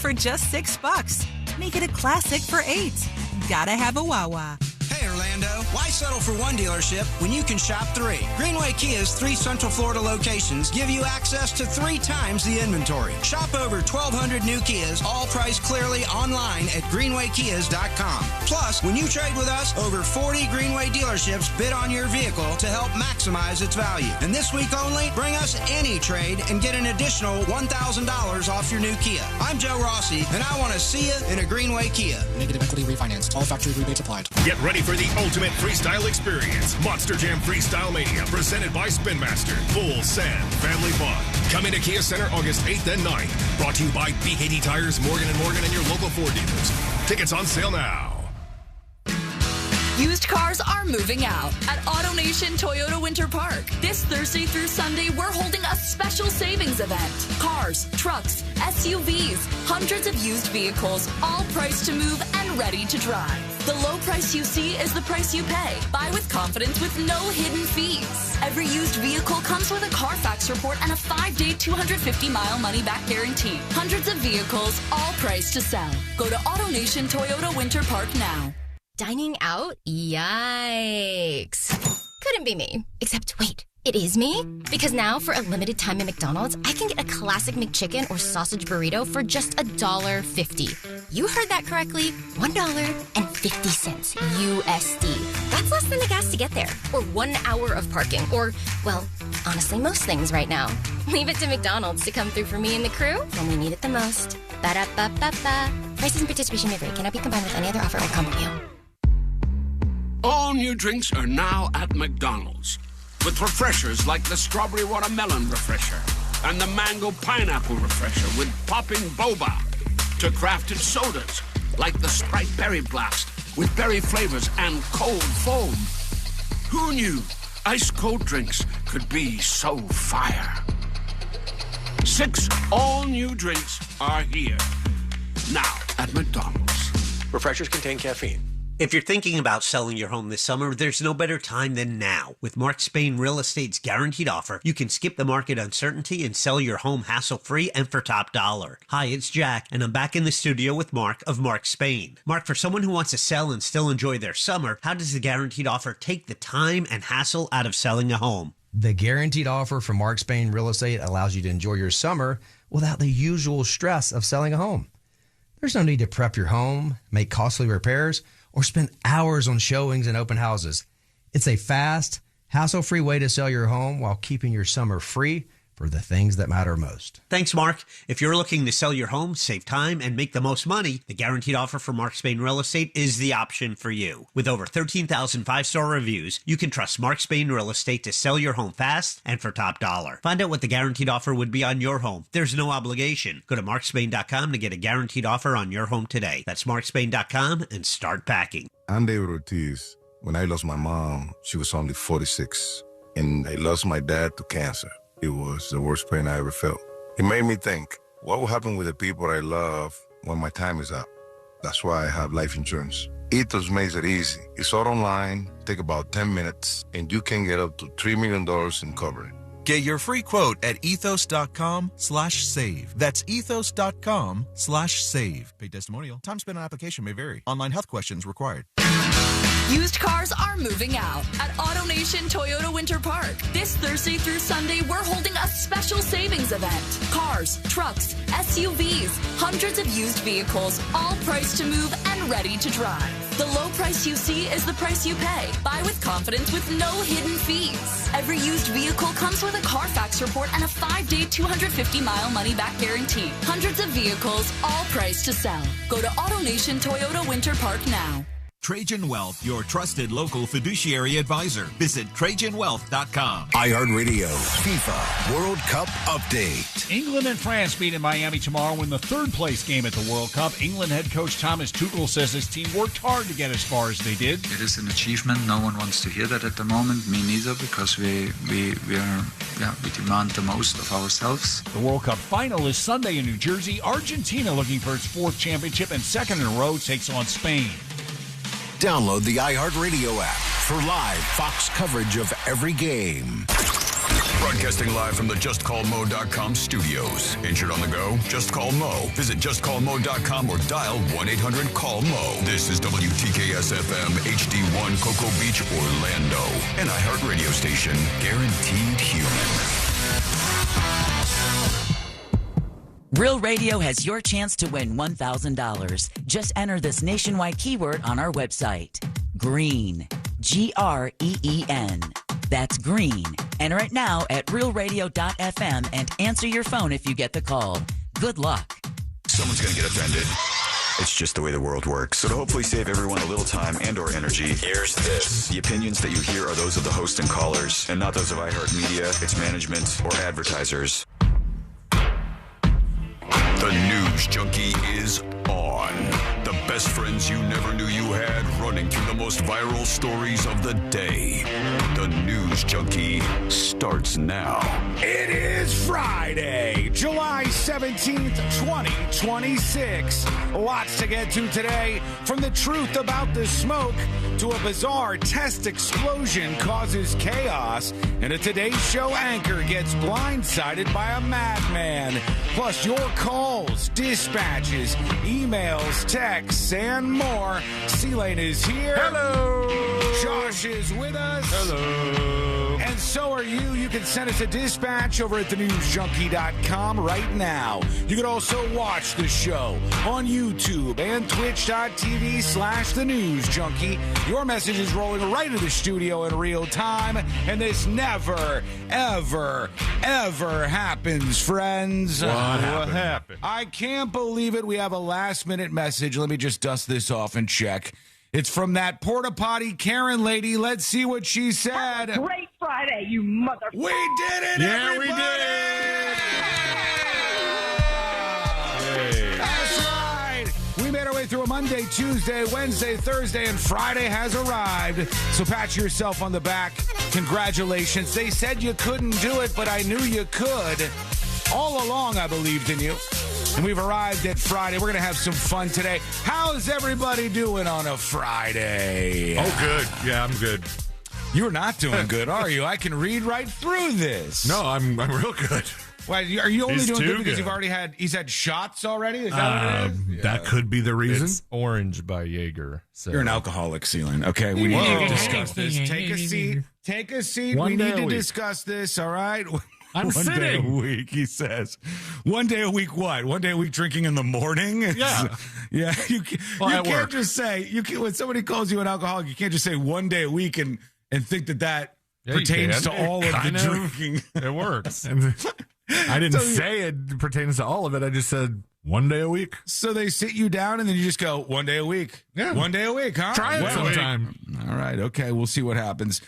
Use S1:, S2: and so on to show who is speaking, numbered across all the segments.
S1: for just $6. Make it a classic for $8. Gotta have a Wawa.
S2: Hey, Orlando, why settle for one dealership when you can shop 3? Greenway Kia's 3 Central Florida locations give you access to 3 times the inventory. Shop over 1,200 new Kias, all priced clearly online at greenwaykias.com. Plus, when you trade with us, over 40 Greenway dealerships bid on your vehicle to help maximize its value. And this week only, bring us any trade and get an additional $1,000 off your new Kia. I'm Joe Rossi, and I want to see you in a Greenway Kia.
S3: Negative equity refinanced. All factory rebates applied.
S4: Get ready for the ultimate freestyle experience. Monster Jam Freestyle Mania, presented by Spin Master. Full sand family fun. Coming to Kia Center August 8th and 9th. Brought to you by BKD Tires, Morgan & Morgan, and your local Ford dealers. Tickets on sale now.
S5: Used cars are moving out at AutoNation Toyota Winter Park. This Thursday through Sunday, we're holding a special savings event. Cars, trucks, SUVs, hundreds of used vehicles, all priced to move and ready to drive. The low price you see is the price you pay. Buy with confidence with no hidden fees. Every used vehicle comes with a Carfax report and a 5-day, 250-mile money-back guarantee. Hundreds of vehicles, all priced to sell. Go to AutoNation Toyota Winter Park now.
S6: Dining out? Yikes. Couldn't be me. Except, wait, it is me? Because now, for a limited time at McDonald's, I can get a classic McChicken or sausage burrito for just $1.50. You heard that correctly. $1.50 USD. That's less than the gas to get there. Or 1 hour of parking. Or, well, honestly, most things right now. Leave it to McDonald's to come through for me and the crew when we need it the most. Ba-da-ba-ba-ba. Prices and participation may vary. Cannot be combined with any other offer or combo meal.
S7: All new drinks are now at McDonald's. With refreshers like the Strawberry Watermelon Refresher and the Mango Pineapple Refresher with popping boba. To crafted sodas like the Sprite Berry Blast with berry flavors and cold foam. Who knew ice cold drinks could be so fire? 6 all-new drinks are here. Now at McDonald's.
S8: Refreshers contain caffeine.
S9: If you're thinking about selling your home this summer, there's no better time than now. With Mark Spain Real Estate's guaranteed offer, you can skip the market uncertainty and sell your home hassle-free and for top dollar. Hi, it's Jack, and I'm back in the studio with Mark of Mark Spain. Mark, for someone who wants to sell and still enjoy their summer, how does the guaranteed offer take the time and hassle out of selling a home?
S10: The guaranteed offer from Mark Spain Real Estate allows you to enjoy your summer without the usual stress of selling a home. There's no need to prep your home, make costly repairs, or spend hours on showings and open houses. It's a fast, hassle-free way to sell your home while keeping your summer free for the things that matter most.
S9: Thanks, Mark. If you're looking to sell your home, save time, and make the most money, the guaranteed offer from Mark Spain Real Estate is the option for you. With over 13,000 5-star reviews, you can trust Mark Spain Real Estate to sell your home fast and for top dollar. Find out what the guaranteed offer would be on your home. There's no obligation. Go to markspain.com to get a guaranteed offer on your home today. That's markspain.com and start packing.
S11: I'm David Ortiz. When I lost my mom, she was only 46, and I lost my dad to cancer. It was the worst pain I ever felt. It made me think, what will happen with the people I love when my time is up? That's why I have life insurance. Ethos makes it easy. It's all online, take about 10 minutes, and you can get up to $3 million in coverage.
S12: Get your free quote at ethos.com/save. That's ethos.com/save. Paid testimonial. Time spent on application may vary. Online health questions required.
S5: Used cars are moving out at AutoNation Toyota Winter Park. This Thursday through Sunday, we're holding a special savings event. Cars, trucks, SUVs, hundreds of used vehicles, all priced to move and ready to drive. The low price you see is the price you pay. Buy with confidence with no hidden fees. Every used vehicle comes with a Carfax report and a 5-day, 250-mile money-back guarantee. Hundreds of vehicles, all priced to sell. Go to AutoNation Toyota Winter Park now.
S13: Trajan Wealth, your trusted local fiduciary advisor. Visit TrajanWealth.com.
S14: iHeartRadio FIFA World Cup Update.
S15: England and France meet in Miami tomorrow in the third-place game at the World Cup. England head coach Thomas Tuchel says his team worked hard to get as far as they did.
S16: It is an achievement. No one wants to hear that at the moment. Me neither, because we demand the most of ourselves.
S15: The World Cup final is Sunday in New Jersey. Argentina, looking for its 4th championship and 2nd in a row, takes on Spain.
S14: Download the iHeartRadio app for live Fox coverage of every game.
S17: Broadcasting live from the JustCallMo.com studios. Injured on the go? Just call Mo. Visit JustCallMo.com or dial 1-800-CALL-MO. This is WTKS-FM HD1 Cocoa Beach, Orlando. An iHeartRadio station. Guaranteed human.
S18: Real Radio has your chance to win $1,000. Just enter this nationwide keyword on our website. Green. Green. That's green. Enter it now at realradio.fm and answer your phone if you get the call. Good luck.
S17: Someone's going to get offended. It's just the way the world works. So to hopefully save everyone a little time and or energy, here's this. The opinions that you hear are those of the host and callers, and not those of iHeartMedia, its management, or advertisers. The News Junkie is on. The best friends you never knew you had, running through the most viral stories of the day. The News Junkie starts now.
S19: It is Friday, July 17th, 2026. Lots to get to today, from the truth about the smoke to a bizarre test explosion causes chaos, and a Today Show anchor gets blindsided by a madman. Plus your calls, dispatches, emails, texts, and more. C-Lane is here.
S20: Hello.
S19: Josh is with us.
S20: Hello.
S19: And so are you. You can send us a dispatch over at thenewsjunkie.com right now. You can also watch the show on YouTube and twitch.tv/thenewsjunkie. Your message is rolling right into the studio in real time, and this never, ever, ever happens, friends.
S20: What happened?
S19: I can't believe it. We have a last-minute message. Let me just dust this off and check. It's from that porta potty Karen lady. Let's see what she said.
S21: Great Friday, you motherfucker.
S19: We did it, everybody!
S20: We did it!
S19: That's right. We made our way through a Monday, Tuesday, Wednesday, Thursday, and Friday has arrived. So pat yourself on the back. Congratulations. They said you couldn't do it, but I knew you could. All along, I believed in you. And we've arrived at Friday. We're going to have some fun today. How's everybody doing on a Friday?
S20: Oh, good. Yeah, I'm good.
S19: You're not doing good, are you? I can read right through this.
S20: No, I'm real good.
S19: Why, are you only
S20: He's
S19: doing good
S20: too
S19: because
S20: good.
S19: he's had shots already? Is that what it is?
S20: That could be the reason.
S22: It's orange by Jaeger. So.
S19: You're an alcoholic, Celine. Okay, we need to discuss this. Take a seat. Take a seat. We need to discuss this, all right?
S20: I'm
S19: One
S20: sitting.
S19: day a week, he says. One day a week what? One day a week drinking in the morning?
S20: Yeah.
S19: Yeah. You can't
S20: work.
S19: just say, when somebody calls you an alcoholic, you can't just say one day a week and think that
S20: Yeah,
S19: pertains
S20: you
S19: to
S20: can.
S19: all of the drinking.
S20: It works. I didn't say it pertains to all of it. I just said one day a week.
S19: So they sit you down and then you just go, one day a week.
S20: Yeah.
S19: One day a week, huh?
S20: Try it sometime.
S19: All right. Okay. We'll see what happens.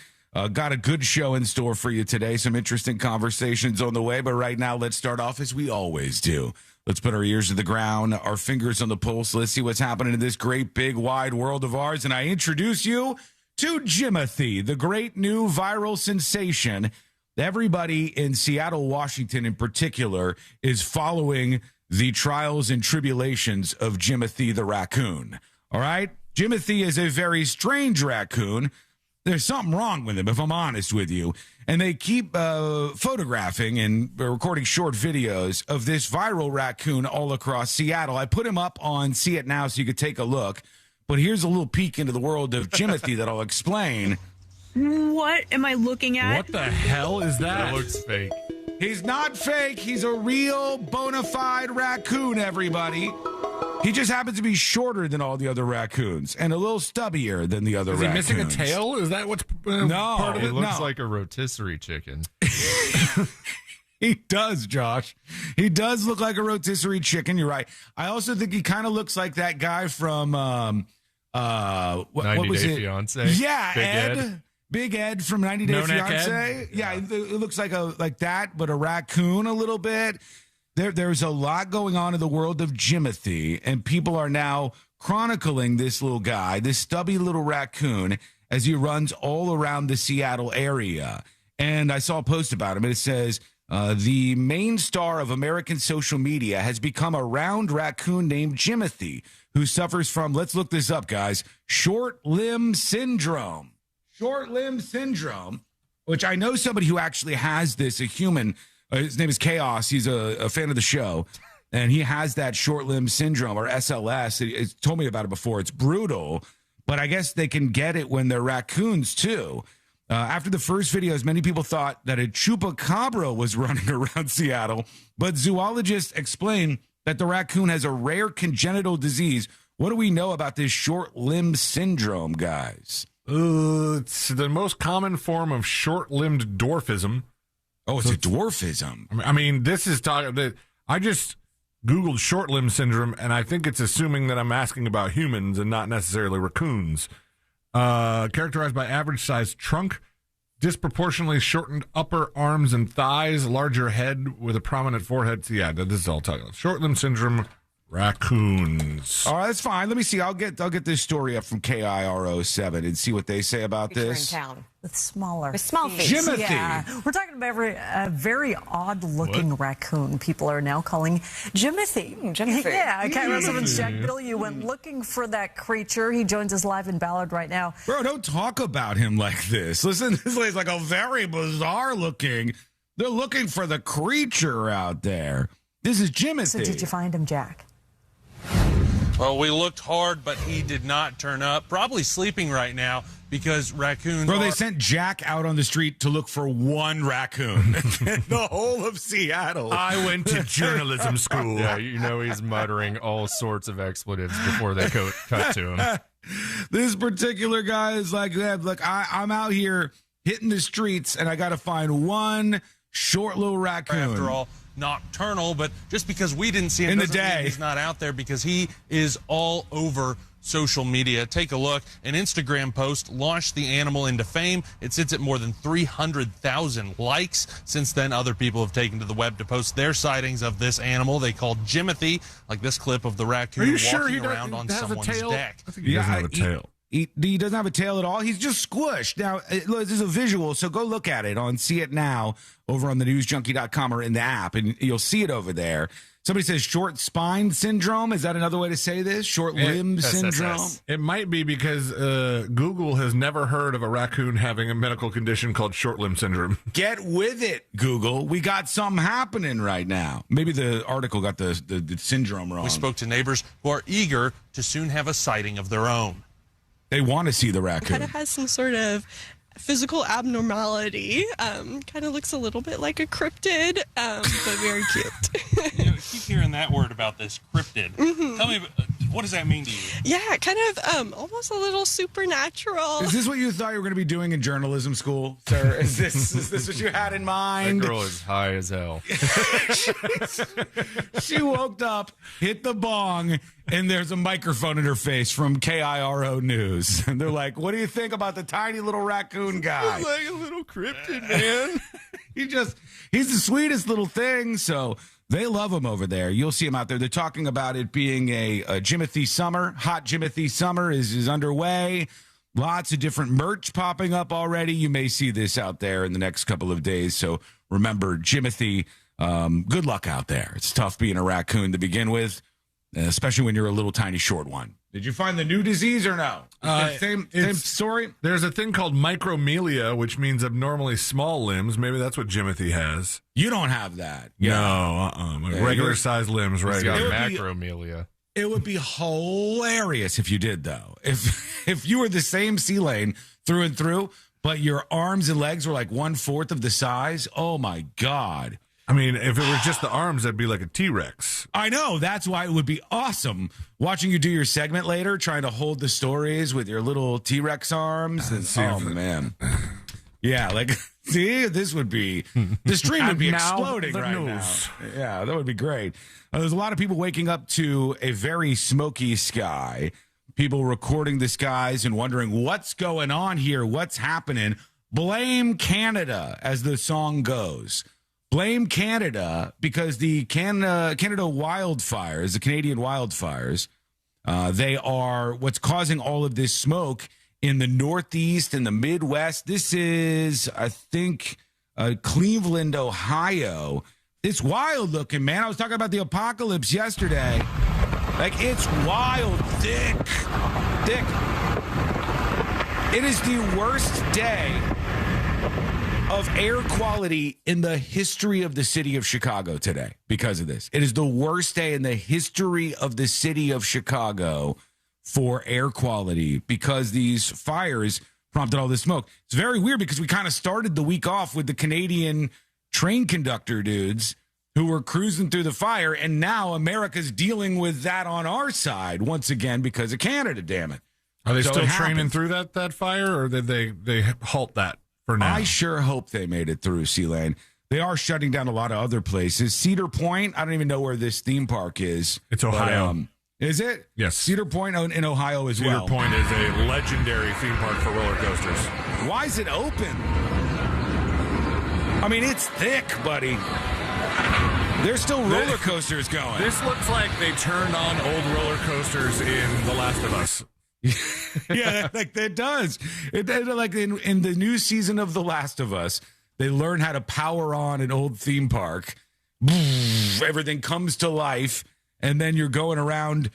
S19: Got a good show in store for you today. Some interesting conversations on the way. But right now, let's start off as we always do. Let's put our ears to the ground, our fingers on the pulse. Let's see what's happening in this great, big, wide world of ours. And I introduce you to Jimothy, the great new viral sensation. Everybody in Seattle, Washington in particular, is following the trials and tribulations of Jimothy the raccoon. All right? Jimothy is a very strange raccoon. There's something wrong with him, if I'm honest with you. And they keep photographing and recording short videos of this viral raccoon all across Seattle. I put him up on See It Now so you could take a look. But here's a little peek into the world of Jimothy that I'll explain.
S21: What am I looking at?
S20: What the hell is that?
S22: That looks fake.
S19: He's not fake. He's a real bona fide raccoon, everybody. He just happens to be shorter than all the other raccoons and a little stubbier than the other raccoons.
S20: Is he missing a tail? Is that what's
S19: No,
S20: part of
S22: It
S20: it?
S22: looks like a rotisserie chicken.
S19: He does, Josh. He does look like a rotisserie chicken. You're right. I also think he kind of looks like that guy from what
S22: 90
S19: was
S22: Day
S19: it?
S22: Fiance?
S19: Yeah,
S22: Big
S19: Ed. Big Ed from 90 Day
S20: No-neck
S19: Fiance. Yeah, it looks like that, but a raccoon a little bit. There's a lot going on in the world of Jimothy, and people are now chronicling this little guy, this stubby little raccoon, as he runs all around the Seattle area. And I saw a post about him, and it says, the main star of American social media has become a round raccoon named Jimothy, who suffers from, let's look this up, guys, short limb syndrome. Short limb syndrome. which I know somebody who actually has this, a human. His name is Chaos. He's a fan of the show, and he has that short limb syndrome, or SLS. He's told me about it before. It's brutal, but I guess they can get it when they're raccoons too. After the first videos, many people thought that a chupacabra was running around Seattle, but zoologists explain that the raccoon has a rare congenital disease. What do we know about this short limb syndrome, guys?
S20: It's the most common form of short-limbed dwarfism.
S19: Oh, it's a dwarfism.
S20: I mean, this is talking that I just Googled short limb syndrome, and I think it's assuming that I'm asking about humans and not necessarily raccoons. Characterized by average-sized trunk, disproportionately shortened upper arms and thighs, larger head with a prominent forehead. So yeah, this is all talking about short limb syndrome. Raccoons.
S19: All right, that's fine. Let me see. I'll get this story up from KIRO7 and see what they say about this.
S1: In town with smaller,
S2: small feet.
S19: Jimothy.
S1: Yeah, we're talking about a very odd-looking raccoon. People are now calling Jimothy.
S2: Jimothy.
S1: Yeah, KIRO7's Jack Bilyeu went looking for that creature. He joins us live in Ballard right now.
S19: Bro, don't talk about him like this. Listen, this is like a very bizarre looking. They're looking for the creature out there. This is Jimothy.
S1: So did you find him, Jack?
S23: Well, we looked hard, but he did not turn up. Probably sleeping right now because raccoons.
S19: Bro, they sent Jack out on the street to look for one raccoon in the whole of Seattle.
S20: I went to journalism school.
S22: Yeah, you know he's muttering all sorts of expletives before they cut to him.
S19: This particular guy is like, look, I'm out here hitting the streets, and I got to find one short little raccoon.
S23: After all, nocturnal, but just because we didn't see him
S19: in the
S23: doesn't mean
S19: day,
S23: he's not out there, because he is all over social media. Take a look. An Instagram post launched the animal into fame. It sits at more than 300,000 likes. Since then, other people have taken to the web to post their sightings of this animal they called Jimothy, like this clip of the raccoon walking around on someone's deck.
S20: I think he doesn't have a tail.
S19: He doesn't have a tail at all. He's just squished. Now, this is a visual, so go look at it on See It Now over on the newsjunkie.com or in the app, and you'll see it over there. Somebody says short spine syndrome. Is that another way to say this? Short limb syndrome?
S20: It might be because Google has never heard of a raccoon having a medical condition called short limb syndrome.
S19: Get with it, Google. We got something happening right now. Maybe the article got the syndrome wrong.
S23: We spoke to neighbors who are eager to soon have a sighting of their own.
S19: They want to see the raccoon.
S2: Kind of has some sort of physical abnormality. Kind of looks a little bit like a cryptid, but very cute.
S23: You know, I keep hearing that word about this cryptid. Mm-hmm. Tell me, what does that mean to you?
S2: Yeah, kind of almost a little supernatural.
S19: Is this what you thought you were going to be doing in journalism school, sir? Is this what you had in mind?
S22: That girl is high as hell.
S19: She woke up, hit the bong, and there's a microphone in her face from KIRO News. And they're like, what do you think about the tiny little raccoon guy?
S22: He's like a little cryptid, man.
S19: He's the sweetest little thing. So they love him over there. You'll see him out there. They're talking about it being a Jimothy summer. Hot Jimothy summer is underway. Lots of different merch popping up already. You may see this out there in the next couple of days. So remember, Jimothy, good luck out there. It's tough being a raccoon to begin with, especially when you're a little tiny short one. Did you find the new disease or no? Same story?
S20: There's a thing called micromelia, which means abnormally small limbs. Maybe that's what Jimothy has.
S19: You don't have that.
S20: No, regular-sized limbs, right?
S22: He's got macromelia.
S19: It would be hilarious if you did, though. If you were the same sea lane through and through, but your arms and legs were like 1/4 of the size. Oh, my God.
S20: I mean, if it was just the arms, that'd be like a T-Rex.
S19: I know. That's why it would be awesome watching you do your segment later, trying to hold the stories with your little T-Rex arms. Oh, man. Yeah, like, see, this would be, the stream would be exploding right now. Yeah, that would be great. There's a lot of people waking up to a very smoky sky. People recording the skies and wondering what's going on here, what's happening. Blame Canada, as the song goes. Blame Canada because the Canada wildfires, the Canadian wildfires, they are what's causing all of this smoke in the Northeast and the Midwest. This is, I think, Cleveland, Ohio. It's wild looking, man. I was talking about the apocalypse yesterday. Like, it's wild, Dick. It is the worst day of air quality in the history of the city of Chicago today because of this. It is the worst day in the history of the city of Chicago for air quality because these fires prompted all this smoke. It's very weird because we kind of started the week off with the Canadian train conductor dudes who were cruising through the fire, and now America's dealing with that on our side once again because of Canada, damn it.
S20: Are they
S19: So
S20: still
S19: it
S20: training
S19: happens.
S20: through that fire, or did they halt that for now?
S19: I sure hope they made it through, C-Lane. They are shutting down a lot of other places. Cedar Point, I don't even know where this theme park is.
S20: It's Ohio.
S19: But, is it?
S20: Yes.
S19: Cedar Point in Ohio as well.
S20: Cedar Point is a legendary theme park for roller coasters.
S19: Why is it open? I mean, it's thick, buddy. There's still roller coasters going.
S20: This looks like they turned on old roller coasters in The Last of Us.
S19: Yeah, like it does. Like in the new season of The Last of Us, they learn how to power on an old theme park. Everything comes to life, and then you're going around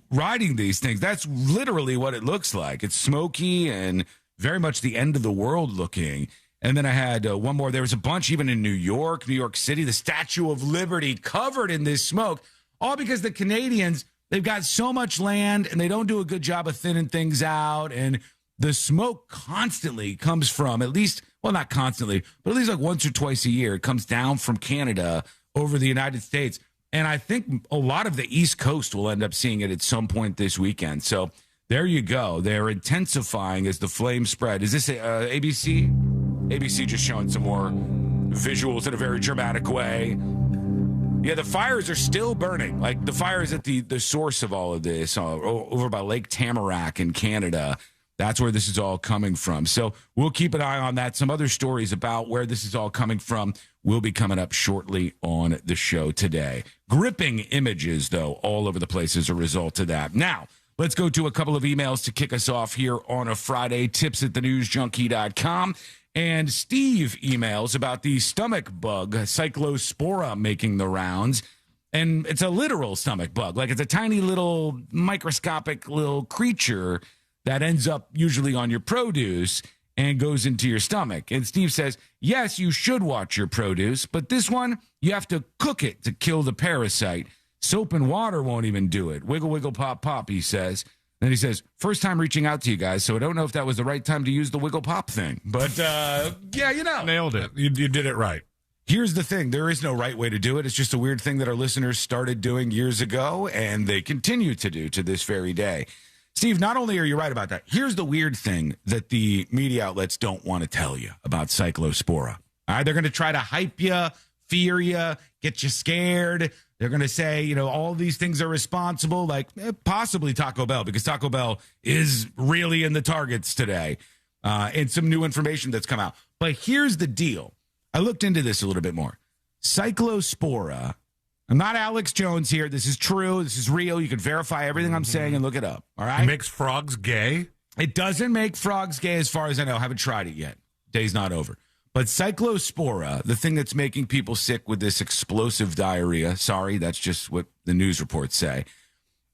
S19: riding these things. That's literally what it looks like. It's smoky and very much the end of the world looking. And then I had one more. There was a bunch even in New York City, the Statue of Liberty covered in this smoke, all because the Canadians, they've got so much land and they don't do a good job of thinning things out. And the smoke constantly comes from at least, well, not constantly, but at least like once or twice a year, it comes down from Canada over the United States. And I think a lot of the East Coast will end up seeing it at some point this weekend. So there you go. They're intensifying as the flames spread. Is this ABC? ABC just showing some more visuals in a very dramatic way. Yeah, the fires are still burning. Like the fire is at the source of all of this over by Lake Tamarack in Canada. That's where this is all coming from. So we'll keep an eye on that. Some other stories about where this is all coming from will be coming up shortly on the show today. Gripping images, though, all over the place as a result of that. Now, let's go to a couple of emails to kick us off here on a Friday. tips@thenewsjunkie.com. And Steve emails about the stomach bug, Cyclospora, making the rounds. And it's a literal stomach bug. Like it's a tiny little microscopic little creature that ends up usually on your produce and goes into your stomach. And Steve says, yes, you should watch your produce, but this one, you have to cook it to kill the parasite. Soap and water won't even do it. Wiggle, wiggle, pop, pop, he says. Then he says, first time reaching out to you guys, so I don't know if that was the right time to use the wiggle pop thing. But, yeah, you know.
S20: Nailed it. You did it right.
S19: Here's the thing. There is no right way to do it. It's just a weird thing that our listeners started doing years ago, and they continue to do to this very day. Steve, not only are you right about that, here's the weird thing that the media outlets don't want to tell you about Cyclospora. All right, they're going to try to hype you, fear you, get you scared. They're going to say, you know, all these things are responsible, like possibly Taco Bell, because Taco Bell is really in the targets today, and some new information that's come out. But here's the deal. I looked into this a little bit more. Cyclospora. I'm not Alex Jones here. This is true. This is real. You can verify everything I'm saying and look it up. All right.
S20: It makes frogs gay?
S19: It doesn't make frogs gay as far as I know. I haven't tried it yet. Day's not over. But Cyclospora, the thing that's making people sick with this explosive diarrhea, sorry, that's just what the news reports say,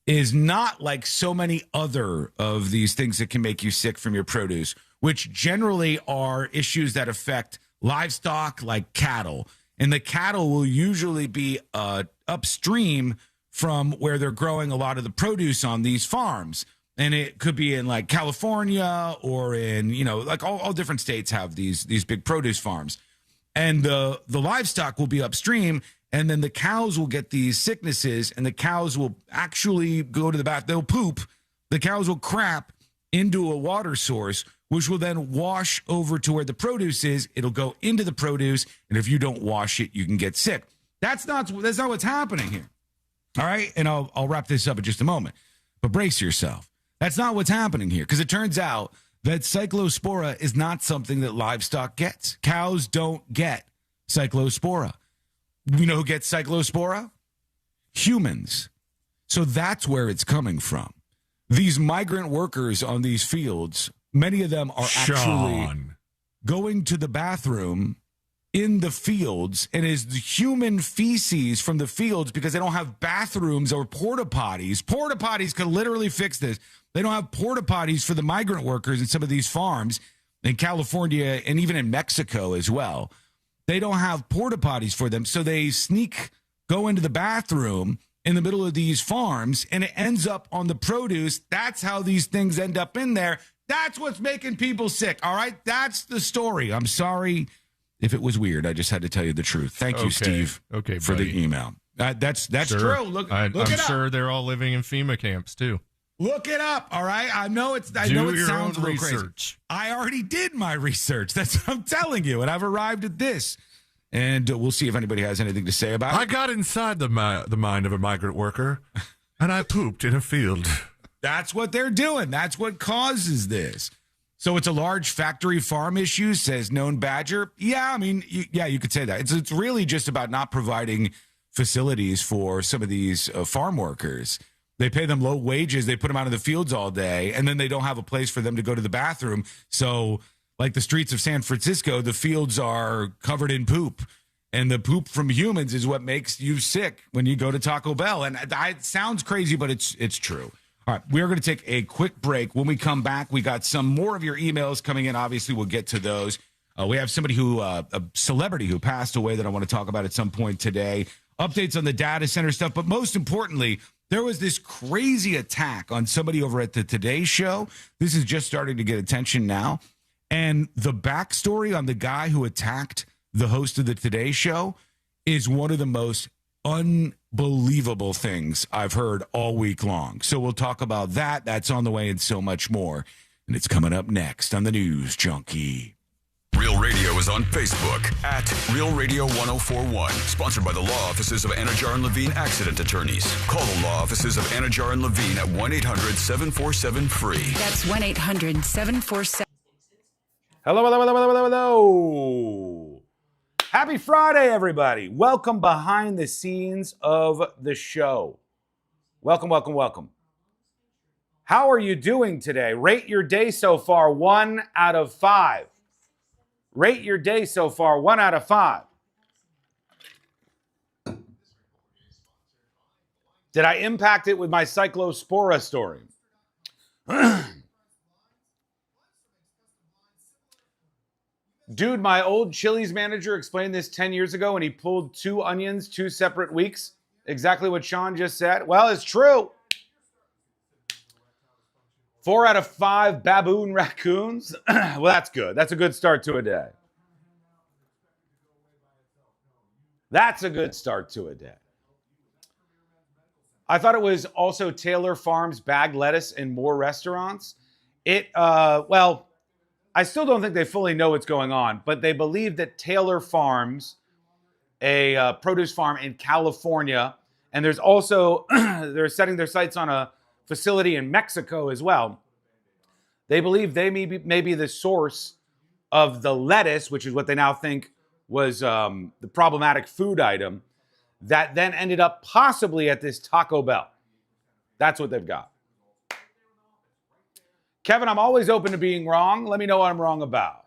S19: is not like so many other of these things that can make you sick from your produce, which generally are issues that affect livestock like cattle. And the cattle will usually be upstream from where they're growing a lot of the produce on these farms. And it could be in like California or in, you know, like all different states have these big produce farms. And the livestock will be upstream, and then the cows will get these sicknesses, and the cows will actually go to the bath. They'll poop. The cows will crap into a water source, which will then wash over to where the produce is. It'll go into the produce, and if you don't wash it, you can get sick. That's not what's happening here. All right? And I'll wrap this up in just a moment. But brace yourself. That's not what's happening here, because it turns out that Cyclospora is not something that livestock gets. Cows don't get Cyclospora. You know who gets Cyclospora? Humans. So that's where it's coming from. These migrant workers on these fields, many of them are actually going to the bathroom in the fields, and is the human feces from the fields, because they don't have bathrooms or porta potties. Porta potties could literally fix this. They don't have porta potties for the migrant workers in some of these farms. in California and even in Mexico as well. They don't have porta potties for them, so they go into the bathroom in the middle of these farms, and it ends up on the produce. That's how these things end up in there. That's what's making people sick, all right? That's the story. I'm sorry if it was weird. I just had to tell you the truth. Thank you, Steve, for the email. That's
S22: Sure.
S19: true. Look
S22: I'm
S19: it up.
S22: sure they're all living in FEMA camps, too.
S19: Look it up, all right? I know it sounds a little crazy. I already did my research. That's what I'm telling you, and I've arrived at this. And we'll see if anybody has anything to say about it.
S20: I got inside the mind of a migrant worker, and I pooped in a field.
S19: That's what they're doing. That's what causes this. So it's a large factory farm issue, says Known Badger. Yeah, I mean, you could say that. It's really just about not providing facilities for some of these farm workers. They pay them low wages. They put them out in the fields all day, and then they don't have a place for them to go to the bathroom. So like the streets of San Francisco, the fields are covered in poop. And the poop from humans is what makes you sick when you go to Taco Bell. And it sounds crazy, but it's true. All right, we're going to take a quick break. When we come back, we got some more of your emails coming in. Obviously, we'll get to those. We have somebody a celebrity who passed away that I want to talk about at some point today. Updates on the data center stuff. But most importantly, there was this crazy attack on somebody over at the Today Show. This is just starting to get attention now. And the backstory on the guy who attacked the host of the Today Show is one of the most unbelievable things I've heard all week long. So we'll talk about that. That's on the way and so much more. And it's coming up next on the News Junkie.
S17: Real Radio is on Facebook at Real Radio 1041. Sponsored by the law offices of Anajar and Levine Accident Attorneys. Call the law offices of Anajar and Levine at 1-800-747-FREE.
S3: That's 1-800-747.
S4: Hello. Happy Friday, everybody. Welcome behind the scenes of the show. Welcome. How are you doing today? Rate your day so far 1 out of 5. Rate your day so far 1 out of 5. Did I impact it with my Cyclospora story? Dude, my old Chili's manager explained this 10 years ago, and he pulled 2 onions 2 separate weeks. Exactly what Sean just said. Well, it's true. 4 out of 5 baboon raccoons. Well, that's good. That's a good start to a day. That's a good start to a day. I thought it was also Taylor Farms bagged lettuce in more restaurants. I still don't think they fully know what's going on, but they believe that Taylor Farms, a produce farm in California, and there's also, they're setting their sights on a facility in Mexico as well. They believe they may be the source of the lettuce, which is what they now think was the problematic food item, that then ended up possibly at this Taco Bell. That's what they've got. Kevin, I'm always open to being wrong. Let me know what I'm wrong about.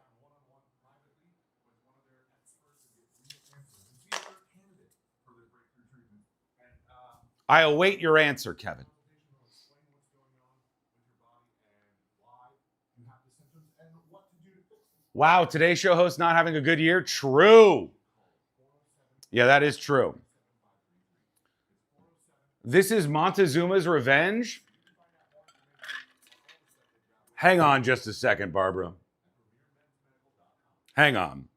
S4: I await your answer, Kevin. Wow, Today's Show host not having a good year? True. Yeah, that is true. This is Montezuma's revenge? Hang on just a second, Barbara. Hang on.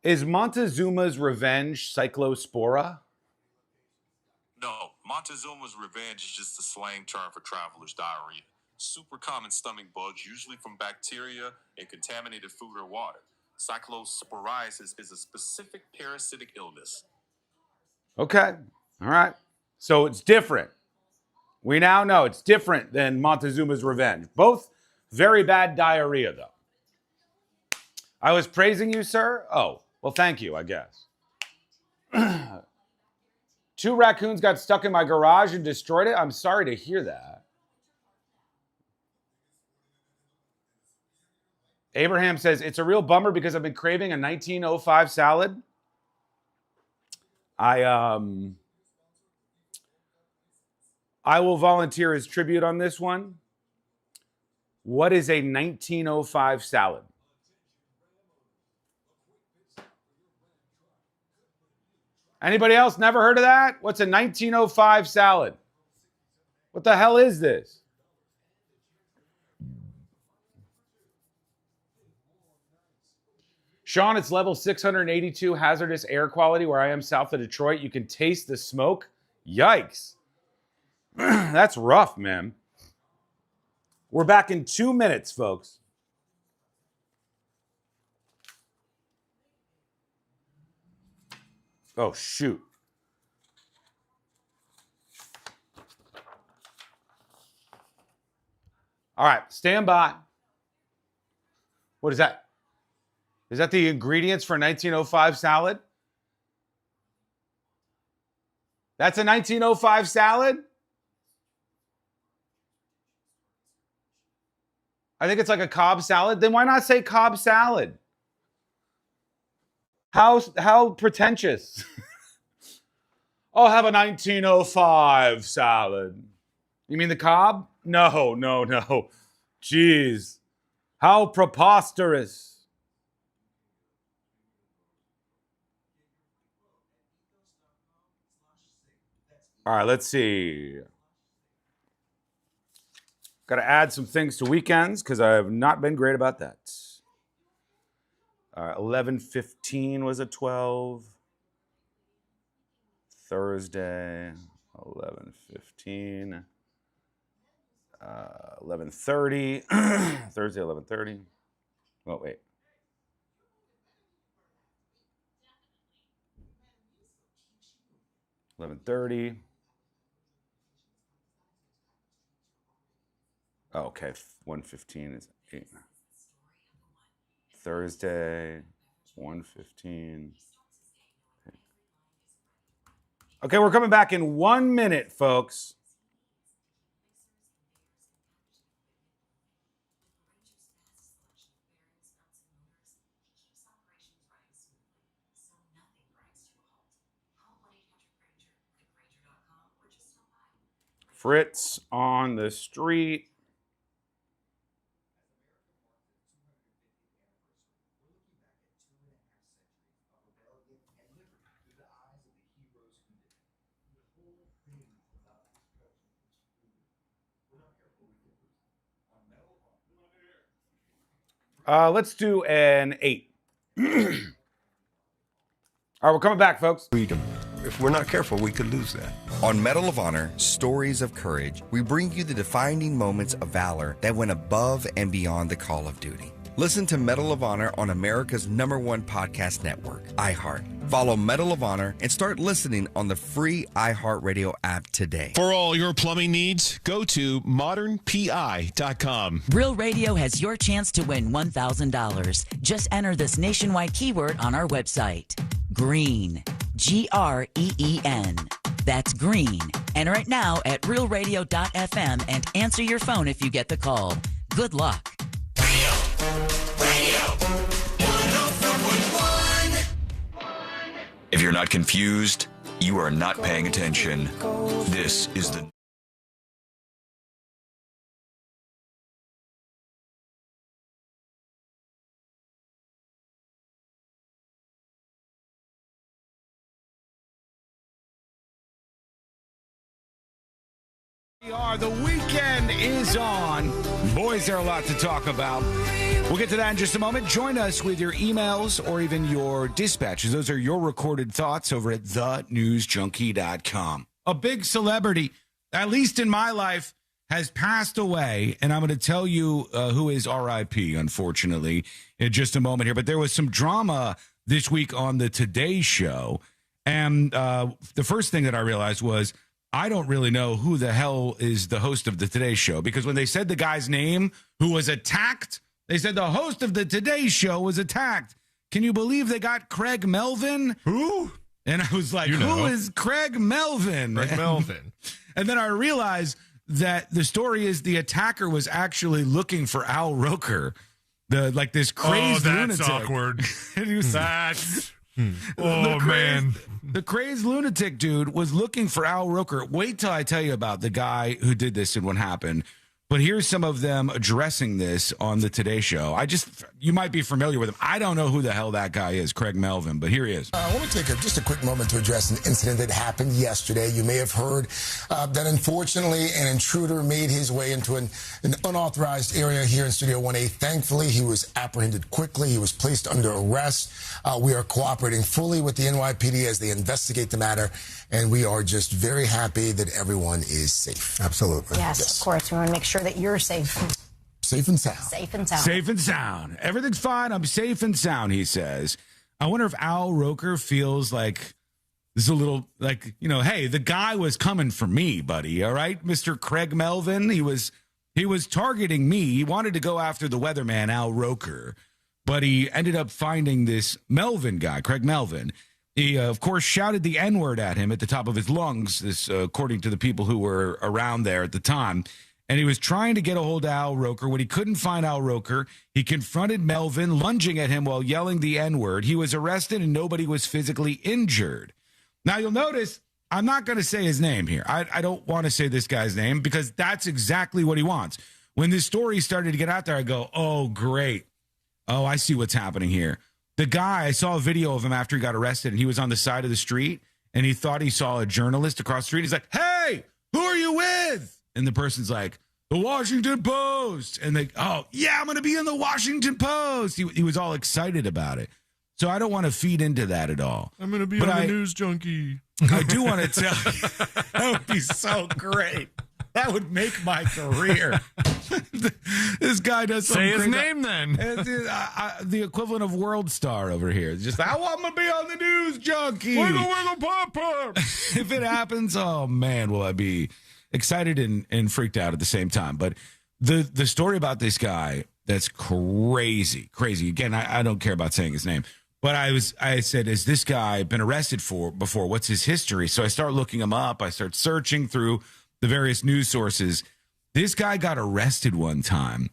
S4: Is Montezuma's revenge Cyclospora?
S6: No, Montezuma's revenge is just a slang term for traveler's diarrhea. Super common stomach bugs, usually from bacteria and contaminated food or water. Cyclosporiasis is a specific parasitic illness.
S4: Okay. All right. So it's different. We now know it's different than Montezuma's revenge. Both very bad diarrhea, though. I was praising you, sir? Oh, well, thank you, I guess. 2 raccoons got stuck in my garage and destroyed it. I'm sorry to hear that. Abraham says, it's a real bummer because I've been craving a 1905 salad. I will volunteer as tribute on this one. What is a 1905 salad? Anybody else never heard of that? What's a 1905 salad? What the hell is this? Sean, it's level 682 hazardous air quality where I am south of Detroit. You can taste the smoke. Yikes. That's rough, man. We're back in 2 minutes, folks. Oh, shoot. All right, stand by. What is that? Is that the ingredients for 1905 salad? That's a 1905 salad? I think it's like a Cobb salad. Then why not say Cobb salad? How pretentious. I'll have a 1905 salad. You mean the Cobb? No. Jeez. How preposterous. All right, let's see. Got to add some things to weekends because I have not been great about that. 11:15 was a 12. Thursday, 11:15. 11:30. Thursday, 11:30. Oh, wait. $11:30. Oh, okay, 1:15 is 8. Thursday, 1:15. Okay, we're coming back in 1 minute, folks. Fritz on the street. Let's do an 8. All right, we're coming back, folks.
S14: Freedom. If we're not careful, we could lose that. On Medal of Honor, Stories of Courage, we bring you the defining moments of valor that went above and beyond the call of duty. Listen to Medal of Honor on America's #1 podcast network, iHeart. Follow Medal of Honor and start listening on the free iHeartRadio app today.
S7: For all your plumbing needs, go to modernpi.com.
S18: Real Radio has your chance to win $1,000. Just enter this nationwide keyword on our website. Green. Green. That's green. Enter it now at realradio.fm and answer your phone if you get the call. Good luck.
S17: If you're not confused, you are not paying attention. This is the...
S4: The weekend is on. Boys, there are a lot to talk about. We'll get to that in just a moment. Join us with your emails or even your dispatches. Those are your recorded thoughts over at thenewsjunkie.com. A big celebrity, at least in my life, has passed away, and I'm going to tell you who is R.I.P., unfortunately, in just a moment here. But there was some drama this week on the Today Show, and the first thing that I realized was I don't really know who the hell is the host of the Today Show, because when they said the guy's name who was attacked, they said the host of the Today Show was attacked. Can you believe they got Craig Melvin?
S20: Who?
S4: And I was like, who is Craig Melvin?
S22: Craig Melvin.
S4: And then I realized that the story is the attacker was actually looking for Al Roker, this crazy lunatic.
S20: Awkward.
S4: And he was,
S20: That's Oh, man.
S19: The crazed lunatic dude was looking for Al Roker. Wait till I tell you about the guy who did this and what happened. But here's some of them addressing this on the Today Show. You might be familiar with him. I don't know who the hell that guy is, Craig Melvin, but here he is.
S8: I want to take just a quick moment to address an incident that happened yesterday. You may have heard that unfortunately an intruder made his way into an unauthorized area here in Studio 1A. Thankfully, he was apprehended quickly. He was placed under arrest. We are cooperating fully with the NYPD as they investigate the matter, and we are just very happy that everyone is safe. Absolutely.
S9: Yes, of course. We want to make sure that you're safe.
S8: Safe and sound.
S9: Safe and sound.
S19: Safe and sound. Everything's fine. I'm safe and sound, he says. I wonder if Al Roker feels like this is a little like, hey, the guy was coming for me, buddy. All right, Mr. Craig Melvin. He was targeting me. He wanted to go after the weatherman, Al Roker, but he ended up finding this Melvin guy, Craig Melvin. He, of course, shouted the N-word at him at the top of his lungs, this according to the people who were around there at the time. And he was trying to get a hold of Al Roker. When he couldn't find Al Roker, he confronted Melvin, lunging at him while yelling the N-word. He was arrested and nobody was physically injured. Now, you'll notice I'm not going to say his name here. I don't want to say this guy's name because that's exactly what he wants. When this story started to get out there, I go, oh, great. Oh, I see what's happening here. The guy, I saw a video of him after he got arrested, and he was on the side of the street, and he thought he saw a journalist across the street. He's like, hey, who are you with? And the person's like, the Washington Post. And they, oh, yeah, I'm going to be in the Washington Post. He was all excited about it. So I don't want to feed into that at all.
S20: I'm going to be on the news junkie.
S19: I do want to tell you, that would be so great. That would make my career. This guy does
S20: say his
S19: crazy.
S20: name then.
S19: The equivalent of World Star over here. Just I want to be on the news junkie.
S20: Wiggle, wiggle, pop, pop.
S19: If it happens, oh man, will I be excited and freaked out at the same time. But the story about this guy, that's crazy. Again, I don't care about saying his name. But I said, has this guy been arrested before? What's his history? So I start looking him up. I start searching through the various news sources. This guy got arrested one time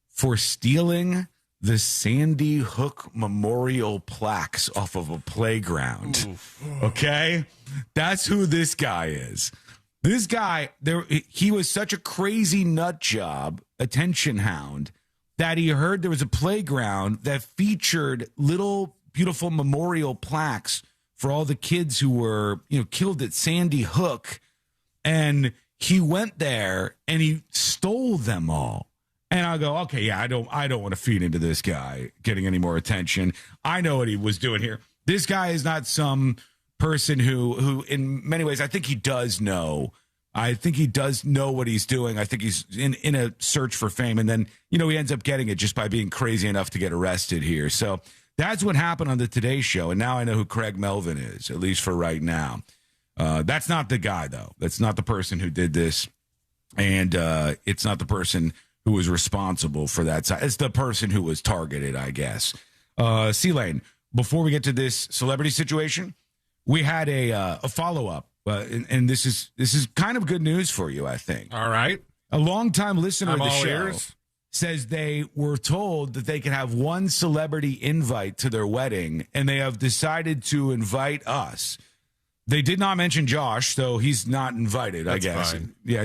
S19: for stealing the Sandy Hook Memorial plaques off of a playground. Oof. Okay? That's who this guy is. This guy, he was such a crazy nut job, attention hound, that he heard there was a playground that featured little beautiful memorial plaques for all the kids who were, killed at Sandy Hook. And he went there and he stole them all. And I go, okay, yeah, I don't want to feed into this guy getting any more attention. I know what he was doing here. This guy is not some person who in many ways, I think he does know. I think he does know what he's doing. I think he's in a search for fame. And then, he ends up getting it just by being crazy enough to get arrested here. So that's what happened on the Today Show. And now I know who Craig Melvin is, at least for right now. That's not the guy, though. That's not the person who did this. And it's not the person who was responsible for that. It's the person who was targeted, I guess. C-Lane, before we get to this celebrity situation, we had a follow-up. And this is kind of good news for you, I think.
S20: All right.
S19: A longtime listener of the show
S20: ears.
S19: says they were told that they could have one celebrity invite to their wedding, and they have decided to invite us. They did not mention Josh, so he's not invited, I guess.
S20: Fine.
S19: Yeah,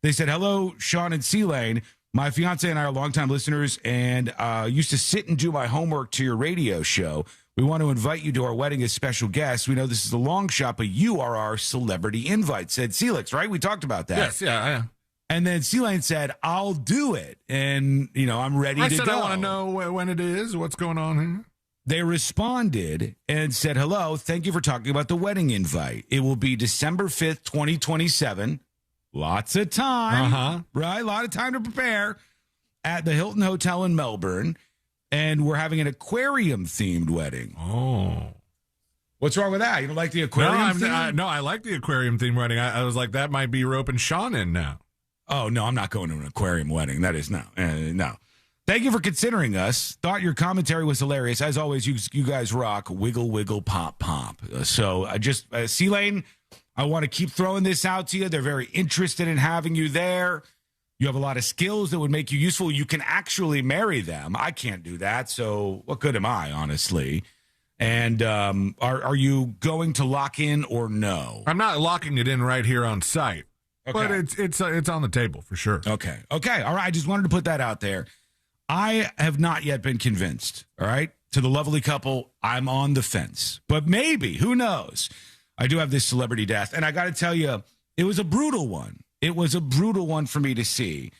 S19: they said, hello, Sean and C-Lane. My fiance and I are longtime listeners and used to sit and do my homework to your radio show. We want to invite you to our wedding as special guests. We know this is a long shot, but you are our celebrity invite, said Celix, right? We talked about that.
S20: Yes, yeah.
S19: And then C-Lane said, I'll do it. And, I'm ready to go.
S20: I want to know when it is, what's going on here.
S19: They responded and said, hello, thank you for talking about the wedding invite. It will be December 5th, 2027. Lots of time, right? A lot of time to prepare at the Hilton Hotel in Melbourne. And we're having an aquarium-themed wedding.
S20: Oh.
S19: What's wrong with that? You don't like the aquarium theme?
S20: No, I like the aquarium-themed wedding. I was like, that might be roping Sean in now.
S19: Oh, no, I'm not going to an aquarium wedding. That is no. Thank you for considering us. Thought your commentary was hilarious. As always, you guys rock. Wiggle, wiggle, pop, pop. So I just, C-Lane, I want to keep throwing this out to you. They're very interested in having you there. You have a lot of skills that would make you useful. You can actually marry them. I can't do that. So what good am I, honestly? And are you going to lock in or no?
S20: I'm not locking it in right here on site, but it's on the table for sure.
S19: Okay. All right. I just wanted to put that out there. I have not yet been convinced. All right. To the lovely couple, I'm on the fence, but maybe, who knows? I do have this celebrity death, and I got to tell you, it was a brutal one. It was a brutal one for me to see.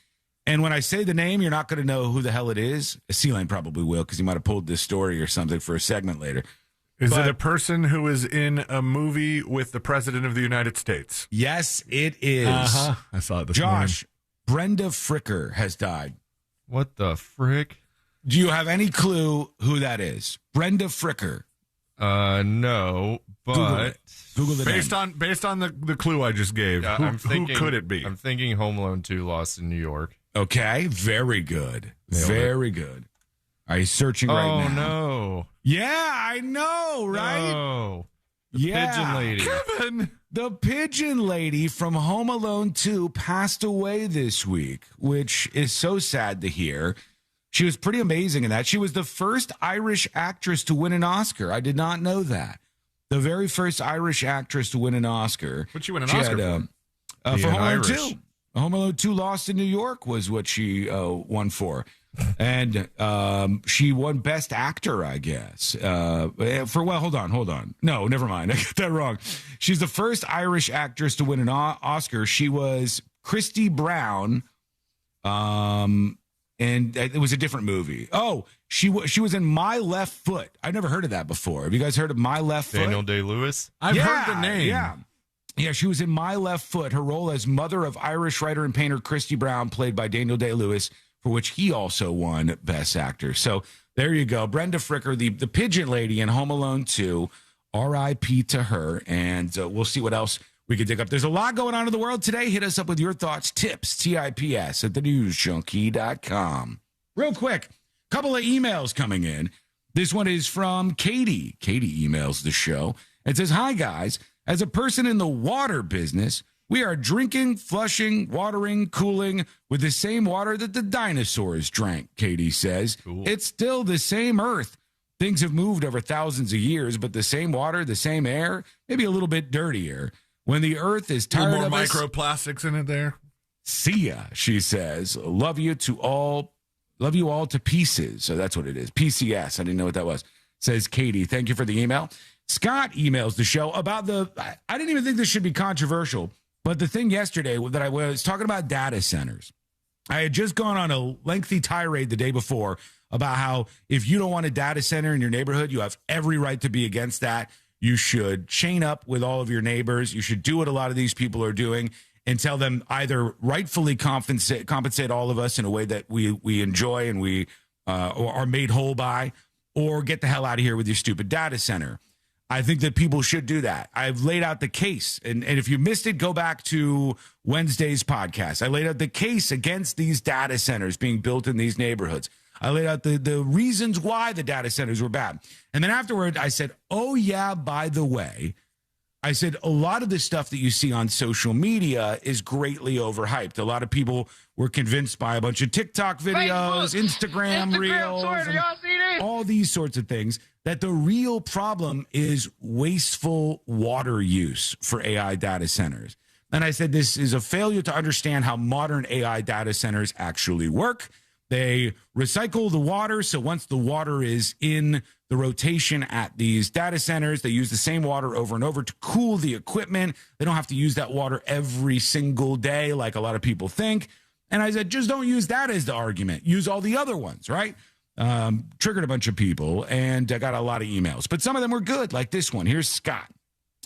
S19: And when I say the name, you're not going to know who the hell it is. C-Lane probably will, because he might have pulled this story or something for a segment later.
S20: Is it a person who is in a movie with the President of the United States?
S19: Yes, it is.
S20: I saw it this morning.
S19: Josh, Brenda Fricker has died.
S22: What the frick?
S19: Do you have any clue who that is? Brenda Fricker.
S22: No, but
S19: Google the
S20: based on the clue I just gave. Who could it be?
S22: I'm thinking Home Alone 2 Lost in New York.
S19: Okay, very good. Very good. Are you searching right now?
S22: Oh, no.
S19: Yeah, I know, right?
S22: Oh, the pigeon lady.
S20: Kevin!
S19: The pigeon lady from Home Alone 2 passed away this week, which is so sad to hear. She was pretty amazing in that. She was the first Irish actress to win an Oscar. I did not know that. The very first Irish actress to win an Oscar.
S20: What'd she win an Oscar for?
S19: For Home Alone 2. Home Alone 2 Lost in New York was what she won for. And she won Best Actor, I guess. Hold on. No, never mind. I got that wrong. She's the first Irish actress to win an Oscar. She was Christy Brown. And it was a different movie. Oh, she was in My Left Foot. I've never heard of that before. Have you guys heard of My Left Foot?
S22: Daniel Day-Lewis?
S20: I've heard the name.
S19: Yeah, she was in My Left Foot. Her role as mother of Irish writer and painter Christy Brown, played by Daniel Day-Lewis, for which he also won Best Actor. So there you go. Brenda Fricker, the pigeon lady in Home Alone 2. R.I.P. to her. And we'll see what else we could dig up. There's a lot going on in the world today. Hit us up with your thoughts, tips, TIPS at thenewsjunkie.com. Real quick, couple of emails coming in. This one is from Katie. Katie emails the show and says, "Hi, guys. As a person in the water business, we are drinking, flushing, watering, cooling with the same water that the dinosaurs drank," Katie says. Cool. It's still the same earth. Things have moved over thousands of years, but the same water, the same air, maybe a little bit dirtier. When the earth is tired
S20: more
S19: of us,
S20: microplastics in it there.
S19: See ya, she says. Love you all to pieces. So that's what it is. PCS. I didn't know what that was. Says Katie. Thank you for the email. Scott emails the show about I didn't even think this should be controversial, but the thing yesterday that I was talking about data centers. I had just gone on a lengthy tirade the day before about how if you don't want a data center in your neighborhood, you have every right to be against that. You should chain up with all of your neighbors. You should do what a lot of these people are doing and tell them either rightfully compensate all of us in a way that we enjoy and we are made whole by, or get the hell out of here with your stupid data center. I think that people should do that. I've laid out the case. And if you missed it, go back to Wednesday's podcast. I laid out the case against these data centers being built in these neighborhoods. I laid out the reasons why the data centers were bad. And then afterward, I said, oh, yeah, by the way, I said a lot of the stuff that you see on social media is greatly overhyped. A lot of people were convinced by a bunch of TikTok videos, Instagram Reels, and all these sorts of things that the real problem is wasteful water use for AI data centers. And I said this is a failure to understand how modern AI data centers actually work. They recycle the water, so once the water is in the rotation at these data centers, they use the same water over and over to cool the equipment. They don't have to use that water every single day like a lot of people think. And I said, just don't use that as the argument. Use all the other ones, right? Triggered a bunch of people, and I got a lot of emails. But some of them were good, like this one. Here's Scott.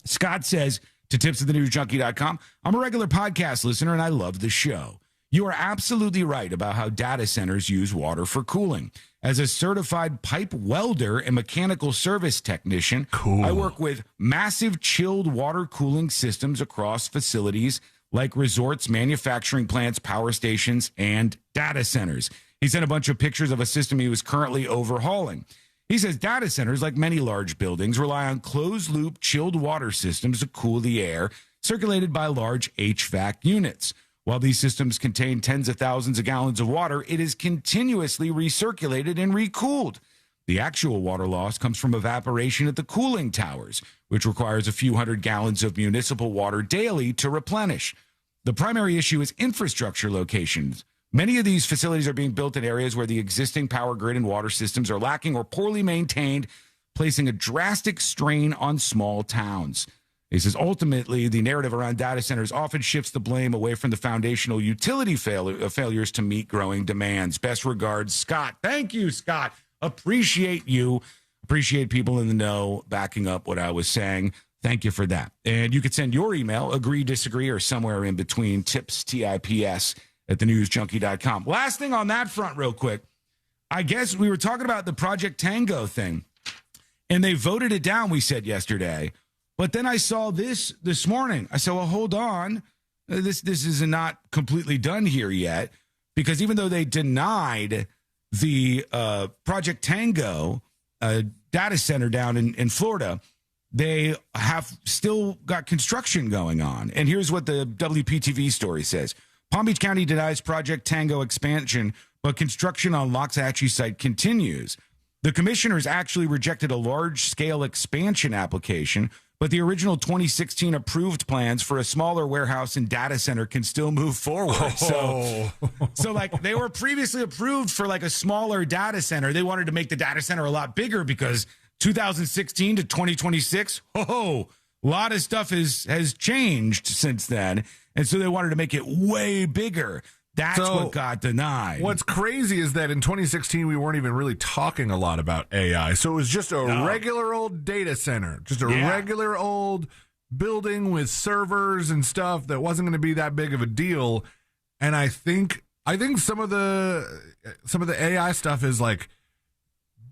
S19: Scott says to tips@thenewsjunkie.com, I'm a regular podcast listener, and I love the show. You are absolutely right about how data centers use water for cooling. As a certified pipe welder and mechanical service technician, I work with massive chilled water cooling systems across facilities like resorts, manufacturing plants, power stations, and data centers. He sent a bunch of pictures of a system he was currently overhauling. He says data centers, like many large buildings, rely on closed-loop chilled water systems to cool the air circulated by large HVAC units. While these systems contain tens of thousands of gallons of water, it is continuously recirculated and recooled. The actual water loss comes from evaporation at the cooling towers, which requires a few hundred gallons of municipal water daily to replenish. The primary issue is infrastructure locations. Many of these facilities are being built in areas where the existing power grid and water systems are lacking or poorly maintained, placing a drastic strain on small towns. He says, ultimately, the narrative around data centers often shifts the blame away from the foundational utility failures to meet growing demands. Best regards, Scott. Thank you, Scott. Appreciate you. Appreciate people in the know backing up what I was saying. Thank you for that. And you could send your email, agree, disagree, or somewhere in between, tips, TIPS, at thenewsjunkie.com. Last thing on that front real quick. I guess we were talking about the Project Tango thing, and they voted it down, we said yesterday. But then I saw this morning. I said, well, hold on. This is not completely done here yet, because even though they denied the Project Tango data center down in Florida, they have still got construction going on. And here's what the WPTV story says. Palm Beach County denies Project Tango expansion, but construction on Loxahatchee site continues. The commissioners actually rejected a large-scale expansion application, but the original 2016 approved plans for a smaller warehouse and data center can still move forward. So like they were previously approved for like a smaller data center. They wanted to make the data center a lot bigger because 2016 to 2026, a lot of stuff has changed since then. And so they wanted to make it way bigger. That's what got denied.
S20: What's crazy is that in 2016, we weren't even really talking a lot about AI. So it was just a regular old data center, just a regular old building with servers and stuff that wasn't going to be that big of a deal. And I think some of the AI stuff has like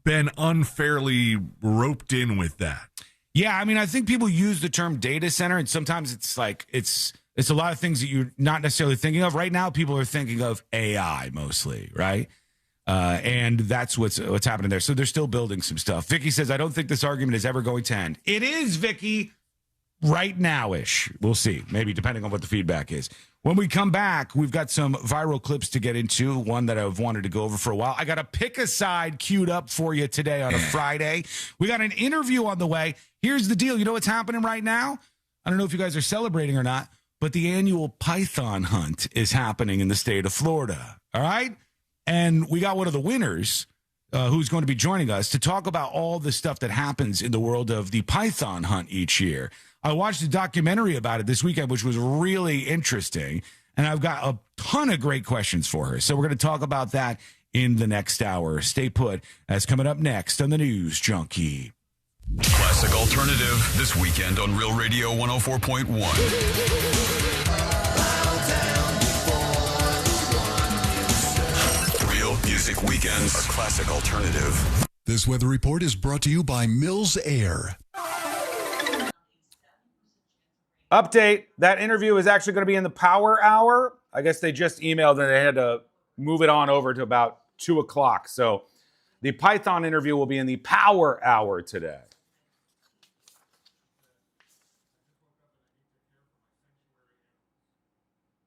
S20: been unfairly roped in with that.
S19: Yeah, I mean, I think people use the term data center, and sometimes it's like it's a lot of things that you're not necessarily thinking of. Right now, people are thinking of AI mostly, right? And that's what's happening there. So they're still building some stuff. Vicky says, I don't think this argument is ever going to end. It is, Vicky, right now-ish. We'll see, maybe depending on what the feedback is. When we come back, we've got some viral clips to get into, one that I've wanted to go over for a while. I got a pick a side queued up for you today on a Friday. We got an interview on the way. Here's the deal. You know what's happening right now? I don't know if you guys are celebrating or not, but the annual python hunt is happening in the state of Florida. All right? And we got one of the winners who's going to be joining us to talk about all the stuff that happens in the world of the python hunt each year. I watched a documentary about it this weekend, which was really interesting, and I've got a ton of great questions for her. So we're going to talk about that in the next hour. Stay put, as coming up next on the News Junkie.
S17: Classic Alternative this weekend on Real Radio 104.1. Real Music Weekends are Classic Alternative.
S10: This weather report is brought to you by Mills Air.
S4: Update, that interview is actually going to be in the Power Hour. I guess they just emailed and they had to move it on over to about 2 o'clock. So the Python interview will be in the Power Hour today.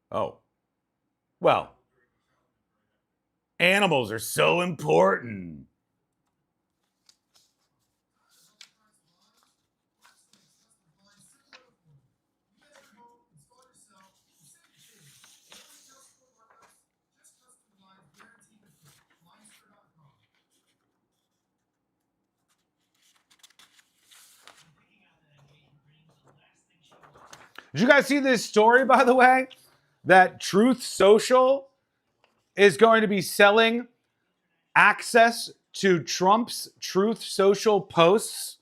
S4: Oh. Well, animals are so important. Did you guys see this story, by the way? That Truth Social is going to be selling access to Trump's Truth Social posts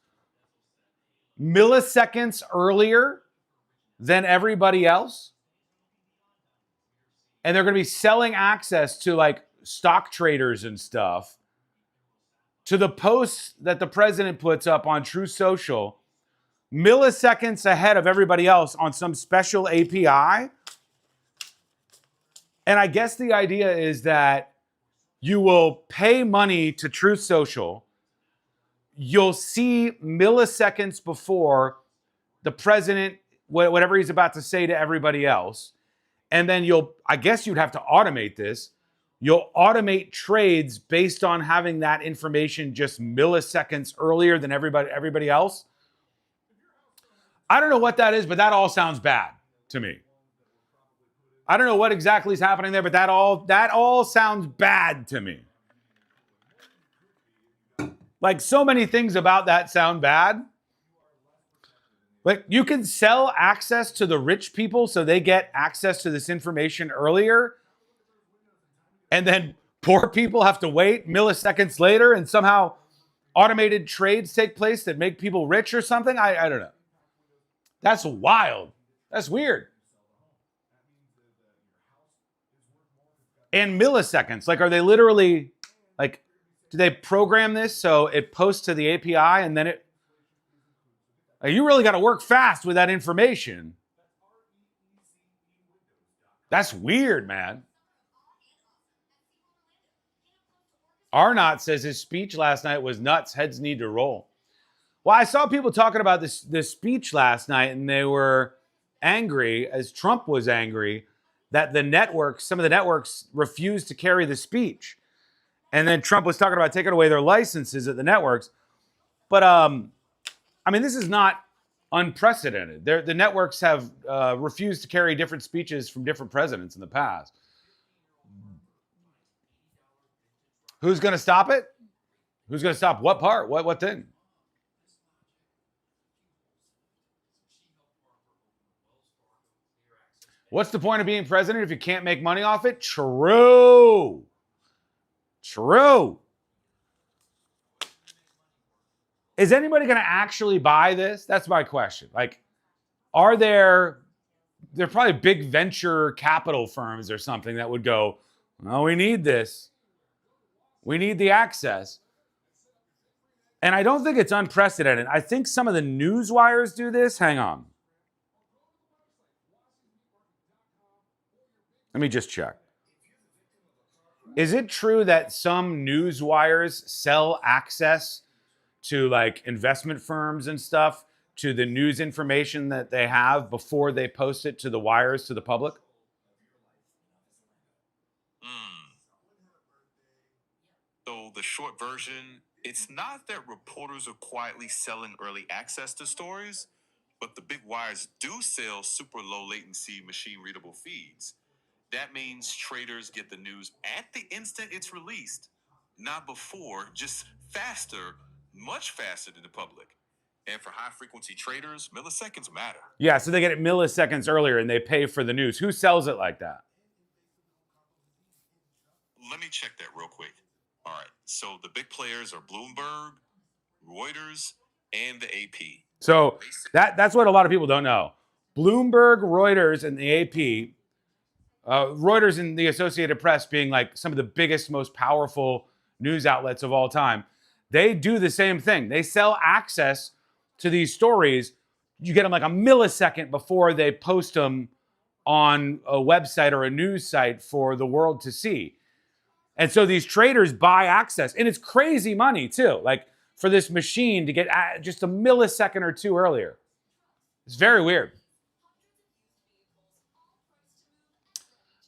S4: milliseconds earlier than everybody else. And they're going to be selling access to like stock traders and stuff to the posts that the president puts up on Truth Social milliseconds ahead of everybody else on some special API. And I guess the idea is that you will pay money to Truth Social. You'll see milliseconds before the president, whatever he's about to say to everybody else. And then I guess you'd have to automate this, you'll automate trades based on having that information just milliseconds earlier than everybody else. I don't know what that is, but that all sounds bad to me. I don't know what exactly is happening there, but that all sounds bad to me. Like, so many things about that sound bad. Like, you can sell access to the rich people so they get access to this information earlier, and then poor people have to wait milliseconds later, and somehow automated trades take place that make people rich or something. I don't know. That's wild. That's weird. And milliseconds. Like, are they literally, like, do they program this so it posts to the API and then it... Like, you really got to work fast with that information. That's weird, man. Arnott says his speech last night was nuts. Heads need to roll. Well, I saw people talking about this speech last night, and they were angry, as Trump was angry, that some of the networks refused to carry the speech. And then Trump was talking about taking away their licenses at the networks. But, I mean, this is not unprecedented. The networks have refused to carry different speeches from different presidents in the past. Who's going to stop it? Who's going to stop what part? What thing? What's the point of being president if you can't make money off it? True. Is anybody going to actually buy this? That's my question. Like, are there probably big venture capital firms or something that would go, oh, we need this. We need the access. And I don't think it's unprecedented. I think some of the news wires do this. Hang on. Let me just check. Is it true that some news wires sell access to, like, investment firms and stuff to the news information that they have before they post it to the wires to the public?
S6: So the short version, it's not that reporters are quietly selling early access to stories, but the big wires do sell super low latency machine readable feeds. That means traders get the news at the instant it's released, not before, just faster, much faster than the public. And for high-frequency traders, milliseconds matter.
S4: Yeah, so they get it milliseconds earlier and they pay for the news. Who sells it like that?
S6: Let me check that real quick. All right, so the big players are Bloomberg, Reuters, and the AP.
S4: So that's what a lot of people don't know. Bloomberg, Reuters, and the AP... Reuters and the Associated Press being like some of the biggest, most powerful news outlets of all time. They do the same thing. They sell access to these stories. You get them like a millisecond before they post them on a website or a news site for the world to see. And so these traders buy access. And it's crazy money too. Like, for this machine to get just a millisecond or two earlier. It's very weird.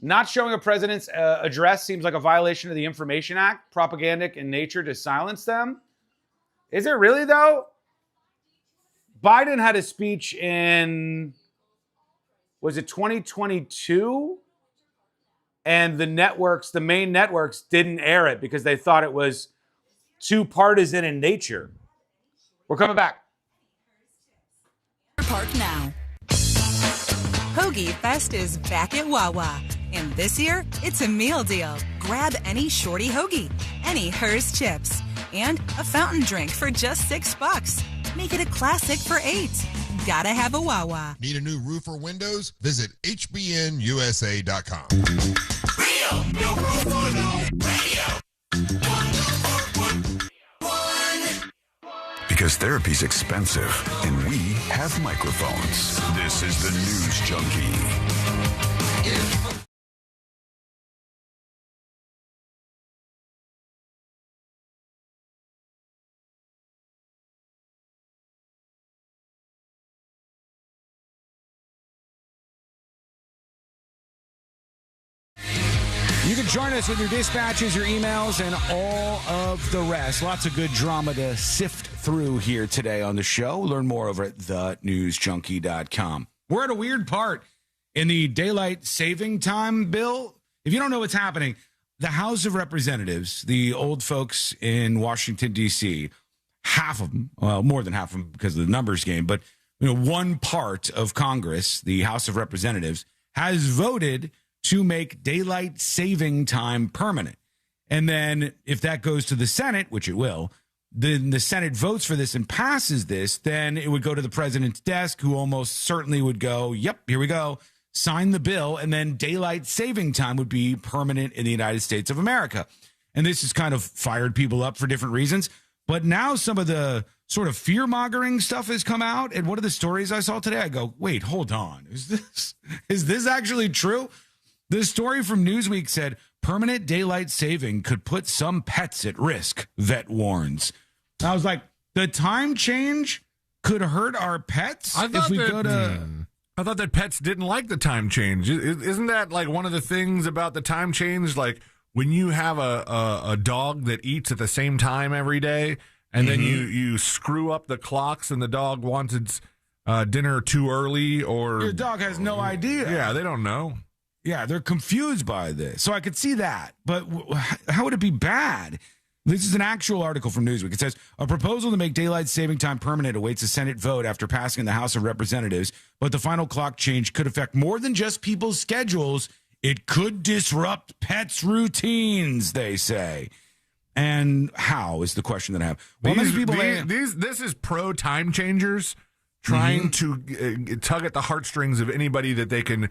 S4: Not showing a president's address seems like a violation of the Information Act, propagandic in nature to silence them. Is it really, though? Biden had a speech in, was it 2022? And the networks, the main networks, didn't air it because they thought it was too partisan in nature. We're coming back.
S3: Park now. Hoagie Fest is back at Wawa. And this year, it's a meal deal. Grab any shorty hoagie, any Hers chips, and a fountain drink for just $6. Make it a classic for $8. Gotta have a Wawa.
S5: Need a new roof or windows? Visit hbnusa.com.
S11: Real New Roof Radio.
S17: Because therapy's expensive, and we have microphones. This is the News Junkie.
S19: You can join us with your dispatches, your emails, and all of the rest. Lots of good drama to sift through here today on the show. Learn more over at thenewsjunkie.com. We're at a weird part in the daylight saving time bill. If you don't know what's happening, the House of Representatives, the old folks in Washington, D.C., half of them, well, more than half of them because of the numbers game, but one part of Congress, the House of Representatives, has voted to make daylight saving time permanent. And then if that goes to the Senate, which it will, then the Senate votes for this and passes this, then it would go to the president's desk, who almost certainly would go, yep, here we go, sign the bill, and then daylight saving time would be permanent in the United States of America. And this has kind of fired people up for different reasons. But now some of the sort of fear-mongering stuff has come out. And one of the stories I saw today, I go, wait, hold on. Is this actually true? This story from Newsweek said, permanent daylight saving could put some pets at risk, vet warns. I was like, the time change could hurt our pets if we go to...
S20: I thought that pets didn't like the time change. Isn't that like one of the things about the time change? Like when you have a dog that eats at the same time every day, and then you screw up the clocks and the dog wants its dinner too early, or...
S19: Your dog has no idea.
S20: Yeah, they don't know.
S19: Yeah, they're confused by this. So I could see that. But how would it be bad? This is an actual article from Newsweek. It says, a proposal to make daylight saving time permanent awaits a Senate vote after passing in the House of Representatives. But the final clock change could affect more than just people's schedules. It could disrupt pets' routines, they say. And how is the question that I have. Well,
S20: this is pro time changers trying to tug at the heartstrings of anybody that they can,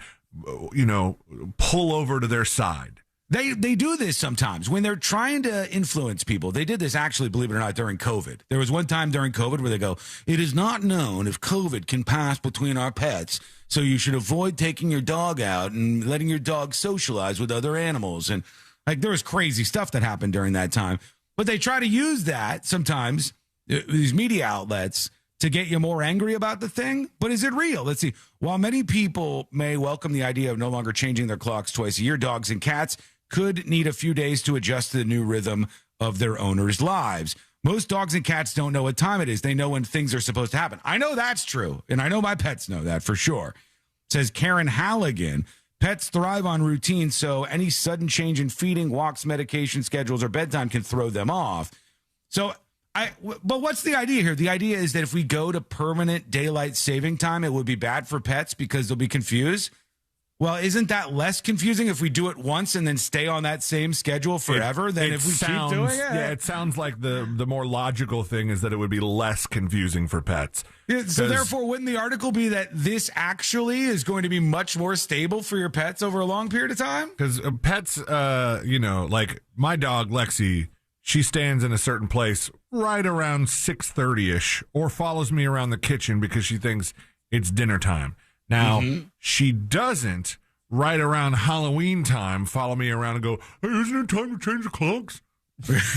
S20: pull over to their side.
S19: They do this sometimes when they're trying to influence people. They did this actually, believe it or not, during COVID. There was one time during COVID where they go, it is not known if COVID can pass between our pets, so you should avoid taking your dog out and letting your dog socialize with other animals. And like there was crazy stuff that happened during that time. But they try to use that sometimes, these media outlets, to get you more angry about the thing. But is it real? Let's see. While many people may welcome the idea of no longer changing their clocks twice a year, dogs and cats could need a few days to adjust to the new rhythm of their owners' lives. Most dogs and cats don't know what time it is. They know when things are supposed to happen. I know that's true, and I know my pets know that for sure. Says Karen Halligan, pets thrive on routine, so any sudden change in feeding, walks, medication schedules, or bedtime can throw them off. But what's the idea here? The idea is that if we go to permanent daylight saving time, it would be bad for pets because they'll be confused. Well, isn't that less confusing if we do it once and then stay on that same schedule forever than if we keep doing it?
S20: Yeah, it sounds like the more logical thing is that it would be less confusing for pets.
S19: Yeah, so therefore, wouldn't the article be that this actually is going to be much more stable for your pets over a long period of time?
S20: Because pets, like my dog, Lexi, she stands in a certain place right around 6:30-ish or follows me around the kitchen because she thinks it's dinner time. Now, she doesn't right around Halloween time follow me around and go, hey, isn't it time to change the clocks?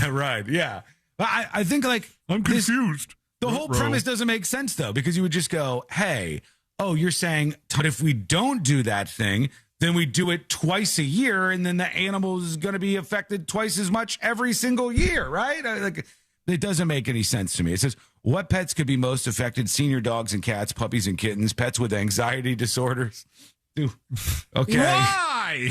S19: Right, yeah. I think,
S20: I'm confused.
S19: The whole premise doesn't make sense, though, because you would just go, hey, you're saying, but if we don't do that thing, then we do it twice a year, and then the animal is going to be affected twice as much every single year, right? It doesn't make any sense to me. It says, what pets could be most affected? Senior dogs and cats, puppies and kittens, pets with anxiety disorders. Okay.
S20: Why?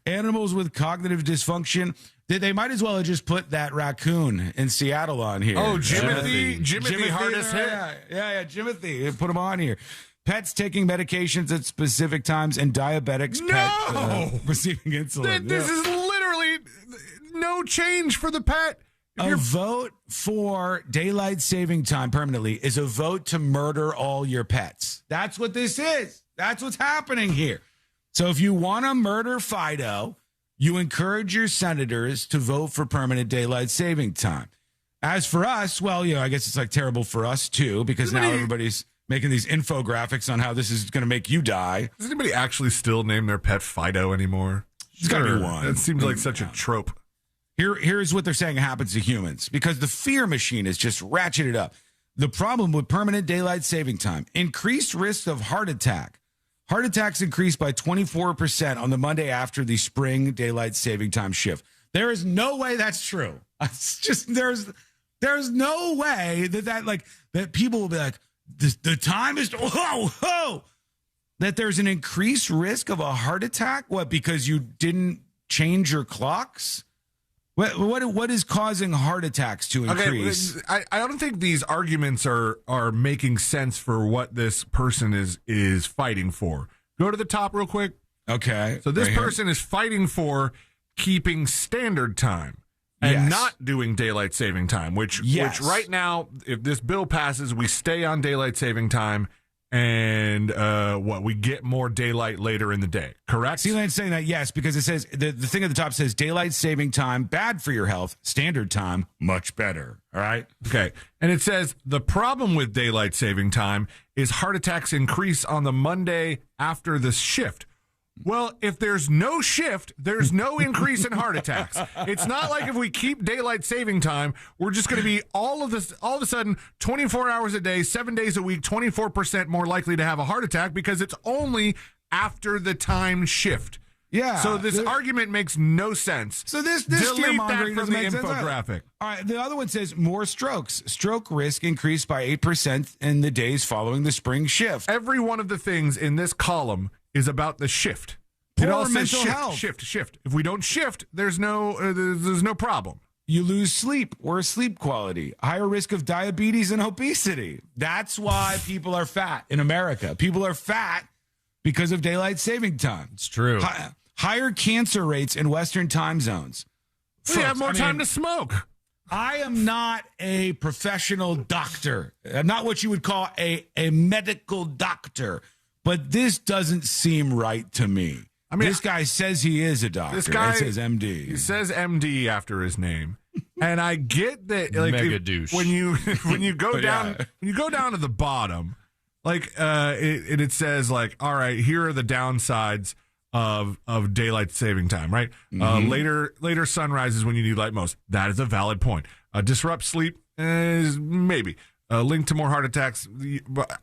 S19: Animals with cognitive dysfunction. They might as well have just put that raccoon in Seattle on here.
S20: Oh, Jimothy hardest hit.
S19: Yeah, Jimothy. Put him on here. Pets taking medications at specific times and diabetics.
S20: No!
S19: Receiving insulin.
S20: This is literally no change for the pet.
S19: A vote for daylight saving time permanently is a vote to murder all your pets. That's what this is. That's what's happening here. So if you want to murder Fido, you encourage your senators to vote for permanent daylight saving time. As for us, well, I guess it's terrible for us too, because now everybody's making these infographics on how this is going to make you die.
S20: Does anybody actually still name their pet Fido anymore?
S19: There's got to be one.
S20: It seems like such a trope.
S19: Here's what they're saying happens to humans, because the fear machine is just ratcheted up. The problem with permanent daylight saving time: increased risk of heart attack, Heart attacks increased by 24% on the Monday after the spring daylight saving time shift. There is no way that's true. It's just there's no way that people will be like, the time is that there's an increased risk of a heart attack. What? Because you didn't change your clocks? What is causing heart attacks to increase?
S20: Okay, I don't think these arguments are making sense for what this person is fighting for. Go to the top real quick.
S19: Okay.
S20: So this
S19: right
S20: person is fighting for keeping standard time and not doing daylight saving time, which right now, if this bill passes, we stay on daylight saving time. And we get more daylight later in the day, correct?
S19: Sealand's saying that, yes, because it says the thing at the top says daylight saving time, bad for your health, standard time, much better. All right.
S20: Okay. And it says the problem with daylight saving time is heart attacks increase on the Monday after the shift. Well, if there's no shift, there's no increase in heart attacks. It's not like if we keep daylight saving time, we're just going to be all of a sudden 24 hours a day, 7 days a week, 24% more likely to have a heart attack because it's only after the time shift.
S19: Yeah.
S20: So this argument makes no sense.
S19: So this
S20: delete that
S19: fear-mongering
S20: from
S19: doesn't
S20: the
S19: make sense.
S20: infographic.
S19: All right. The other one says more strokes. Stroke risk increased by 8% in the days following the spring shift.
S20: Every one of the things in this column is about the shift.
S19: Poor
S20: it all says
S19: mental
S20: shift,
S19: health.
S20: shift. If we don't shift, there's no problem.
S19: You lose sleep, worse sleep quality, higher risk of diabetes and obesity. That's why people are fat in America. People are fat because of daylight saving time.
S22: It's true.
S19: Higher cancer rates in Western time zones.
S20: We have more time to smoke.
S19: I am not a professional doctor. I'm not what you would call a medical doctor. But this doesn't seem right to me. I mean, this guy says he is a doctor.
S20: This guy
S19: says MD.
S20: He says MD after his name, and I get that. Like,
S22: mega douche.
S20: When you go down when you go down to the bottom, like it says like, all right, here are the downsides of daylight saving time. Right, later sunrises when you need light most. That is a valid point. Disrupt sleep is maybe. Linked to more heart attacks,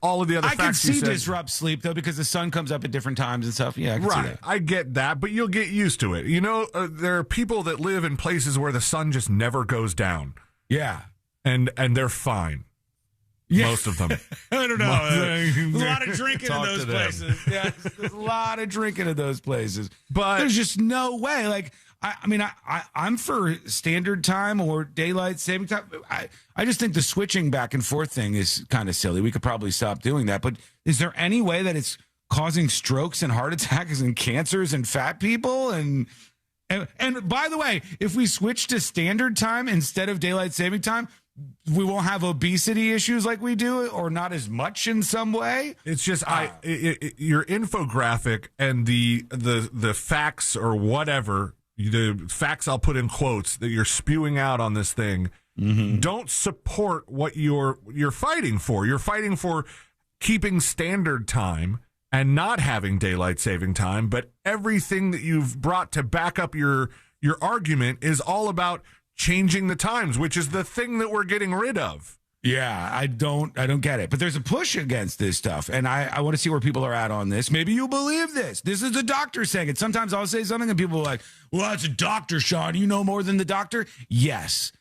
S20: all of the other facts.
S19: I can see
S20: you said,
S19: disrupt sleep, though, because the sun comes up at different times and stuff. Yeah, I can see that.
S20: I get that, but you'll get used to it. You know, there are people that live in places where the sun just never goes down.
S19: Yeah.
S20: And they're fine.
S19: Yeah.
S20: Most of them.
S19: I don't know. There's a lot of drinking in
S22: Talk
S19: those
S22: to them.
S19: places. Yeah, there's a lot of drinking in those places. But there's just no way. Like, I'm for standard time or daylight saving time. I just think the switching back and forth thing is kind of silly. We could probably stop doing that. But is there any way that it's causing strokes and heart attacks and cancers and fat people? And by the way, if we switch to standard time instead of daylight saving time, we won't have obesity issues like we do, or not as much in some way.
S20: It's just your infographic and the facts or whatever. The facts I'll put in quotes that you're spewing out on this thing don't support what you're fighting for. You're fighting for keeping standard time and not having daylight saving time, but everything that you've brought to back up your argument is all about changing the times, which is the thing that we're getting rid of.
S19: Yeah, I don't get it. But there's a push against this stuff, and I want to see where people are at on this. Maybe you believe this. This is the doctor saying it. Sometimes I'll say something, and people are like, well, that's a doctor, Sean. You know more than the doctor? Yes.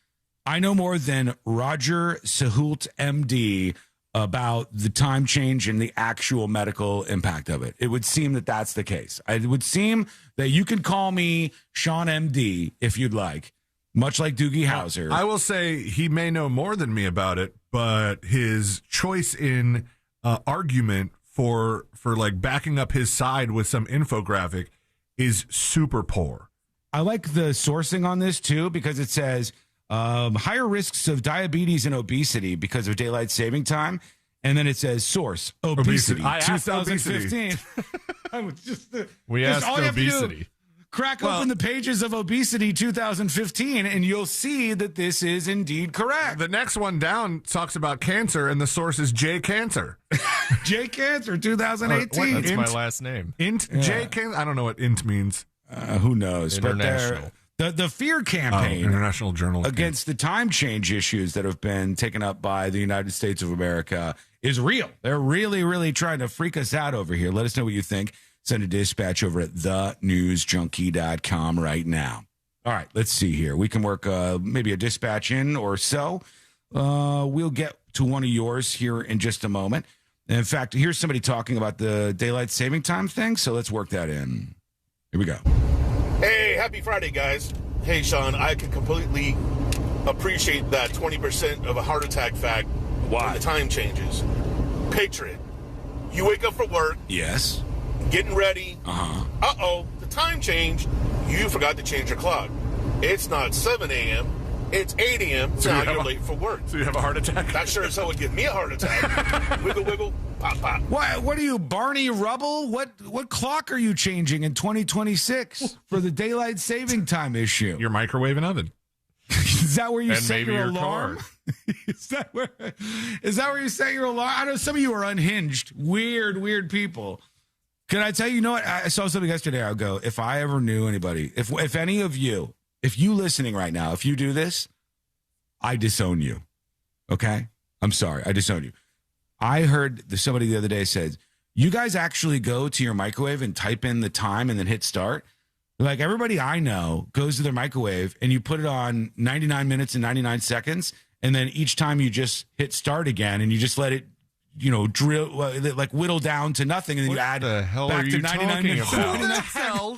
S19: I know more than Roger Sahult, MD, about the time change and the actual medical impact of it. It would seem that that's the case. It would seem that you can call me Sean MD if you'd like. Much like Doogie Howser.
S20: I will say he may know more than me about it, but his choice in argument for like backing up his side with some infographic is super poor.
S19: I like the sourcing on this too, because it says higher risks of diabetes and obesity because of daylight saving time. And then it says source obesity.
S20: I asked
S19: 2015.
S22: We asked obesity.
S19: Crack open the pages of Obesity 2015, and you'll see that this is indeed correct.
S20: The next one down talks about cancer, and the source is J Cancer.
S19: J Cancer 2018.
S22: That's my last name.
S20: Int J Cancer. I don't know what int means.
S19: Who knows?
S22: International.
S19: But the fear campaign
S20: International Journal
S19: against the time change issues that have been taken up by the United States of America is real. They're really, really trying to freak us out over here. Let us know what you think. Send a dispatch over at thenewsjunkie.com right now. All right, let's see here. We can work maybe a dispatch in or so. We'll get to one of yours here in just a moment. In fact, here's somebody talking about the daylight saving time thing, so let's work that in. Here we go.
S12: Hey, happy Friday, guys. Hey, Sean, I can completely appreciate that 20% of a heart attack fact. Why? When the time changes. Picture it. You wake up for work.
S19: Yes.
S12: Getting ready.
S19: Uh-huh.
S12: Uh-oh, the time changed. You forgot to change your clock. It's not 7 a.m., it's 8 a.m. So now you're late for work.
S20: So you have a heart attack?
S12: That sure as hell would give me a heart attack. Wiggle, wiggle, pop, pop.
S19: What are you, Barney Rubble? What clock are you changing in 2026 for the daylight saving time issue?
S20: Your microwave and oven.
S19: Is that where you
S20: and
S19: set
S20: maybe
S19: your
S20: your
S19: alarm?
S20: car.
S19: Is that where you set your alarm? I know some of you are unhinged, weird people. Can I tell you, you know what? I saw something yesterday. I'll go, if I ever knew anybody, if any of you, if you listening right now, if you do this, I disown you. Okay? I'm sorry. I disown you. I heard somebody the other day said, you guys actually go to your microwave and type in the time and then hit start? Like everybody I know goes to their microwave and you put it on 99 minutes and 99 seconds. And then each time you just hit start again and you just let it, drill, like whittle down to nothing. And then you add
S22: the hell
S19: back
S22: are
S19: to
S22: you
S19: 99
S22: talking
S19: minutes.
S22: about?
S20: Who the hell?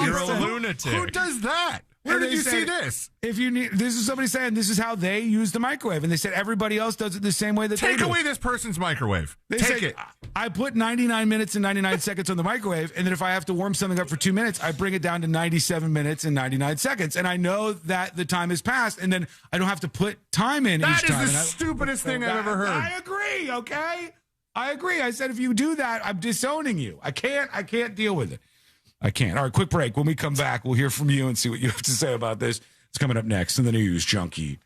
S22: You're a lunatic.
S20: Who does that? Where
S19: And
S20: did
S19: they
S20: you see
S19: said,
S20: this?
S19: If you need, this is somebody saying this is how they use the microwave, and they said everybody else does it the same way that they do.
S20: Take away this person's microwave.
S19: Take it. I put 99 minutes and 99 seconds on the microwave, and then if I have to warm something up for 2 minutes, I bring it down to 97 minutes and 99 seconds, and I know that the time has passed, and then I don't have to put time in each time.
S20: That is the stupidest thing I've ever heard.
S19: I agree. Okay, I agree. I said if you do that, I'm disowning you. I can't deal with it. I can't. All right, quick break. When we come back, we'll hear from you and see what you have to say about this. It's coming up next in the News Junkie.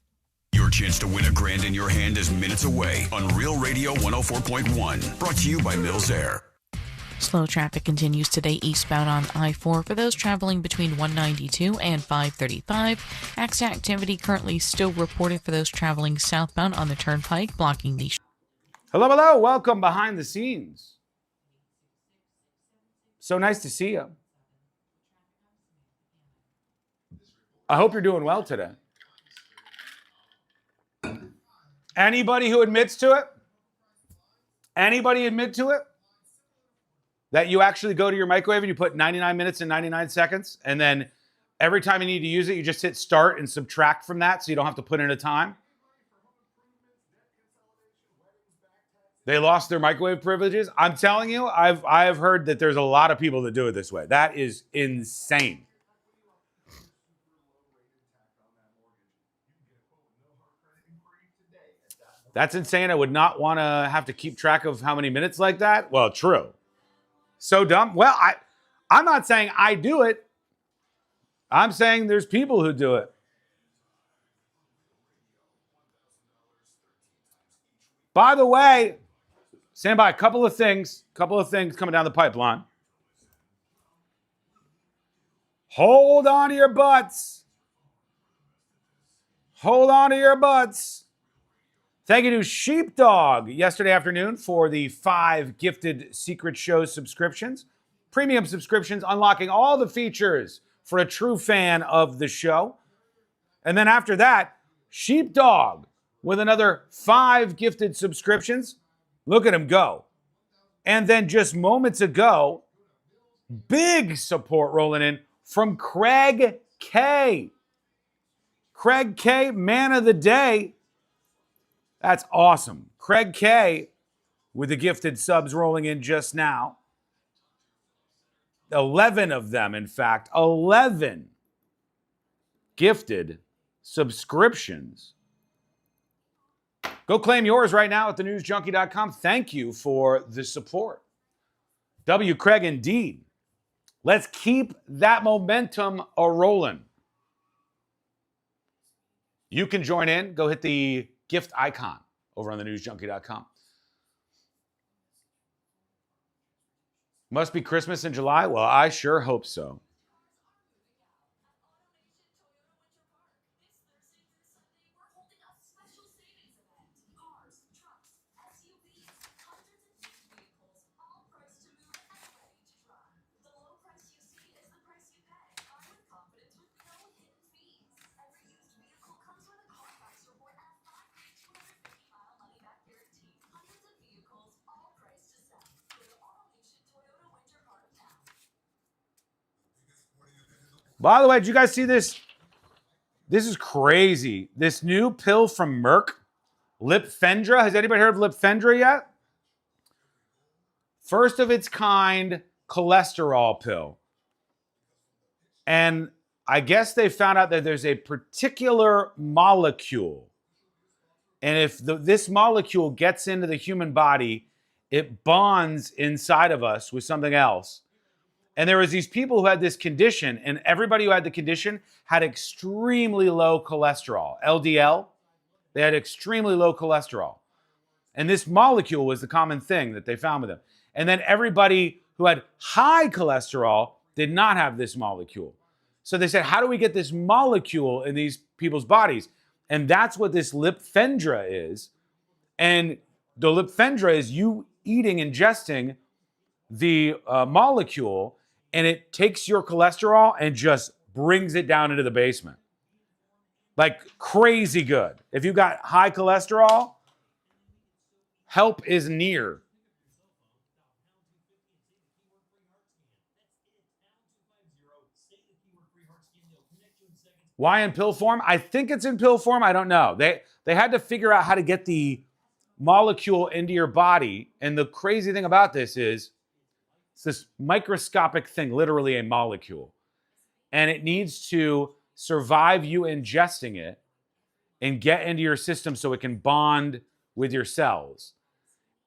S17: Your chance to win $1,000 in your hand is minutes away on Real Radio 104.1. Brought to you by Mills Air.
S13: Slow traffic continues today eastbound on I-4 for those traveling between 192 and 535. Accident activity currently still reported for those traveling southbound on the turnpike, blocking the...
S4: Hello. Welcome behind the scenes. So nice to see you. I hope you're doing well today. Anybody who admits to it? Anybody admit to it? That you actually go to your microwave and you put 99 minutes and 99 seconds, and then every time you need to use it, you just hit start and subtract from that so you don't have to put in a time? They lost their microwave privileges. I'm telling you, I have heard that there's a lot of people that do it this way. That is insane. That's insane. I would not want to have to keep track of how many minutes like that. Well, true. So dumb. Well, I'm not saying I do it. I'm saying there's people who do it. By the way, stand by. A couple of things coming down the pipeline. Hold on to your butts. Hold on to your butts. Thank you to Sheepdog yesterday afternoon for the 5 gifted Secret Show subscriptions. Premium subscriptions unlocking all the features for a true fan of the show. And then after that, Sheepdog with another 5 gifted subscriptions. Look at him go. And then just moments ago, big support rolling in from Craig K. Craig K, man of the day. That's awesome. Craig K with the gifted subs rolling in just now. 11 of them, in fact. 11 gifted subscriptions. Go claim yours right now at thenewsjunkie.com. Thank you for the support. W. Craig, indeed. Let's keep that momentum a-rolling. You can join in. Go hit the gift icon over on thenewsjunkie.com. Must be Christmas in July? Well, I sure hope so. By the way, did you guys see this? This is crazy. This new pill from Merck, Lipfendra. Has anybody heard of Lipfendra yet? First of its kind cholesterol pill. And I guess they found out that there's a particular molecule. And if this molecule gets into the human body, it bonds inside of us with something else. And there was these people who had this condition, and everybody who had the condition had extremely low cholesterol, LDL. They had extremely low cholesterol. And this molecule was the common thing that they found with them. And then everybody who had high cholesterol did not have this molecule. So they said, how do we get this molecule in these people's bodies? And that's what this Lipfendra is. And the Lipfendra is you ingesting the molecule, and it takes your cholesterol and just brings it down into the basement. Like crazy good. If you've got high cholesterol, help is near. Why in pill form? I think it's in pill form. I don't know. They had to figure out how to get the molecule into your body. And the crazy thing about this is it's this microscopic thing, literally a molecule. And it needs to survive you ingesting it and get into your system so it can bond with your cells.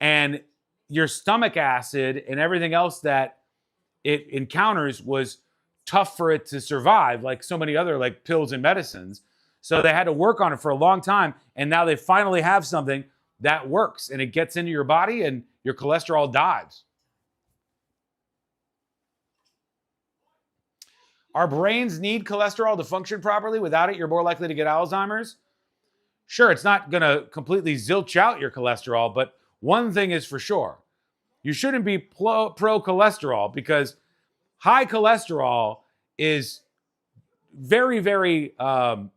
S4: And your stomach acid and everything else that it encounters was tough for it to survive, like so many other like pills and medicines. So they had to work on it for a long time, and now they finally have something that works, and it gets into your body, and your cholesterol dies. Our brains need cholesterol to function properly. Without it, you're more likely to get Alzheimer's. Sure, it's not going to completely zilch out your cholesterol, but one thing is for sure. You shouldn't be pro-cholesterol, because high cholesterol is very, very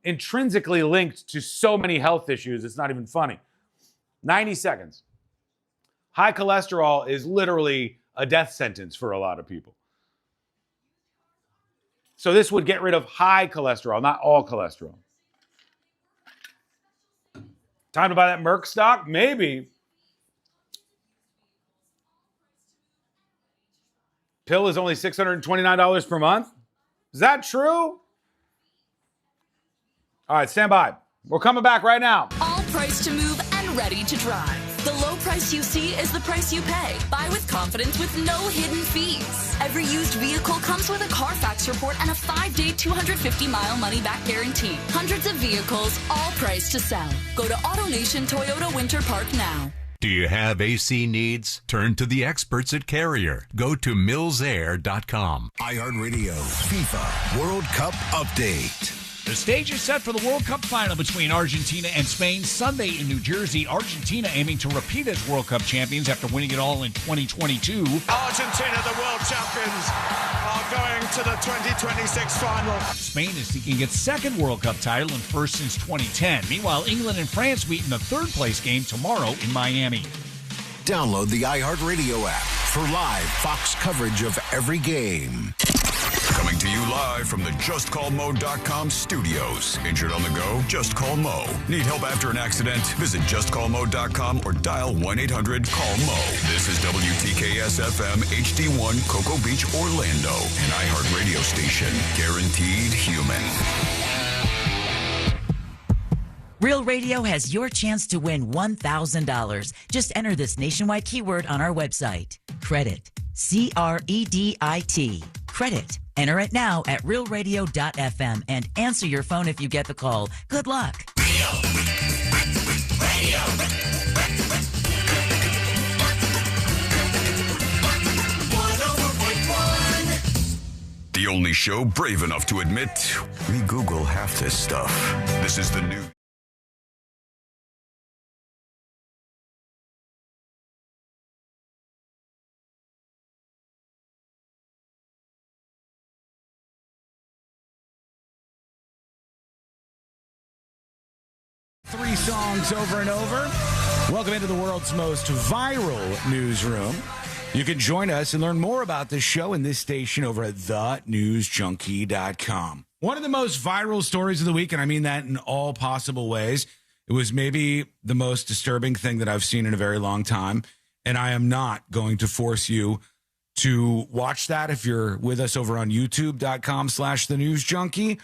S4: intrinsically linked to so many health issues. It's not even funny. 90 seconds. High cholesterol is literally a death sentence for a lot of people. So this would get rid of high cholesterol, not all cholesterol. Time to buy that Merck stock? Maybe. Pill is only $629 per month. Is that true? All right, stand by. We're coming back right now.
S15: All priced to move and ready to drive. The low price you see is the price you pay. Buy with confidence with no hidden fees. Every used vehicle comes with a Carfax report and a 5-day, 250-mile money-back guarantee. Hundreds of vehicles, all priced to sell. Go to AutoNation Toyota Winter Park now.
S16: Do you have AC needs? Turn to the experts at Carrier. Go to millsair.com.
S10: iHeartRadio FIFA World Cup Update.
S21: The stage is set for the World Cup final between Argentina and Spain Sunday in New Jersey. Argentina aiming to repeat as World Cup champions after winning it all in 2022.
S11: Argentina, the world champions, are going to the 2026 final.
S21: Spain is seeking its second World Cup title and first since 2010. Meanwhile, England and France meet in the third-place game tomorrow in Miami.
S10: Download the iHeartRadio app for live Fox coverage of every game.
S17: Coming to you live from the JustCallMo.com studios. Injured on the go? Just call Mo. Need help after an accident? Visit JustCallMo.com or dial 1-800-CALL-MO. This is WTKS-FM HD1 Cocoa Beach, Orlando. An iHeartRadio station. Guaranteed human.
S18: Real Radio has your chance to win $1,000. Just enter this nationwide keyword on our website. Credit. C-R-E-D-I-T. Credit. Enter it now at realradio.fm and answer your phone if you get the call. Good luck.
S17: The only show brave enough to admit we Google half this stuff. This is the new.
S21: Three songs over and over. Welcome into the world's most viral newsroom.
S19: You can join us and learn more about this show and this station over at thenewsjunkie.com. One of the most viral stories of the week, and I mean that in all possible ways, it was maybe the most disturbing thing that I've seen in a very long time, and I am not going to force you to watch that if you're with us over on youtube.com/thenewsjunkie.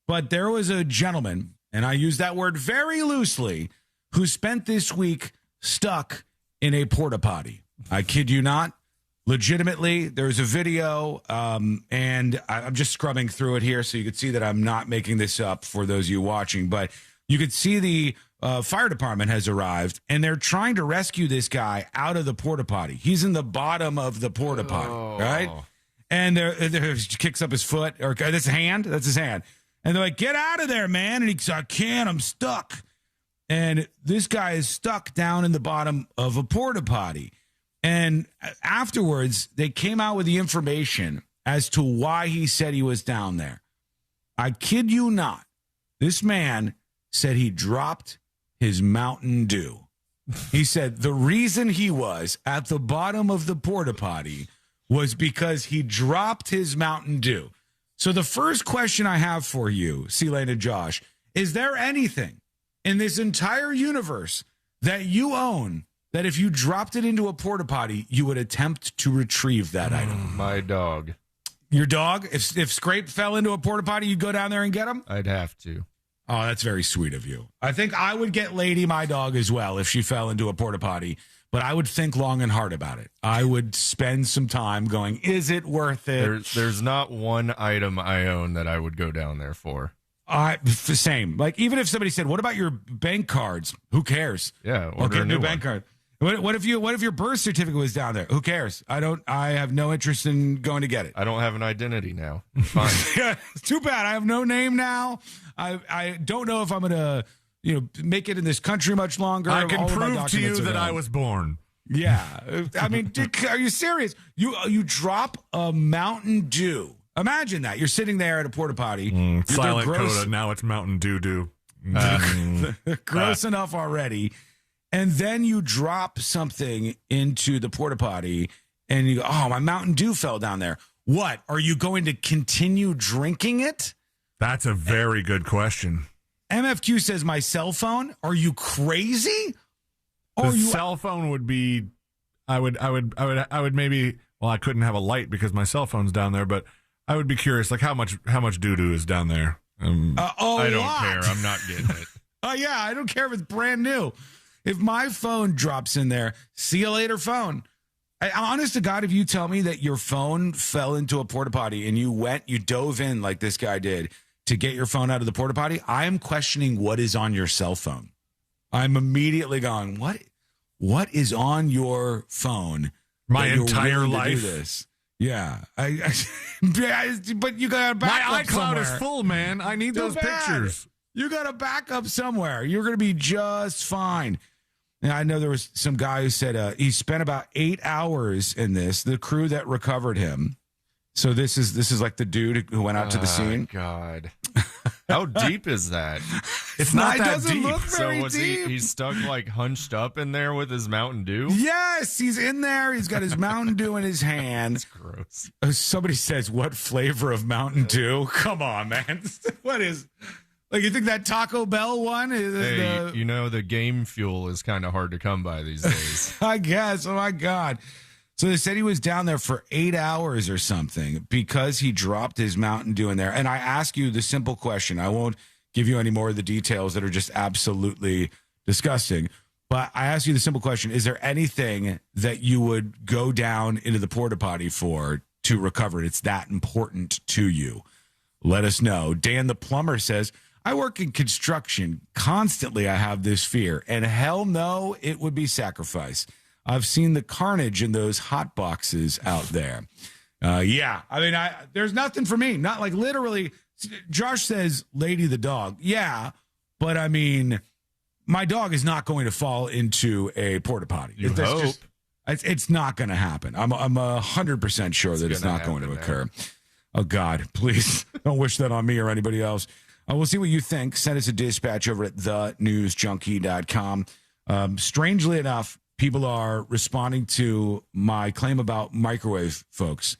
S19: But there was a gentleman, and I use that word very loosely, who spent this week stuck in a porta potty. I kid you not. Legitimately, there's a video, and I'm just scrubbing through it here so you can see that I'm not making this up for those of you watching. But you could see the fire department has arrived, and they're trying to rescue this guy out of the porta potty. He's in the bottom of the porta potty, right? And he kicks up his foot, or that's his hand. That's his hand. And they're like, "Get out of there, man!" And he's like, "I can't. I'm stuck." And this guy is stuck down in the bottom of a porta potty. And afterwards, they came out with the information as to why he said he was down there. I kid you not. This man said he dropped his Mountain Dew. He said the reason he was at the bottom of the porta potty was because he dropped his Mountain Dew. So the first question I have for you, C-Lane and Josh, is there anything in this entire universe that you own that if you dropped it into a porta potty, you would attempt to retrieve that item?
S22: My dog.
S19: Your dog? If Scrape fell into a porta potty, you'd go down there and get him?
S22: I'd have to.
S19: Oh, that's very sweet of you. I think I would get Lady, my dog, as well if she fell into a porta potty, but I would think long and hard about it. I would spend some time going, is it worth it?
S22: There's not one item I own that I would go down there for.
S19: Same. Like, even if somebody said, what about your bank cards? Who cares?
S22: Yeah,
S19: order a new bank card. What if your birth certificate was down there? Who cares? I have no interest in going to get it.
S22: I don't have an identity now. Fine.
S19: Yeah, it's too bad. I have no name now. I don't know if I'm gonna make it in this country much longer.
S20: I can prove to you that I was born.
S19: Yeah. I mean, are you serious? You drop a Mountain Dew. Imagine that. You're sitting there at a porta potty.
S20: Silent coda. Now it's Mountain Dew.
S19: Gross enough already. And then you drop something into the porta potty and you go, oh, my Mountain Dew fell down there. What? Are you going to continue drinking it?
S20: That's a very good question.
S19: MFQ says, my cell phone? Are you crazy?
S20: Cell phone would be, I would maybe, well, I couldn't have a light because my cell phone's down there, but I would be curious, like how much doo-doo is down there?
S22: I don't care. I'm not getting it.
S19: Oh, yeah. I don't care if it's brand new. If my phone drops in there, see you later, phone. Honest to God, if you tell me that your phone fell into a porta potty and you dove in like this guy did to get your phone out of the porta potty, I am questioning what is on your cell phone. I'm immediately going, what is on your phone?
S20: My entire life.
S19: Do this? Yeah. But you got to back
S20: my
S19: up
S20: iCloud
S19: somewhere.
S20: Is full, man. I need those pictures.
S19: You got to back up somewhere. You're going to be just fine. And I know there was some guy who said he spent about 8 hours in this, the crew that recovered him. So this is like the dude who went out to the scene.
S22: God. How deep is that?
S20: It's not that
S19: doesn't
S20: deep.
S19: Look very
S22: so was
S19: deep.
S22: he's stuck like hunched up in there with his Mountain Dew?
S19: Yes, he's in there. He's got his Mountain Dew in his hand.
S22: That's gross.
S19: Somebody says, what flavor of Mountain Dew? Come on, man. What is... Like, you think that Taco Bell one is...
S22: the game fuel is kind of hard to come by these days.
S19: I guess. Oh, my God. So they said he was down there for 8 hours or something because he dropped his Mountain Dew in there. And I ask you the simple question. I won't give you any more of the details that are just absolutely disgusting. But I ask you the simple question. Is there anything that you would go down into the porta potty for to recover it? It's that important to you. Let us know. Dan the plumber says... I work in construction. Constantly, I have this fear. And hell no, it would be sacrifice. I've seen the carnage in those hot boxes out there. Yeah. I mean, there's nothing for me. Not like literally. Josh says, Lady the dog. Yeah. But I mean, my dog is not going to fall into a porta potty.
S22: You hope.
S19: It's not going to happen. I'm 100% sure that it's not going to occur. Oh, God, please don't wish that on me or anybody else. We'll see what you think. Send us a dispatch over at thenewsjunkie.com. Strangely enough, people are responding to my claim about microwave folks.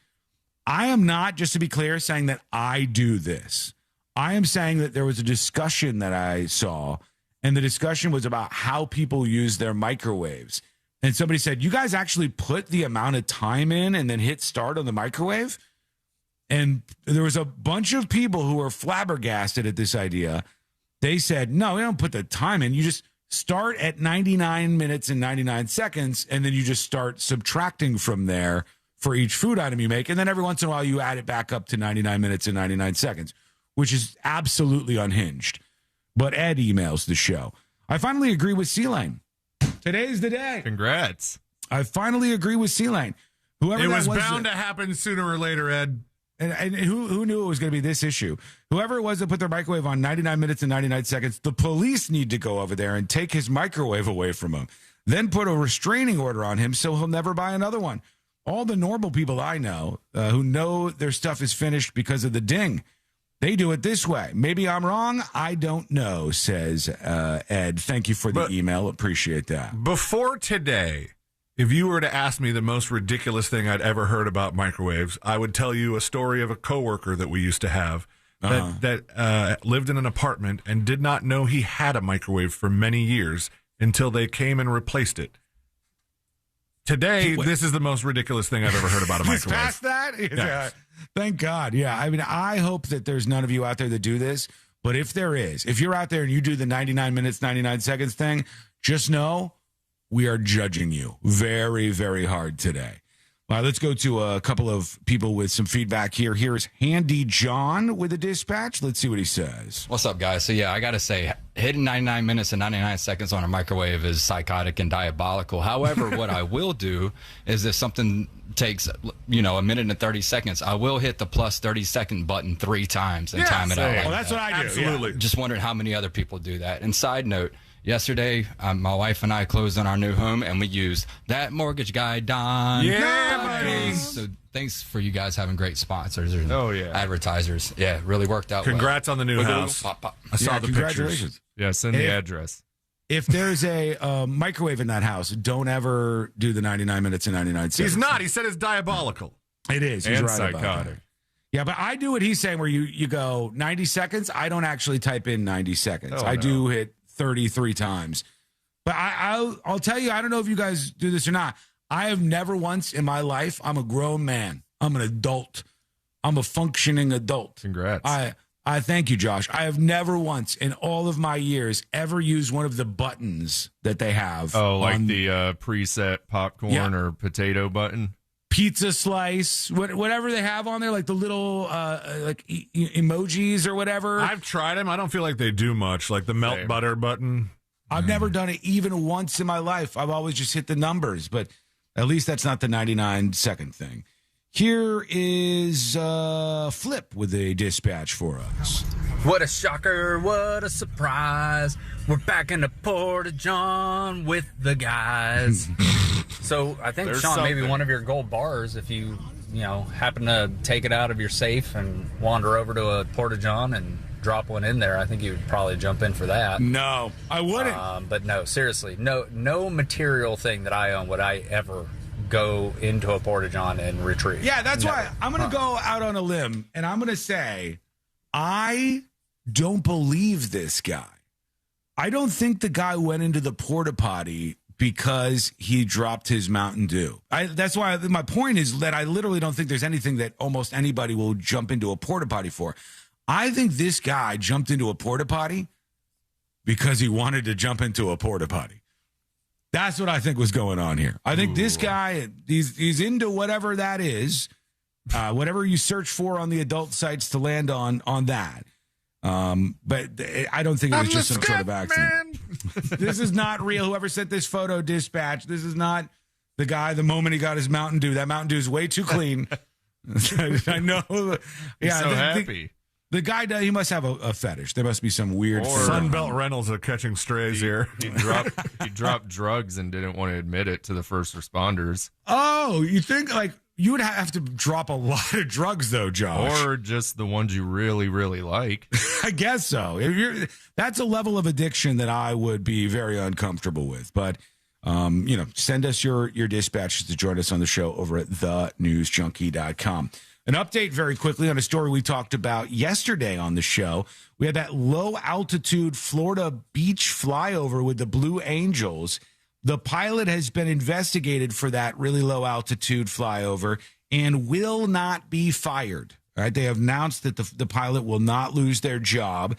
S19: I am not, just to be clear, saying that I do this. I am saying that there was a discussion that I saw, and the discussion was about how people use their microwaves. And somebody said, you guys actually put the amount of time in and then hit start on the microwave? And there was a bunch of people who were flabbergasted at this idea. They said, no, we don't put the time in. You just start at 99 minutes and 99 seconds, and then you just start subtracting from there for each food item you make. And then every once in a while, you add it back up to 99 minutes and 99 seconds, which is absolutely unhinged. But Ed emails the show. I finally agree with C-Lane. Today's the day.
S22: Congrats.
S19: I finally agree with C-Lane. Whoever
S20: it
S19: that
S20: was bound to happen sooner or later, Ed.
S19: And who knew it was going to be this issue? Whoever it was that put their microwave on 99 minutes and 99 seconds, the police need to go over there and take his microwave away from him. Then put a restraining order on him so he'll never buy another one. All the normal people I know who know their stuff is finished because of the ding, they do it this way. Maybe I'm wrong. I don't know, says Ed. Thank you for the email. Appreciate that.
S20: Before today, if you were to ask me the most ridiculous thing I'd ever heard about microwaves, I would tell you a story of a coworker that we used to have that lived in an apartment and did not know he had a microwave for many years until they came and replaced it. Today, this is the most ridiculous thing I've ever heard about a microwave.
S19: He's past that?
S20: Yes.
S19: Thank God. Yeah. I mean, I hope that there's none of you out there that do this. But if there is, if you're out there and you do the 99 minutes, 99 seconds thing, just know we are judging you very, very hard today. All right, let's go to a couple of people with some feedback here. Here's Handy John with a dispatch. Let's see what he says.
S1: What's up, guys? So, yeah, I got to say, hitting 99 minutes and 99 seconds on a microwave is psychotic and diabolical. However, what I will do is if something takes, a minute and 30 seconds, I will hit the plus 30-second button 3 times and time it out. Like
S19: that's what I do.
S20: Absolutely.
S1: Yeah. Just wondering how many other people do that. And side note, yesterday, my wife and I closed on our new home, and we used that mortgage guy, Don.
S20: Yeah, buddy.
S1: So thanks for you guys having great sponsors and
S22: yeah.
S1: advertisers. Yeah, it really worked out
S20: Congrats on the new house.
S1: Pop, pop.
S20: I saw the
S19: congratulations.
S20: pictures.
S22: Yeah, send the address.
S19: If there's a microwave in that house, don't ever do the 99 minutes and 99 seconds.
S20: He's not. He said it's diabolical.
S19: It is. He's
S22: and
S19: right
S22: psychotic.
S19: about that. Yeah, but I do what he's saying where you go 90 seconds. I don't actually type in 90 seconds. I do hit 33 times. But I'll tell you, I don't know if you guys do this or not. I have never once in my life, I'm a grown man. I'm an adult. I'm a functioning adult.
S22: Congrats.
S19: I thank you, Josh. I have never once in all of my years ever used one of the buttons that they have.
S22: Oh, like the preset popcorn or potato button?
S19: Pizza slice, whatever they have on there, like the little emojis or whatever.
S20: I've tried them. I don't feel like they do much, like the melt butter button.
S19: I've never done it even once in my life. I've always just hit the numbers, but at least that's not the 99-second thing. Here is Flip with a dispatch for us.
S2: What a shocker, what a surprise. We're back in the Porta-John with the guys. So I think, Sean, maybe one of your gold bars, if you happen to take it out of your safe and wander over to a Porta-John and drop one in there, I think you would probably jump in for that.
S19: No, I wouldn't.
S2: But no, seriously, no material thing that I own would I ever go into a Porta-John and retrieve.
S19: Yeah, that's why I'm going to go out on a limb, and I'm going to say I don't believe this guy. I don't think the guy went into the porta potty because he dropped his Mountain Dew. That's why my point is that I literally don't think there's anything that almost anybody will jump into a porta potty for. I think this guy jumped into a porta potty because he wanted to jump into a porta potty. That's what I think was going on here. I think this guy, he's into whatever that is, whatever you search for on the adult sites to land on that. But I don't think it was just some sort of accident. This is not real. Whoever sent this photo, dispatch, this is not the guy the moment he got his Mountain Dew. That Mountain Dew is way too clean. I know.
S22: He's so happy.
S19: The guy, he must have a fetish. There must be some weird...
S20: Sunbelt Rentals are catching strays here.
S22: He dropped drugs and didn't want to admit it to the first responders.
S19: Oh, you think you would have to drop a lot of drugs though, Josh?
S22: Or just the ones you really, really like.
S19: I guess so. That's a level of addiction that I would be very uncomfortable with. But Send us your dispatches to join us on the show over at thenewsjunkie.com. An update very quickly on a story we talked about yesterday on the show. We had that low altitude Florida beach flyover with the Blue Angels. The pilot has been investigated for that really low altitude flyover and will not be fired. All right, they have announced that the pilot will not lose their job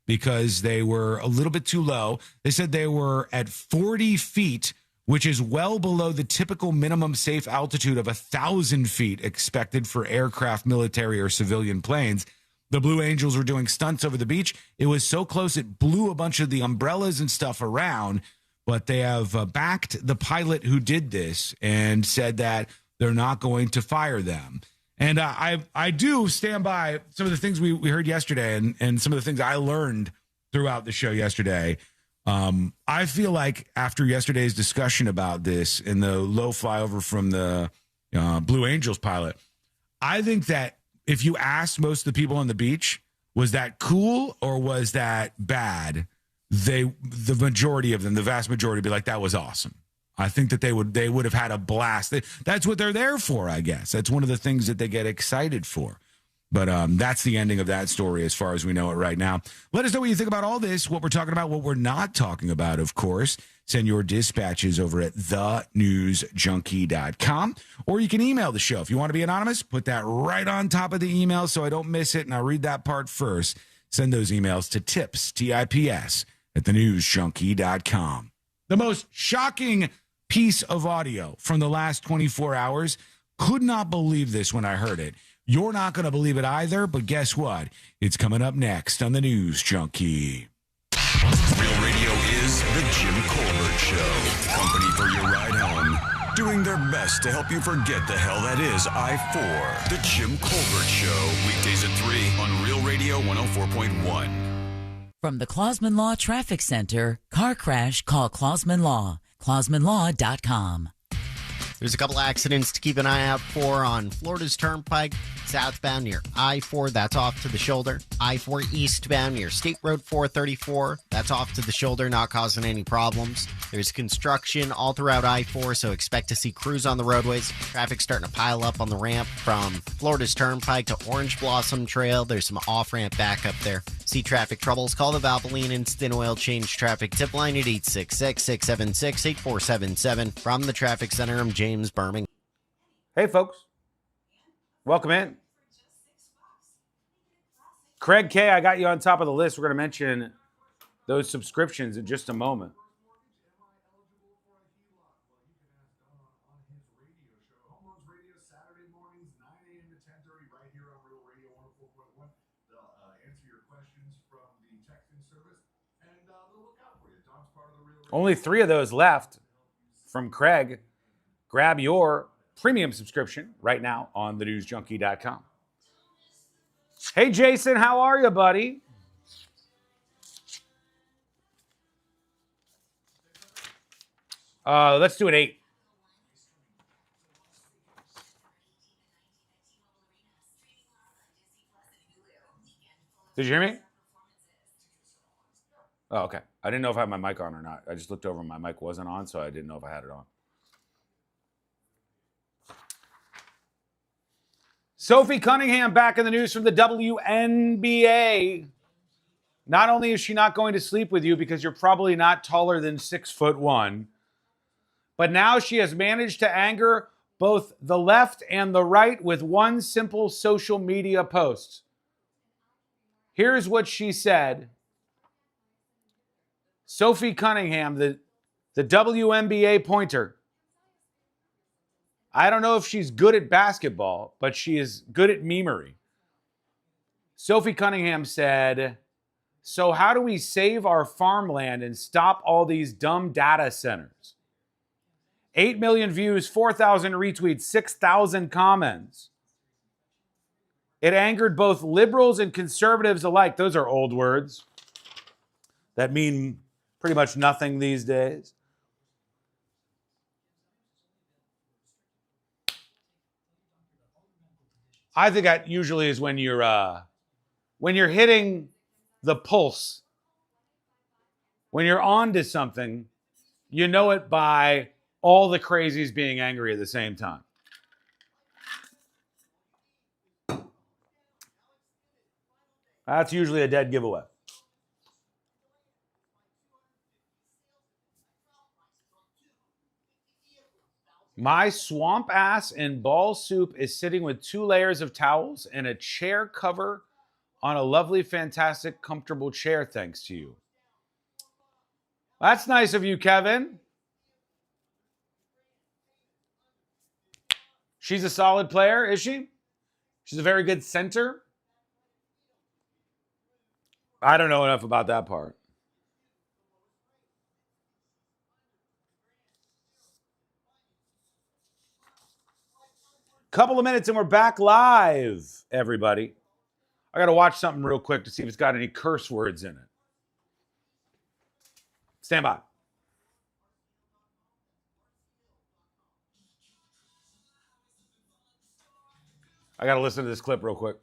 S19: because they were a little bit too low. They said they were at 40 feet, which is well below the typical minimum safe altitude of 1,000 feet expected for aircraft, military, or civilian planes. The Blue Angels were doing stunts over the beach. It was so close it blew a bunch of the umbrellas and stuff around, but they have backed the pilot who did this and said that they're not going to fire them. And I do stand by some of the things we heard yesterday and some of the things I learned throughout the show yesterday. I feel like after yesterday's discussion about this and the low flyover from the Blue Angels pilot, I think that if you asked most of the people on the beach, was that cool or was that bad? The majority of them, the vast majority, would be like, that was awesome. I think that they would have had a blast. That's what they're there for, I guess. That's one of the things that they get excited for. But that's the ending of that story as far as we know it right now. Let us know what you think about all this, what we're talking about, what we're not talking about, of course. Send your dispatches over at thenewsjunkie.com. Or you can email the show. If you want to be anonymous, put that right on top of the email so I don't miss it, and I'll read that part first. Send those emails to tips, T-I-P-S, at thenewsjunkie.com. The most shocking piece of audio from the last 24 hours. Could not believe this when I heard it. You're not going to believe it either, but guess what? It's coming up next on the News Junkie.
S17: Real Radio is the Jim Colbert Show. Company for your ride home. Doing their best to help you forget the hell that is I-4. The Jim Colbert Show. Weekdays at 3 on Real Radio 104.1.
S18: From the Clausman Law Traffic Center, car crash, call Clausman Law. ClausmanLaw.com.
S7: There's a couple accidents to keep an eye out for on Florida's Turnpike, southbound near I-4, that's off to the shoulder. I-4 eastbound near State Road 434, that's off to the shoulder, not causing any problems. There's construction all throughout I-4, so expect to see crews on the roadways. Traffic starting to pile up on the ramp from Florida's Turnpike to Orange Blossom Trail. There's some off-ramp backup there. See traffic troubles, call the Valvoline Instant Oil Change Traffic Tip Line at 866-676-8477. From the Traffic Center, I'm James Birmingham.
S4: Hey, folks. Welcome in. Craig K., I got you on top of the list. We're going to mention those subscriptions in just a moment. Only 3 of those left from Craig. Grab your premium subscription right now on thenewsjunkie.com. Hey, Jason, how are you, buddy? Let's do an 8. Did you hear me? Oh, okay. I didn't know if I had my mic on or not. I just looked over and my mic wasn't on, so I didn't know if I had it on. Sophie Cunningham back in the news from the WNBA. Not only is she not going to sleep with you because you're probably not taller than 6'1", but now she has managed to anger both the left and the right with one simple social media post. Here's what she said. Sophie Cunningham, the WNBA pointer. I don't know if she's good at basketball, but she is good at memery. Sophie Cunningham said, so how do we save our farmland and stop all these dumb data centers? 8 million views, 4,000 retweets, 6,000 comments. It angered both liberals and conservatives alike. Those are old words that mean pretty much nothing these days. I think that usually is when you're hitting the pulse, when you're on to something, You know it by all the crazies being angry at the same time. That's usually a dead giveaway. My swamp ass in ball soup is sitting with 2 layers of towels and a chair cover on a lovely, fantastic, comfortable chair, thanks to you. That's nice of you, Kevin. She's a solid player, is she? She's a very good center. I don't know enough about that part. Couple of minutes and we're back live, everybody. I got to watch something real quick to see if it's got any curse words in it. Stand by. I got to listen to this clip real quick.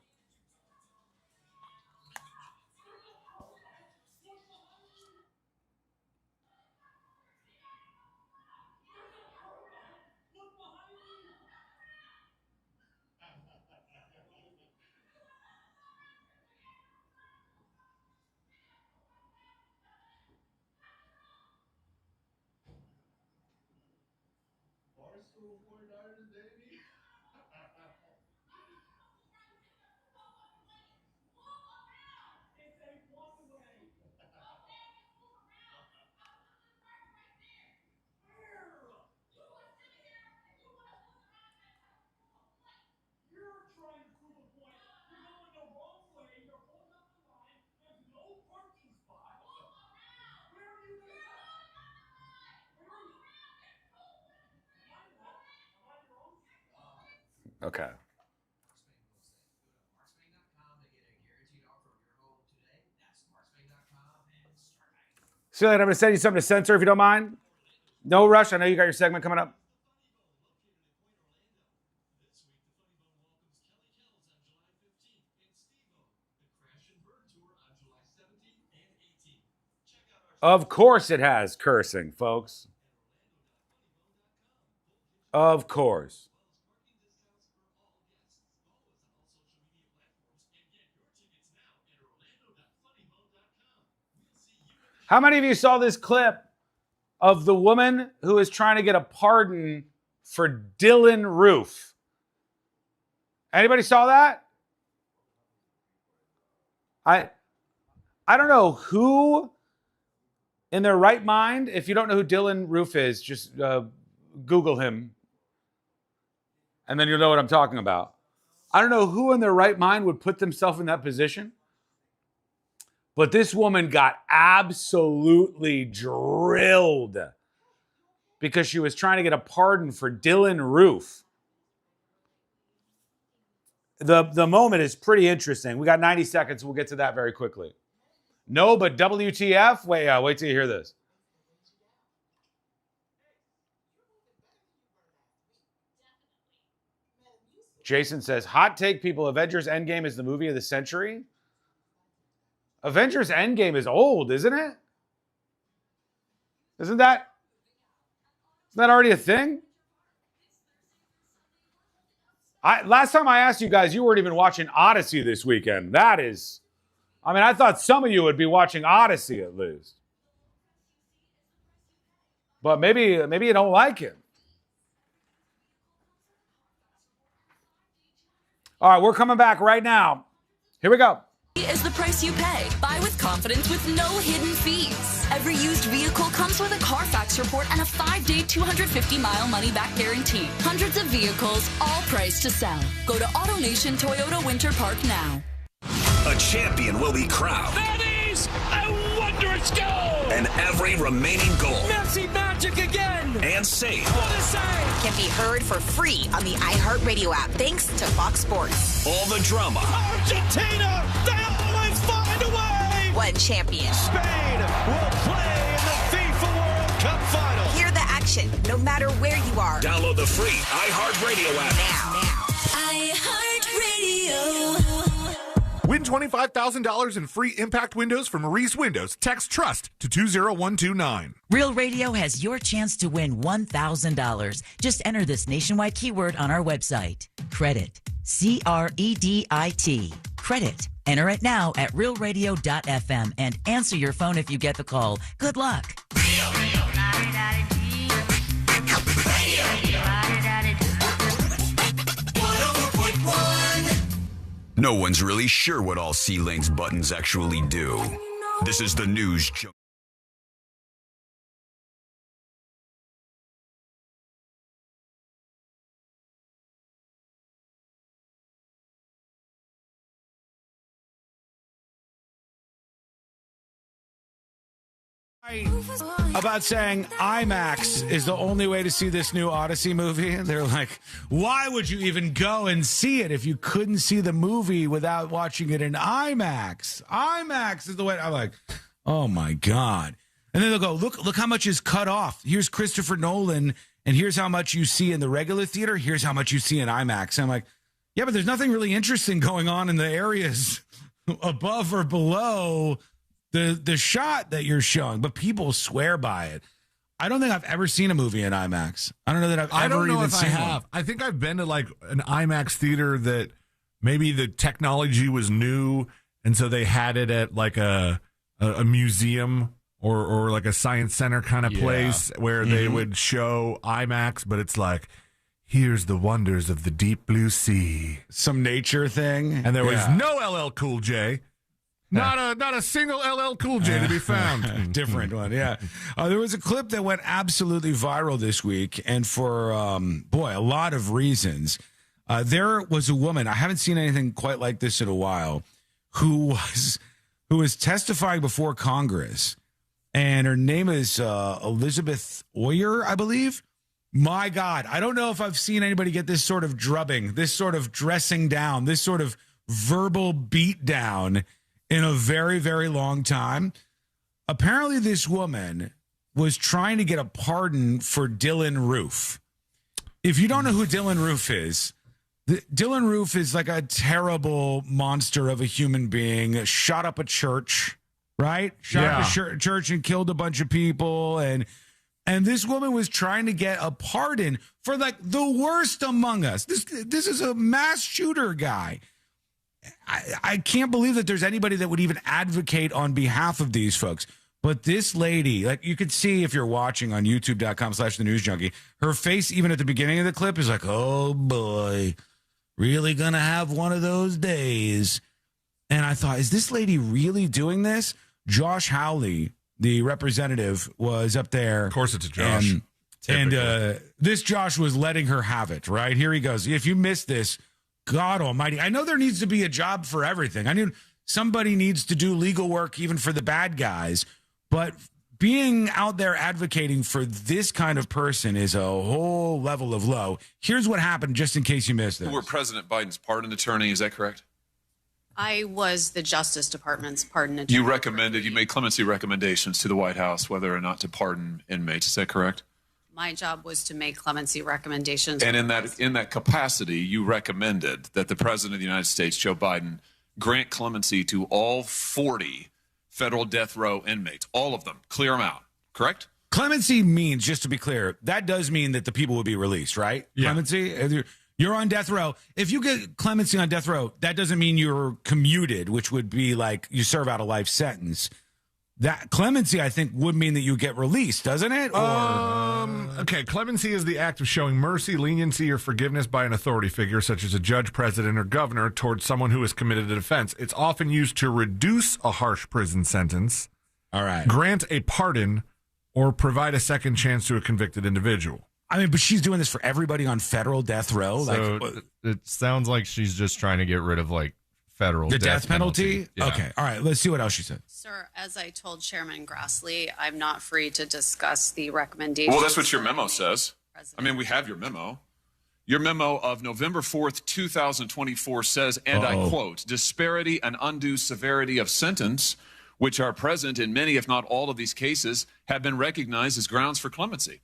S4: Okay. See you later. I'm going to send you something to censor if you don't mind. No rush. I know you got your segment coming up. Of course it has cursing, folks. Of course. How many of you saw this clip of the woman who is trying to get a pardon for Dylan Roof? Anybody saw that? I don't know who in their right mind, if you don't know who Dylan Roof is, just Google him and then you'll know what I'm talking about. I don't know who in their right mind would put themselves in that position. But this woman got absolutely drilled because she was trying to get a pardon for Dylan Roof. The moment is pretty interesting. We got 90 seconds. We'll get to that very quickly. No, but WTF? Wait till you hear this. Jason says, hot take, people, Avengers Endgame is the movie of the century. Avengers Endgame is old, isn't it? Isn't that already a thing? Last time I asked you guys, you weren't even watching Odyssey this weekend. I thought some of you would be watching Odyssey at least. But maybe you don't like it. All right, we're coming back right now. Here we go.
S15: Is the price you pay. Buy with confidence with no hidden fees. Every used vehicle comes with a Carfax report and a 5-day, 250-mile money-back guarantee. Hundreds of vehicles, all priced to sell. Go to AutoNation Toyota Winter Park now.
S8: A champion will be crowned.
S11: That is a wondrous goal!
S8: And every remaining goal.
S11: Messi magic again!
S8: And save.
S11: What a save!
S14: Can be heard for free on the iHeartRadio app, thanks to Fox Sports.
S8: All the drama.
S11: Argentina! They always find a way!
S14: One champion.
S11: Spain will play in the FIFA World Cup final.
S14: Hear the action, no matter where you are.
S8: Download the free iHeartRadio app.
S14: Now.
S15: iHeartRadio.
S20: Win $25,000 in free impact windows from Reese Windows. Text TRUST to 20129.
S18: Real Radio has your chance to win $1,000. Just enter this nationwide keyword on our website. Credit. CREDIT. Credit. Enter it now at realradio.fm and answer your phone if you get the call. Good luck.
S17: No one's really sure what all C-Lane's buttons actually do. This is the news.
S19: About saying IMAX is the only way to see this new Odyssey movie. They're like, why would you even go and see it if you couldn't see the movie without watching it in IMAX? IMAX is the way. I'm like, oh my God. And then they'll go, look how much is cut off. Here's Christopher Nolan, and here's how much you see in the regular theater. Here's how much you see in IMAX. And I'm like, yeah, but there's nothing really interesting going on in the areas above or below the shot that you're showing, but people swear by it. I don't think I've ever seen a movie in IMAX. I don't know that I've ever even seen one.
S20: I think I've been to like an IMAX theater that maybe the technology was new, and so they had it at like a museum or like a science center kind of place where they would show IMAX, but it's like, here's the wonders of the deep blue sea.
S19: Some nature thing.
S20: And there was no LL Cool J. Not a single LL Cool J to be found.
S19: Different one, yeah. There was a clip that went absolutely viral this week, and for, a lot of reasons. There was a woman, I haven't seen anything quite like this in a while, who was testifying before Congress, and her name is Elizabeth Oyer, I believe. My God, I don't know if I've seen anybody get this sort of drubbing, this sort of dressing down, this sort of verbal beat down in a very, very long time. Apparently, this woman was trying to get a pardon for Dylan Roof. If you don't know who Dylan Roof is, Dylan Roof is like a terrible monster of a human being, shot up a church, right? Shot up a church and killed a bunch of people. And this woman was trying to get a pardon for like the worst among us. This is a mass shooter guy. I can't believe that there's anybody that would even advocate on behalf of these folks. But this lady, like you could see if you're watching on youtube.com/thenewsjunkie, her face, even at the beginning of the clip, is like, oh boy, really gonna have one of those days. And I thought, is this lady really doing this? Josh Hawley, the representative, was up there.
S20: Of course it's a Josh.
S19: And this Josh was letting her have it, right? Here he goes. If you missed this, God almighty. I know there needs to be a job for everything. I mean, somebody needs to do legal work even for the bad guys. But being out there advocating for this kind of person is a whole level of low. Here's what happened, just in case you missed it.
S6: You were President Biden's pardon attorney. Is that correct?
S9: I was the Justice Department's pardon attorney.
S6: You made clemency recommendations to the White House whether or not to pardon inmates. Is that correct?
S9: My job was to make clemency recommendations.
S6: And in that capacity, you recommended that the President of the United States, Joe Biden, grant clemency to all 40 federal death row inmates, all of them, clear them out, correct?
S19: Clemency means, just to be clear, that does mean that the people will be released, right? Yeah. Clemency, you're on death row. If you get clemency on death row, that doesn't mean you're commuted, which would be like you serve out a life sentence. That clemency, I think, would mean that you get released, doesn't it?
S20: Okay, clemency is the act of showing mercy, leniency, or forgiveness by an authority figure, such as a judge, president, or governor, towards someone who has committed an offense. It's often used to reduce a harsh prison sentence, grant a pardon, or provide a second chance to a convicted individual.
S19: I mean, but she's doing this for everybody on federal death row.
S22: So it sounds like she's just trying to get rid of like federal
S19: death penalty.
S22: Yeah.
S19: Okay, all right. Let's see what else she said.
S9: Sir, as I told Chairman Grassley, I'm not free to discuss the recommendations.
S6: Well, that's what your memo says. I mean, we have your memo. Your memo of November 4th, 2024 says, and I quote, disparity and undue severity of sentence, which are present in many, if not all of these cases, have been recognized as grounds for clemency.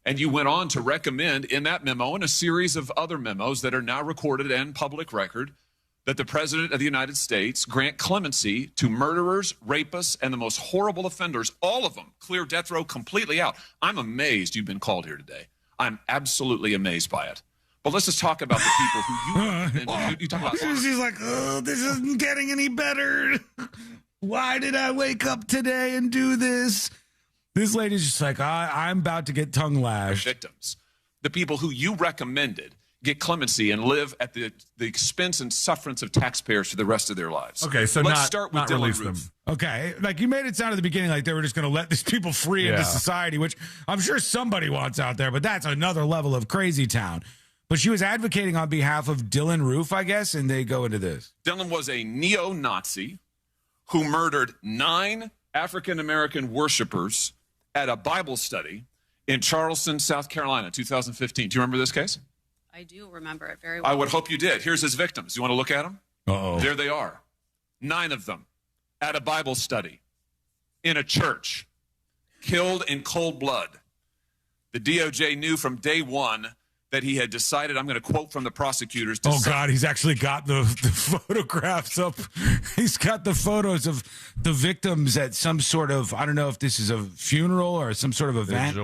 S6: And you went on to recommend in that memo and a series of other memos that are now recorded and public record that the President of the United States grant clemency to murderers, rapists, and the most horrible offenders, all of them, clear death row completely out. I'm amazed you've been called here today. I'm absolutely amazed by it. But let's just talk about the people who you talk about.
S19: She's like, oh, this isn't getting any better. Why did I wake up today and do this? This lady's just like, I'm about to get tongue lashed.
S6: Victims, the people who you recommended get clemency and live at the expense and sufferance of taxpayers for the rest of their lives.
S20: Okay, so
S6: let's start with Dylan Roof.
S19: Okay, like you made it sound at the beginning like they were just going to let these people free into society, which I'm sure somebody wants out there, but that's another level of crazy town. But she was advocating on behalf of Dylan Roof, I guess, and they go into this.
S6: Dylan was a neo-Nazi who murdered 9 African-American worshipers at a Bible study in Charleston, South Carolina, 2015. Do you remember this case?
S9: I do remember it very well.
S6: I would hope you did. Here's his victims. You want to look at them?
S19: Uh-oh.
S6: There they are. 9 of them at a Bible study in a church, killed in cold blood. The DOJ knew from day one that he had decided, I'm going to quote from the prosecutors.
S19: God, he's actually got the photographs up. He's got the photos of the victims at some sort of, I don't know if this is a funeral or some sort of event.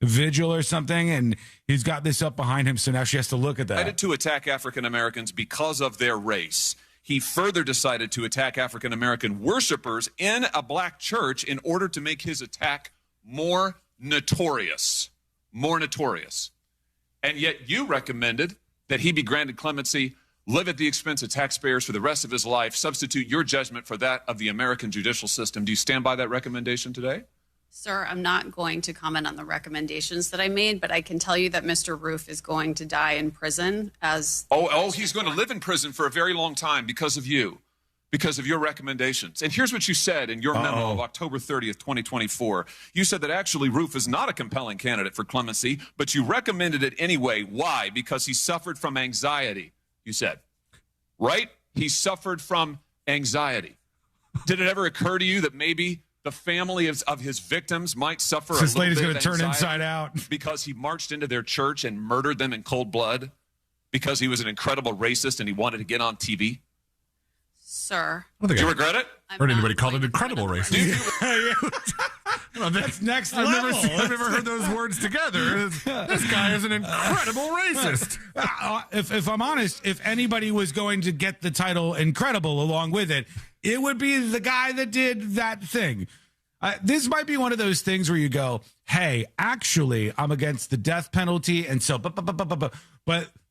S19: Vigil or something, and he's got this up behind him, so now she has to look at that.
S6: Decided to attack African Americans because of their race. He further decided to attack African American worshipers in a black church in order to make his attack more notorious. More notorious. And yet you recommended that he be granted clemency, live at the expense of taxpayers for the rest of his life, substitute your judgment for that of the American judicial system. Do you stand by that recommendation today?
S9: Sir, I'm not going to comment on the recommendations that I made, but I can tell you that Mr. Roof is going to die in prison as...
S6: He's going to live in prison for a very long time because of you, because of your recommendations. And here's what you said in your memo of October 30th, 2024. You said that actually Roof is not a compelling candidate for clemency, but you recommended it anyway. Why? Because he suffered from anxiety, you said. Right? He suffered from anxiety. Did it ever occur to you that maybe the family of his victims might suffer
S19: this lady's
S6: going
S19: to turn inside out
S6: because he marched into their church and murdered them in cold blood because he was an incredible racist and he wanted to get on TV?
S9: Sir.
S6: Do you regret it?
S20: Heard anybody call it incredible racist?
S19: That's next level.
S20: I've never heard those words together. This guy is an incredible racist.
S19: If I'm honest, if anybody was going to get the title incredible along with it, it would be the guy that did that thing. This might be one of those things where you go, hey, actually, I'm against the death penalty. And so, but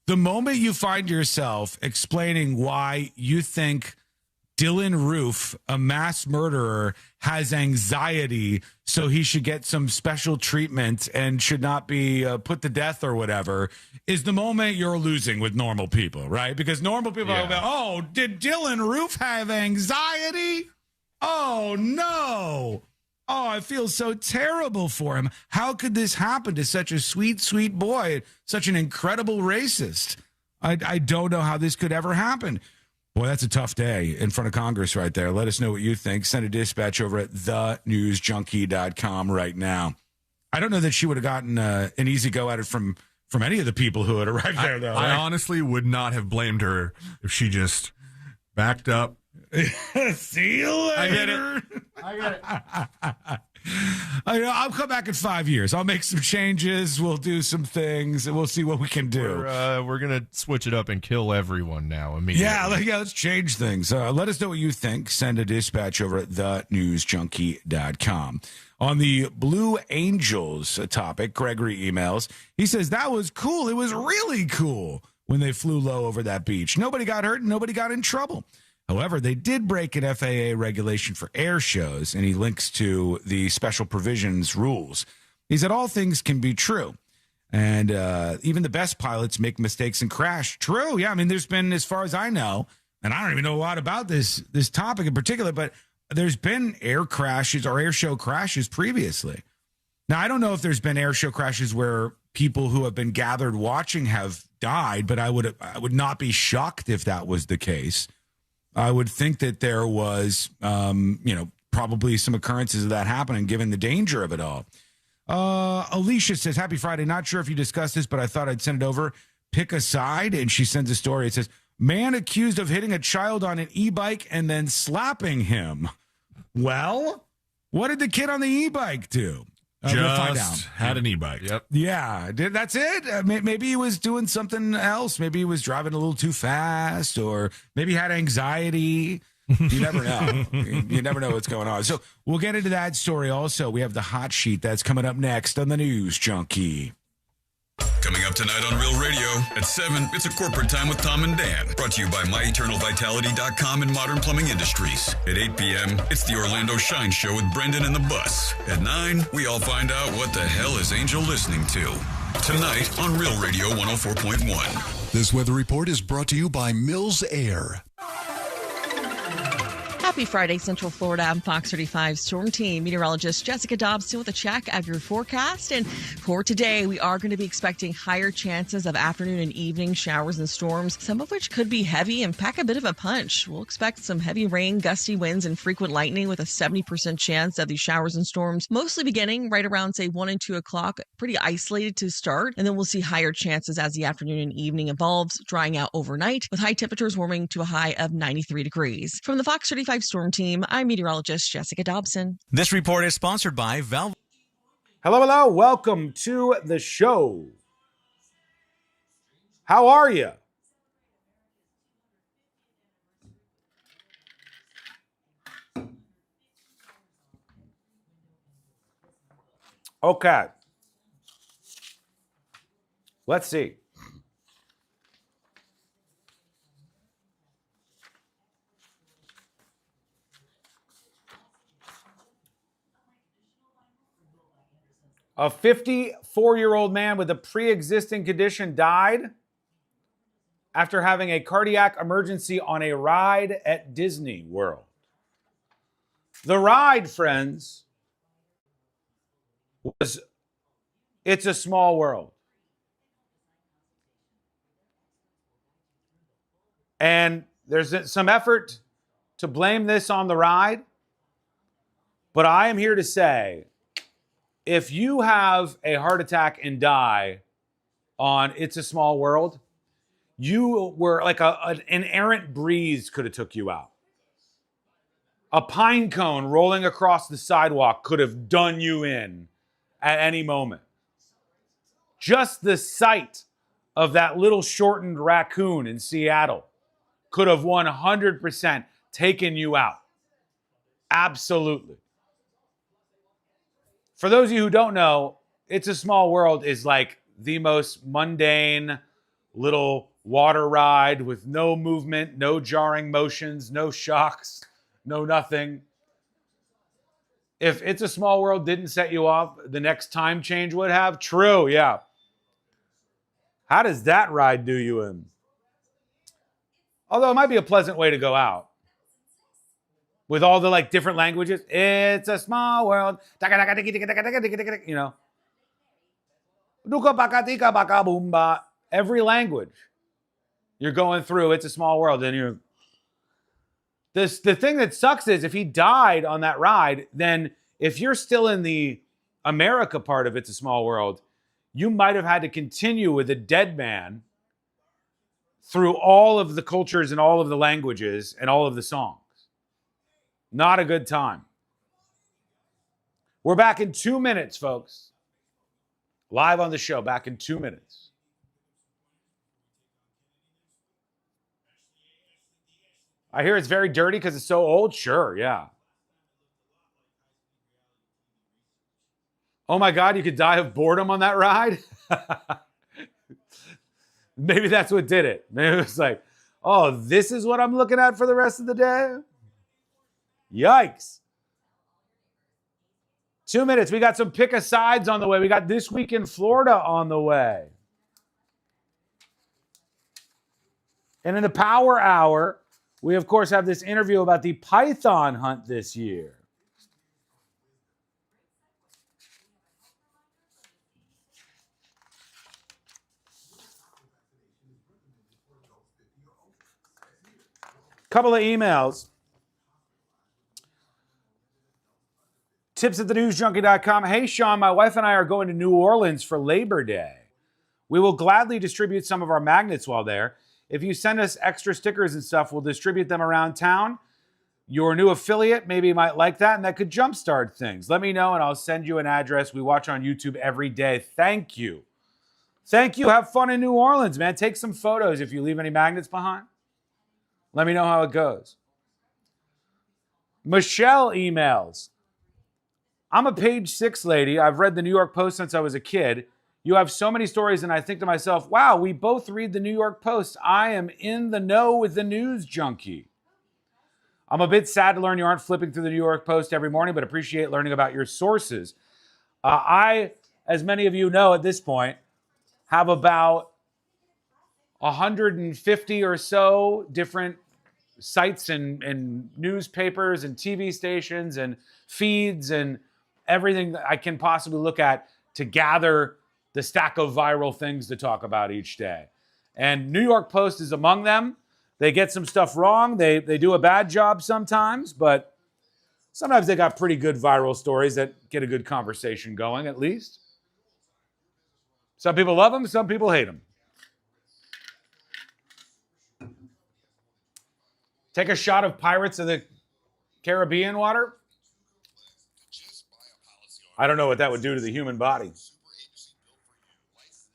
S19: the moment you find yourself explaining why you think Dylan Roof, a mass murderer, has anxiety, so he should get some special treatment and should not be put to death or whatever, is the moment you're losing with normal people, right? Because normal people are like, oh, did Dylan Roof have anxiety? Oh, no. Oh, I feel so terrible for him. How could this happen to such a sweet, sweet boy, such an incredible racist? I don't know how this could ever happen. Boy, that's a tough day in front of Congress right there. Let us know what you think. Send a dispatch over at thenewsjunkie.com right now. I don't know that she would have gotten an easy go at it from any of the people who had arrived there, though.
S20: I honestly would not have blamed her if she just backed up.
S19: See you later.
S20: I get it.
S19: I'll come back in 5 years. I'll make some changes. We'll do some things, and we'll see what we can do.
S22: We're going to switch it up and kill everyone now immediately.
S19: Yeah, let's change things. Let us know what you think. Send a dispatch over at thenewsjunkie.com. On the Blue Angels topic, Gregory emails. He says, that was cool. It was really cool when they flew low over that beach. Nobody got hurt and nobody got in trouble. However, they did break an FAA regulation for air shows, and he links to the special provisions rules. He said all things can be true, and even the best pilots make mistakes and crash. True, yeah. I mean, there's been, as far as I know, and I don't even know a lot about this topic in particular, but there's been air crashes or air show crashes previously. Now, I don't know if there's been air show crashes where people who have been gathered watching have died, but I would not be shocked if that was the case. I would think that there was, probably some occurrences of that happening, given the danger of it all. Alicia says, happy Friday. Not sure if you discussed this, but I thought I'd send it over. Pick a side. And she sends a story. It says, Man accused of hitting a child on an e-bike and then slapping him. Well, what did the kid on the e-bike do? We'll find out.
S20: Had an e-bike.
S22: Yep.
S19: Yeah, that's it. Maybe he was doing something else. Maybe he was driving a little too fast, or maybe he had anxiety. You never know. You never know what's going on. So we'll get into that story also. We have the hot sheet that's coming up next on the News Junkie.
S17: Coming up tonight on Real Radio at 7, it's a corporate time with Tom and Dan. Brought to you by MyEternalVitality.com and Modern Plumbing Industries. At 8 p.m., it's the Orlando Shine Show with Brendan and the Bus. At 9, we all find out what the hell is Angel listening to. Tonight on Real Radio 104.1.
S10: This weather report is brought to you by Mills Air.
S3: Happy Friday, Central Florida. I'm Fox 35 Storm Team meteorologist Jessica Dobson with a check of your forecast. And for today, we are going to be expecting higher chances of afternoon and evening showers and storms, some of which could be heavy and pack a bit of a punch. We'll expect some heavy rain, gusty winds, and frequent lightning with a 70% chance of these showers and storms, mostly beginning right around, say, 1 and 2 o'clock, pretty isolated to start. And then we'll see higher chances as the afternoon and evening evolves, drying out overnight, with high temperatures warming to a high of 93 degrees. From the Fox 35 Storm Team, I'm meteorologist Jessica Dobson.
S5: This report is sponsored by Valve.
S4: Hello. Welcome to the show. How are you? Okay. Let's see. A 54-year-old man with a pre-existing condition died after having a cardiac emergency on a ride at Disney World. The ride, friends, was It's a Small World. And there's some effort to blame this on the ride, but I am here to say, if you have a heart attack and die on It's a Small World, you were like an errant breeze could have took you out. A pine cone rolling across the sidewalk could have done you in at any moment. Just the sight of that little shortened raccoon in Seattle could have 100% taken you out. Absolutely. For those of you who don't know, It's a Small World is like the most mundane little water ride with no movement, no jarring motions, no shocks, no nothing. If It's a Small World didn't set you off, the next time change would have. True, yeah. How does that ride do you in? Although it might be a pleasant way to go out. With all the like different languages. It's a small world. You know. Every language you're going through, It's a Small World. And the thing that sucks is if he died on that ride, then if you're still in the America part of It's a Small World, you might have had to continue with a dead man through all of the cultures and all of the languages and all of the songs. Not a good time. We're back in 2 minutes, folks. Live on the show, back in 2 minutes. I hear it's very dirty because it's so old. Sure, yeah. Oh my God, you could die of boredom on that ride? Maybe that's what did it. Maybe it was like, oh, this is what I'm looking at for the rest of the day? Yikes. 2 minutes. We got some pick a sides on the way. We got This Week in Florida on the way. And in the Power Hour, we, of course, have this interview about the python hunt this year. Couple of emails. Tips@thenewsjunkie.com. Hey, Sean, my wife and I are going to New Orleans for Labor Day. We will gladly distribute some of our magnets while there. If you send us extra stickers and stuff, we'll distribute them around town. Your new affiliate maybe might like that, and that could jumpstart things. Let me know, and I'll send you an address. We watch on YouTube every day. Thank you. Thank you. Have fun in New Orleans, man. Take some photos if you leave any magnets behind. Let me know how it goes. Michelle emails. I'm a page 6 lady. I've read the New York Post since I was a kid. You have so many stories, and I think to myself, wow, we both read the New York Post. I am in the know with the news junkie. I'm a bit sad to learn you aren't flipping through the New York Post every morning, but appreciate learning about your sources. I, as many of you know at this point, have about 150 or so different sites and newspapers and TV stations and feeds and everything that I can possibly look at to gather the stack of viral things to talk about each day. And New York Post is among them. They get some stuff wrong. They do a bad job sometimes, but sometimes they got pretty good viral stories that get a good conversation going, at least. Some people love them, some people hate them. Take a shot of Pirates of the Caribbean water. I don't know what that would do to the human body.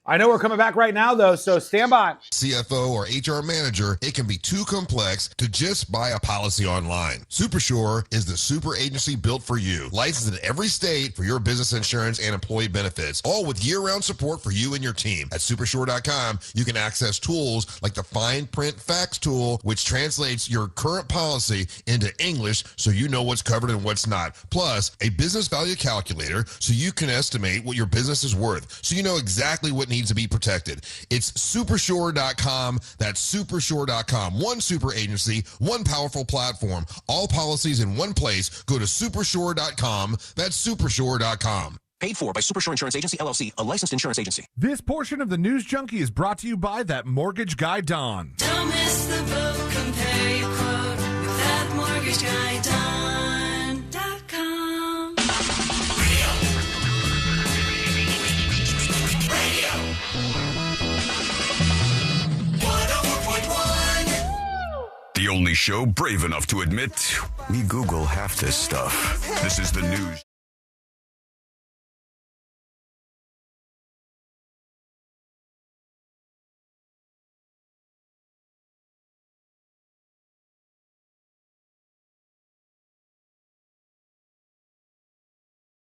S4: I know we're coming back right now, though, so stand by.
S12: CFO or HR manager, it can be too complex to just buy a policy online. Supersure is the super agency built for you. Licensed in every state for your business insurance and employee benefits, all with year-round support for you and your team. At supersure.com, you can access tools like the Fine Print Facts tool, which translates your current policy into English so you know what's covered and what's not. Plus, a business value calculator so you can estimate what your business is worth, so you know exactly what needs to be protected. It's supersure.com. That's supersure.com. One super agency, one powerful platform, all policies in one place. Go to supersure.com. That's supersure.com.
S13: Paid for by Supersure Insurance Agency, LLC, a licensed insurance agency.
S20: This portion of the News Junkie is brought to you by that mortgage guy, Don.
S23: Don't miss the boat. Compare your quote with that mortgage guy, Don.com.
S17: The only show brave enough to admit we Google half this stuff. This is the news.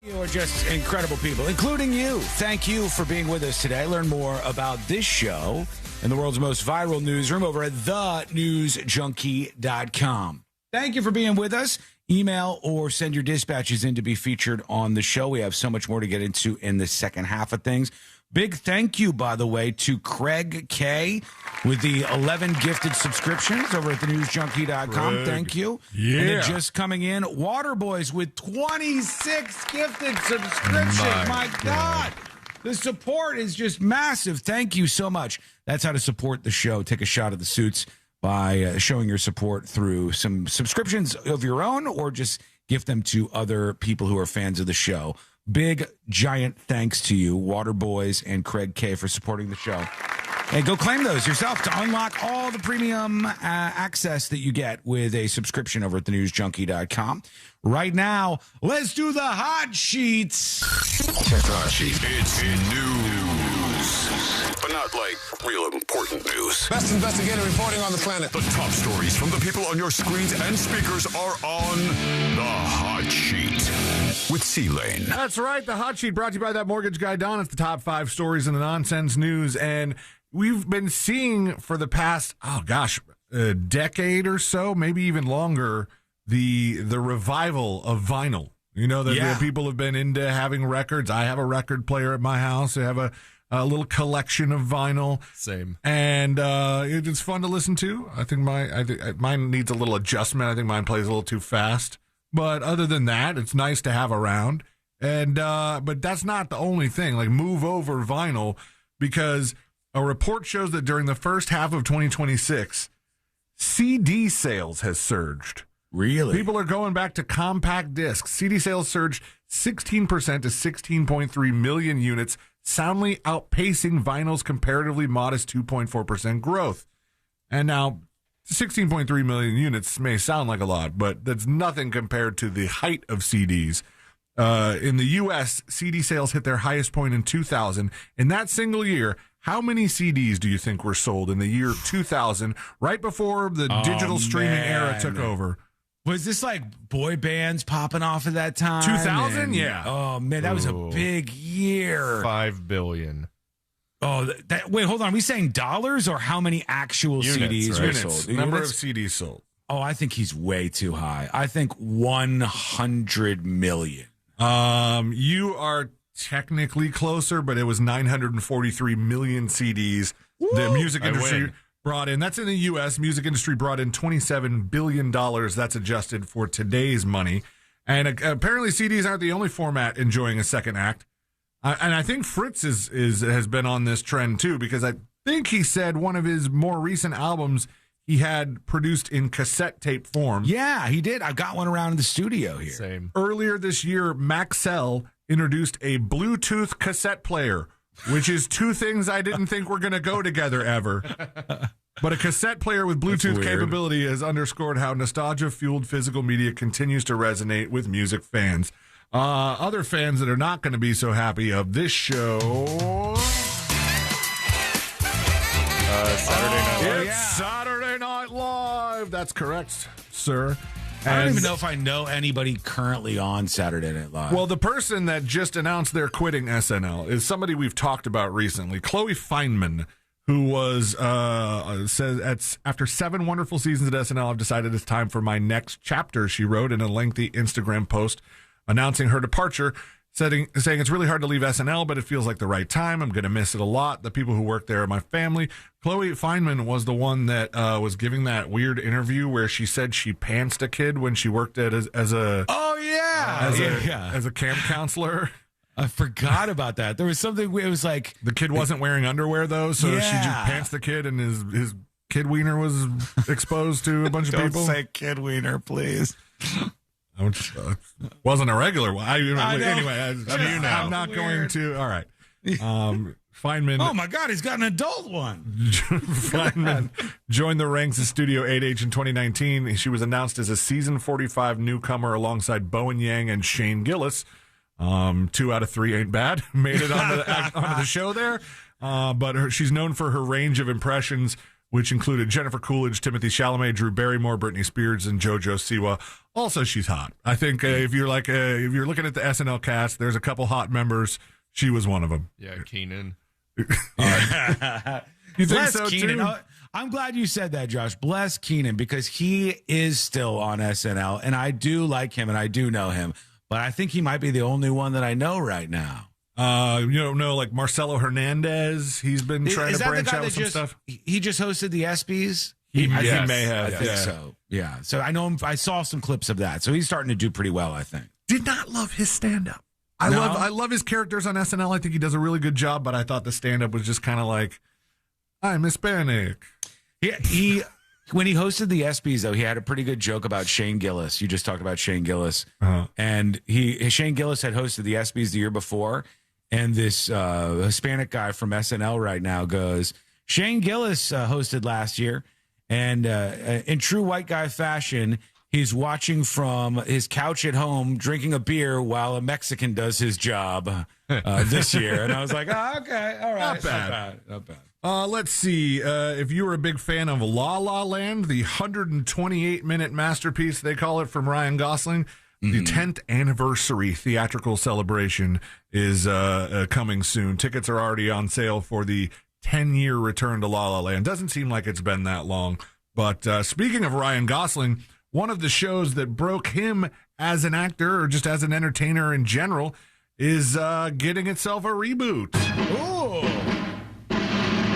S19: You are just incredible people, including you. Thank you for being with us today. Learn more about this show in the world's most viral newsroom over at thenewsjunkie.com. Thank you for being with us. Email or send your dispatches in to be featured on the show. We have so much more to get into in the second half of things. Big thank you, by the way, to Craig K. with the 11 gifted subscriptions over at thenewsjunkie.com. Thank you.
S20: Yeah.
S19: And then just coming in, Waterboys with 26 gifted subscriptions. My God. The support is just massive. Thank you so much. That's how to support the show. Take a shot at the suits by showing your support through some subscriptions of your own or just gift them to other people who are fans of the show. Big, giant thanks to you, Waterboys and Craig K, for supporting the show. Hey, go claim those yourself to unlock all the premium access that you get with a subscription over at thenewsjunkie.com. Right now, let's do the hot sheets.
S17: Check the hot sheet. It's news, but not like real important news.
S11: Best investigative reporting on the planet.
S17: The top stories from the people on your screens and speakers are on the hot sheet with C-Lane.
S20: That's right. The hot sheet brought to you by that mortgage guy, Don. It's the top 5 stories in the nonsense news. And we've been seeing for the past, a decade or so, maybe even longer, the revival of vinyl. You know, that people have been into having records. I have a record player at my house. I have a little collection of vinyl.
S22: Same.
S20: And it's fun to listen to. I think mine needs a little adjustment. I think mine plays a little too fast. But other than that, it's nice to have around. And but that's not the only thing. Like, move over vinyl, because a report shows that during the first half of 2026, CD sales has surged.
S19: Really?
S20: People are going back to compact discs. CD sales surged 16% to 16.3 million units, soundly outpacing vinyl's comparatively modest 2.4% growth. And now 16.3 million units may sound like a lot, but that's nothing compared to the height of CDs. In the U.S., CD sales hit their highest point in 2000. In that single year, how many CDs do you think were sold in the year 2000, right before the digital streaming era took over?
S19: Was this like boy bands popping off at that time?
S20: 2000? Yeah.
S19: Oh, man, that was a big year.
S22: 5 billion.
S19: Oh, wait, hold on. Are we saying dollars or how many actual CDs were sold?
S20: Number of CDs sold.
S19: Oh, I think he's way too high. I think 100 million.
S20: You are technically closer, but it was 943 million CDs. Woo! The music industry brought in. That's in the U.S. Music industry brought in $27 billion. That's adjusted for today's money. And apparently CDs aren't the only format enjoying a second act. And I think Fritz has been on this trend too, because I think he said one of his more recent albums he had produced in cassette tape form.
S19: Yeah, he did. I've got one around in the studio here.
S22: Same.
S20: Earlier this year, Maxell introduced a Bluetooth cassette player, which is two things I didn't think were going to go together ever. But a cassette player with Bluetooth capability has underscored how nostalgia-fueled physical media continues to resonate with music fans. Other fans that are not going to be so happy of this show...
S22: Saturday Night Live.
S20: It's Saturday Night Live. That's correct, sir.
S19: I don't even know if I know anybody currently on Saturday Night Live.
S20: Well, the person that just announced they're quitting SNL is somebody we've talked about recently, Chloe Fineman, who was says after 7 wonderful seasons at SNL, I've decided it's time for my next chapter. She wrote in a lengthy Instagram post announcing her departure, saying it's really hard to leave SNL, but it feels like the right time. I'm going to miss it a lot. The people who work there are my family. Chloe Fineman was the one that was giving that weird interview where she said she pantsed a kid when she worked at as a camp counselor.
S19: I forgot about that. There was something. It was like
S20: the kid wasn't wearing underwear though, so she just pantsed the kid, and his kid wiener was exposed to a bunch of people.
S19: Don't say kid wiener, please.
S20: Wasn't a regular one. Anyway,
S19: I'm
S20: not going to. All right. Feynman.
S19: Oh my God, he's got an adult one.
S20: Feynman joined the ranks of Studio 8H in 2019. She was announced as a season 45 newcomer alongside Bowen Yang and Shane Gillis. 2 out of 3 ain't bad. Made it onto the show there. But she's known for her range of impressions, which included Jennifer Coolidge, Timothy Chalamet, Drew Barrymore, Britney Spears, and JoJo Siwa. Also, she's hot. I think if you're looking at the SNL cast, there's a couple hot members. She was one of them.
S22: Yeah, Keenan.
S20: You think
S19: Bless
S20: so
S19: Keenan.
S20: too?
S19: I'm glad you said that, Josh. Bless Keenan, because he is still on SNL, and I do like him, and I do know him. But I think he might be the only one that I know right now.
S20: You don't know, like Marcelo Hernandez. He's been trying to branch out with some stuff.
S19: He just hosted the ESPYs.
S20: He may have.
S19: I think so. Yeah. So I know him. I saw some clips of that. So he's starting to do pretty well, I think.
S20: Did not love his stand-up. I love his characters on SNL. I think he does a really good job, but I thought the stand-up was just kind of like, I'm Hispanic.
S19: He when he hosted the ESPYs, though, he had a pretty good joke about Shane Gillis. You just talked about Shane Gillis. And Shane Gillis had hosted the ESPYs the year before, and this Hispanic guy from SNL right now goes, Shane Gillis hosted last year, and in true white guy fashion, he's watching from his couch at home, drinking a beer while a Mexican does his job this year. And I was like, oh, okay, all right. Not bad.
S20: Let's see. If you were a big fan of La La Land, the 128-minute masterpiece, they call it, from Ryan Gosling, the 10th anniversary theatrical celebration is coming soon. Tickets are already on sale for the 10-year return to La La Land. Doesn't seem like it's been that long. But speaking of Ryan Gosling, one of the shows that broke him as an actor or just as an entertainer in general is getting itself a reboot.
S19: Ooh.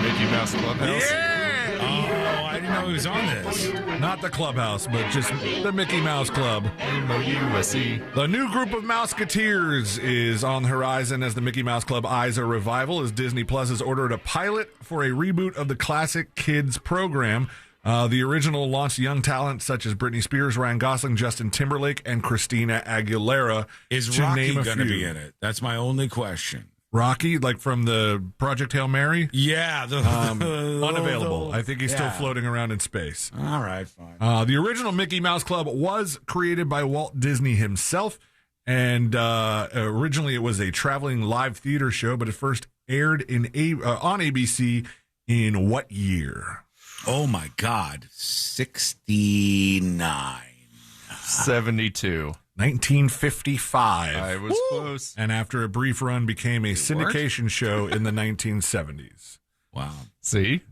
S22: Mickey Mouse Clubhouse?
S19: Yeah! Oh, I didn't know he was on this.
S20: Not the Clubhouse, but just the Mickey Mouse Club.
S22: M-O-U-S-E.
S20: The new group of Mouseketeers is on the horizon as the Mickey Mouse Club eyes a revival, as Disney Plus has ordered a pilot for a reboot of the classic kids program. The original launched young talent such as Britney Spears, Ryan Gosling, Justin Timberlake, and Christina Aguilera.
S19: Is Rocky going to be in it? That's my only question.
S20: Rocky, like from the Project Hail Mary?
S19: Yeah.
S20: Unavailable. I think he's still floating around in space.
S19: All right, fine.
S20: The original Mickey Mouse Club was created by Walt Disney himself, and originally it was a traveling live theater show, but it first aired on ABC in what year?
S19: Oh, my God. 69.
S22: 72.
S20: 1955.
S22: I was close.
S20: And after a brief run, became a syndication show in the 1970s.
S19: Wow.
S22: See?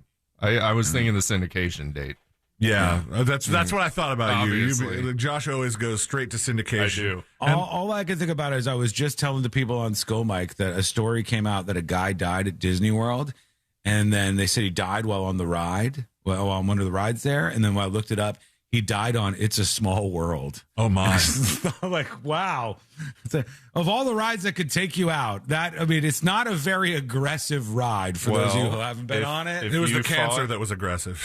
S22: I was thinking the syndication date.
S20: Yeah, that's what I thought about
S22: Obviously.
S20: you. Josh always goes straight to syndication.
S22: I do.
S19: All I can think about is I was just telling the people on Mike that a story came out that a guy died at Disney World, and then they said he died while on the ride, while on one of the rides there, and then when I looked it up, he died on It's a Small World.
S20: Oh, my.
S19: I'm like, wow. Of all the rides that could take you out, it's not a very aggressive ride for those of you who haven't been on it.
S20: It was the cancer that was aggressive.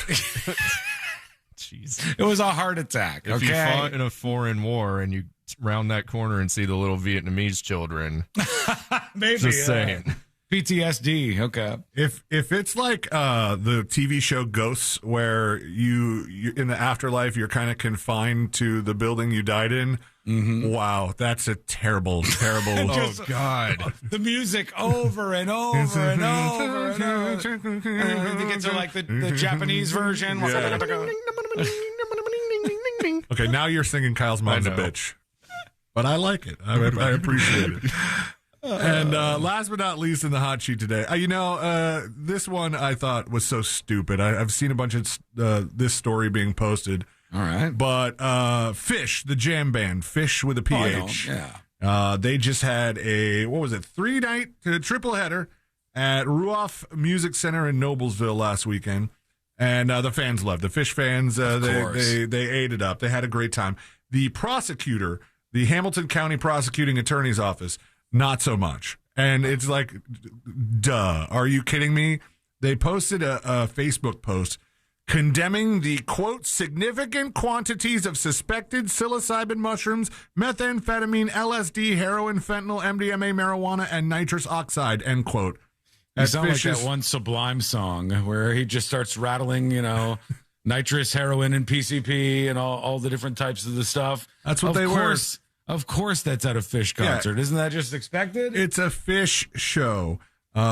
S22: Jeez.
S19: It was a heart attack.
S22: If you fought in a foreign war and you round that corner and see the little Vietnamese children,
S19: maybe.
S22: Just saying.
S19: PTSD. Okay.
S20: If it's like the TV show Ghosts, where you in the afterlife you're kind of confined to the building you died in. Mm-hmm. Wow, that's a terrible.
S22: Oh God!
S19: The music over and over and over and over. And they get to like the Japanese version.
S20: Yeah. Okay, now you're singing Kyle's Mom's a Bitch, but I like it. I appreciate it. And last but not least in the hot sheet today, this one I thought was so stupid. I've seen a bunch of this story being posted.
S19: All right.
S20: But Fish, the jam band, Fish with a PH. They just had a, 3-night triple header at Ruoff Music Center in Noblesville last weekend. And the fans loved it. The Fish fans, they ate it up. They had a great time. The prosecutor, the Hamilton County Prosecuting Attorney's Office, not so much. And it's like, duh. Are you kidding me? They posted a Facebook post condemning the, quote, significant quantities of suspected psilocybin mushrooms, methamphetamine, LSD, heroin, fentanyl, MDMA, marijuana, and nitrous oxide, end quote.
S19: You sound like that one Sublime song where he just starts rattling, nitrous, heroin, and PCP and all the different types of the stuff.
S20: That's what they were.
S19: Of course that's at a Fish concert. Yeah. Isn't that just expected?
S20: It's a Fish show.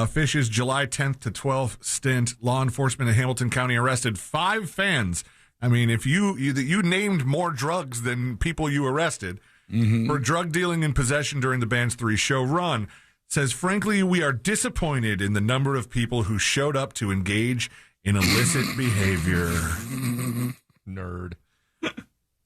S20: Fish's July 10th to 12th stint, law enforcement in Hamilton County arrested 5 fans. I mean, if you named more drugs than people you arrested for drug dealing and possession during the band's 3-show run. Says, frankly, we are disappointed in the number of people who showed up to engage in illicit behavior.
S22: Nerd.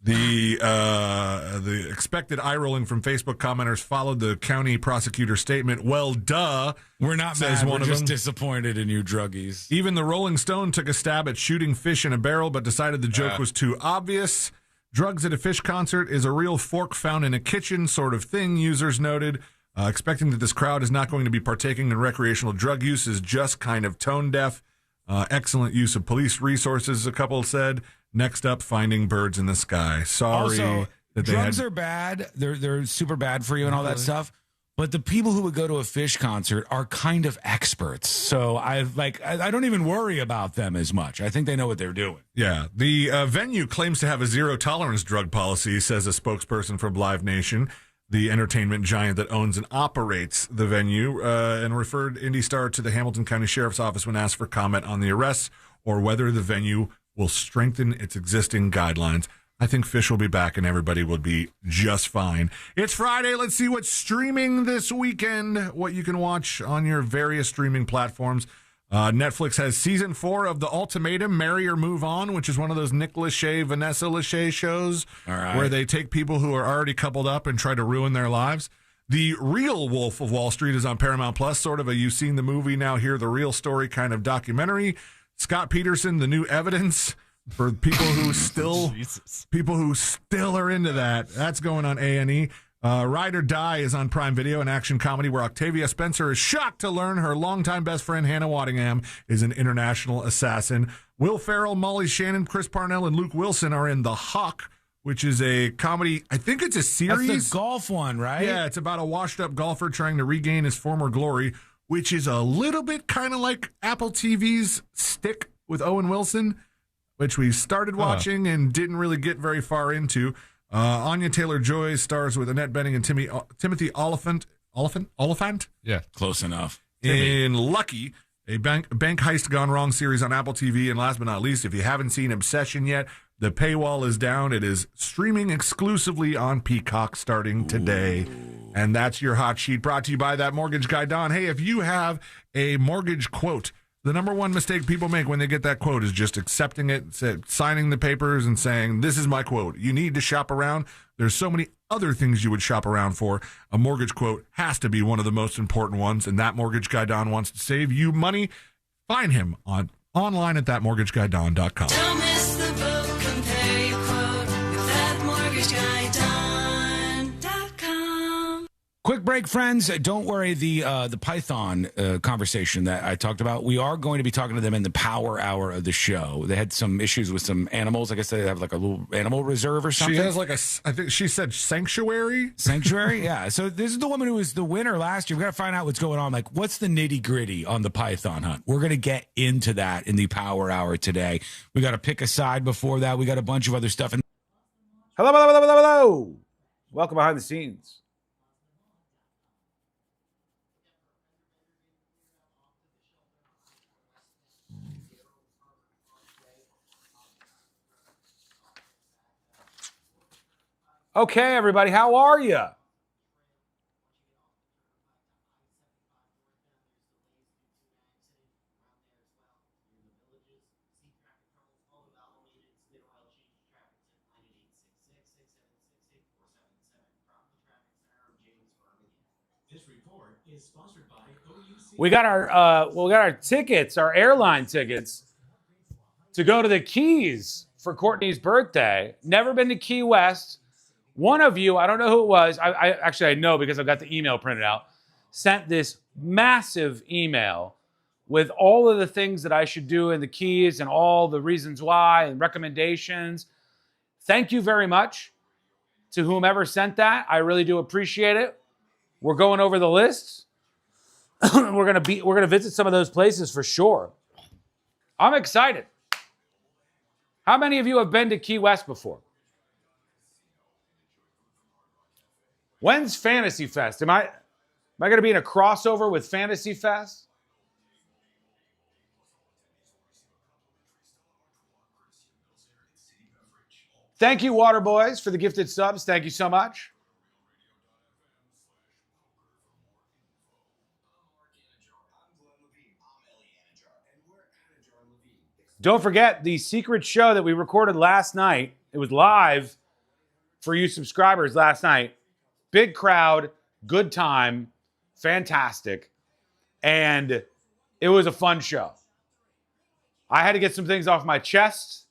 S20: The expected eye rolling from Facebook commenters followed the county prosecutor's statement. Well, duh.
S19: We're not mad. We're just disappointed in you druggies.
S20: Even the Rolling Stone took a stab at shooting fish in a barrel, but decided the joke was too obvious. Drugs at a Fish concert is a real fork found in a kitchen sort of thing, users noted. Expecting that this crowd is not going to be partaking in recreational drug use is just kind of tone deaf. Excellent use of police resources, a couple said. Next up, finding birds in the sky. Sorry
S19: also,
S20: that
S19: drugs are bad. They're super bad for you and all that stuff. But the people who would go to a Fish concert are kind of experts. So I don't even worry about them as much. I think they know what they're doing.
S20: Yeah. The venue claims to have a zero tolerance drug policy, says a spokesperson from Live Nation, the entertainment giant that owns and operates the venue, and referred Indy Star to the Hamilton County Sheriff's Office when asked for comment on the arrests or whether the venue will strengthen its existing guidelines. I think Fish will be back and everybody will be just fine. It's Friday. Let's see what's streaming this weekend, what you can watch on your various streaming platforms. Netflix has season 4 of The Ultimatum, Marry or Move On, which is one of those Nick Lachey, Vanessa Lachey shows where they take people who are already coupled up and try to ruin their lives. The Real Wolf of Wall Street is on Paramount Plus, sort of a you've seen the movie, now hear the real story kind of documentary. Scott Peterson, The New Evidence, for people who still are into that. That's going on A&E. Ride or Die is on Prime Video, an action comedy where Octavia Spencer is shocked to learn her longtime best friend Hannah Waddingham is an international assassin. Will Ferrell, Molly Shannon, Chris Parnell, and Luke Wilson are in The Hawk, which is a comedy. I think it's a series.
S19: That's the golf one, right?
S20: Yeah, it's about a washed-up golfer trying to regain his former glory, which is a little bit kind of like Apple TV's Stick with Owen Wilson, which we started watching and didn't really get very far into. Anya Taylor-Joy stars with Annette Bening and Timothy Oliphant?
S19: Yeah, close enough.
S20: In Lucky, a bank heist gone wrong series on Apple TV. And last but not least, if you haven't seen Obsession yet, the paywall is down. It is streaming exclusively on Peacock starting today. And that's your hot sheet, brought to you by That Mortgage Guy, Don. Hey, if you have a mortgage quote, the number one mistake people make when they get that quote is just accepting it, signing the papers and saying, this is my quote. You need to shop around. There's so many other things you would shop around for. A mortgage quote has to be one of the most important ones, and That Mortgage Guy Don wants to save you money. Find him online at thatmortgageguyDon.com.
S23: Don't miss the boat, compare your quote with thatmortgageguyDon.com.
S19: Quick break, friends. Don't worry, the Python conversation that I talked about, we are going to be talking to them in the power hour of the show. They had some issues with some animals. I guess they have like a little animal reserve or something.
S20: She has like I think she said sanctuary.
S19: Sanctuary, yeah. So this is the woman who was the winner last year. We got to find out what's going on. Like, what's the nitty gritty on the Python hunt? We're going to get into that in the power hour today. We got to pick a side before that. We got a bunch of other stuff.
S4: Hello. Welcome behind the scenes. Okay, everybody, how are you? We got our tickets, our airline tickets to go to the Keys for Courtney's birthday. Never been to Key West. One of you, I don't know who it was, I know because I've got the email printed out, sent this massive email with all of the things that I should do in the Keys and all the reasons why and recommendations. Thank you very much to whomever sent that. I really do appreciate it. We're going over the lists. We're gonna visit some of those places for sure. I'm excited. How many of you have been to Key West before? When's Fantasy Fest? Am I going to be in a crossover with Fantasy Fest? Thank you, Water Boys, for the gifted subs. Thank you so much. Don't forget the secret show that we recorded last night. It was live for you subscribers last night. Big crowd, good time, fantastic. And it was a fun show. I had to get some things off my chest.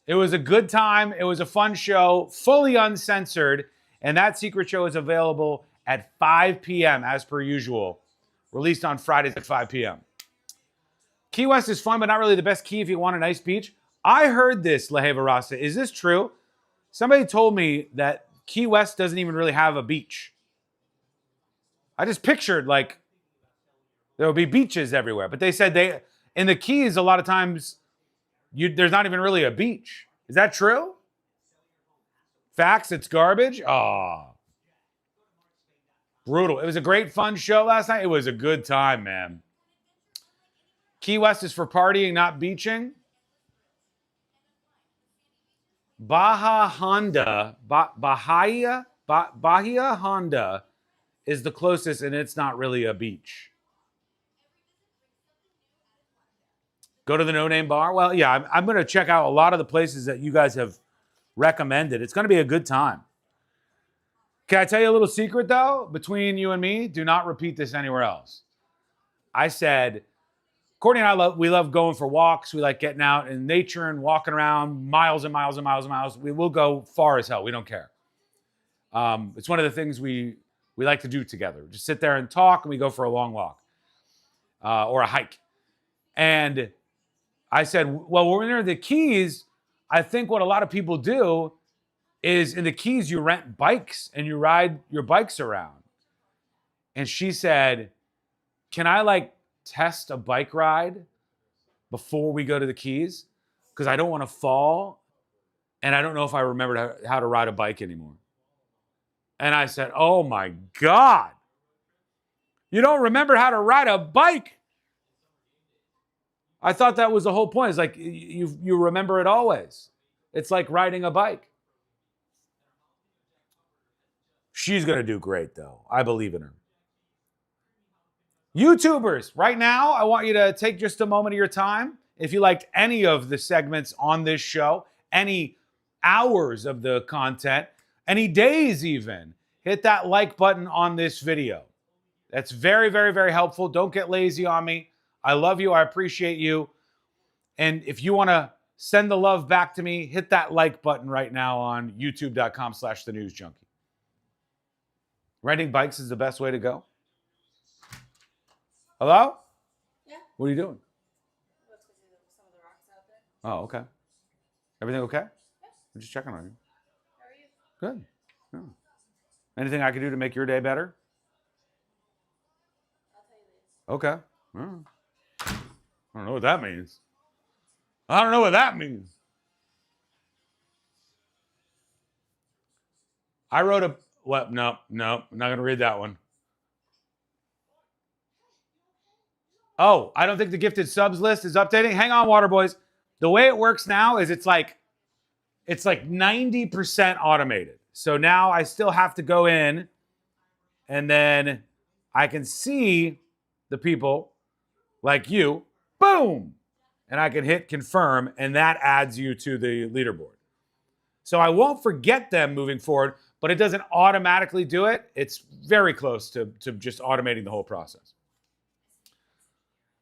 S4: It was a good time. It was a fun show, fully uncensored. And that secret show is available at 5 p.m. as per usual. Released on Fridays at 5 p.m. Key West is fun, but not really the best key if you want a nice beach. I heard this, La Jeva Rasa. Is this true? Somebody told me that Key West doesn't even really have a beach. I just pictured like there would be beaches everywhere, but they said in the Keys a lot of times there's not even really a beach. Is that true? Facts, it's garbage? Oh. Brutal. It was a great fun show last night. It was a good time, man. Key West is for partying, not beaching. Bahia Honda is the closest, and it's not really a beach. Go to the No Name Bar. Well, yeah, I'm going to check out a lot of the places that you guys have recommended. It's going to be a good time. Can I tell you a little secret, though? Between you and me, do not repeat this anywhere else. I said, Courtney and I love going for walks. We like getting out in nature and walking around miles and miles and miles and miles. We will go far as hell. We don't care. It's one of the things we like to do together. Just sit there and talk, and we go for a long walk or a hike. And I said, well, when we're near the Keys, I think what a lot of people do is in the Keys, you rent bikes and you ride your bikes around. And she said, can I like test a bike ride before we go to the Keys? Because I don't want to fall. And I don't know if I remembered how to ride a bike anymore. And I said, oh my God. You don't remember how to ride a bike? I thought that was the whole point. It's like you remember it always. It's like riding a bike. She's going to do great, though. I believe in her. YouTubers, right now, I want you to take just a moment of your time. If you liked any of the segments on this show, any hours of the content, any days even, hit that like button on this video. That's very, very, very helpful. Don't get lazy on me. I love you. I appreciate you. And if you want to send the love back to me, hit that like button right now on youtube.com/thenewsjunkie. Renting bikes is the best way to go. Hello?
S1: Yeah.
S4: What are you doing? Oh, okay. Everything okay? Yeah. I'm just checking on you. How are you? Good. Yeah. Anything I can do to make your day better? I'll tell you later. Okay. I don't know what that means. I don't know what that means. I wrote a... What? No, I'm not going to read that one. Oh, I don't think the gifted subs list is updating. Hang on, water boys. The way it works now is it's like 90% automated. So now I still have to go in and then I can see the people like you. Boom! And I can hit confirm and that adds you to the leaderboard. So I won't forget them moving forward, but it doesn't automatically do it. It's very close to just automating the whole process.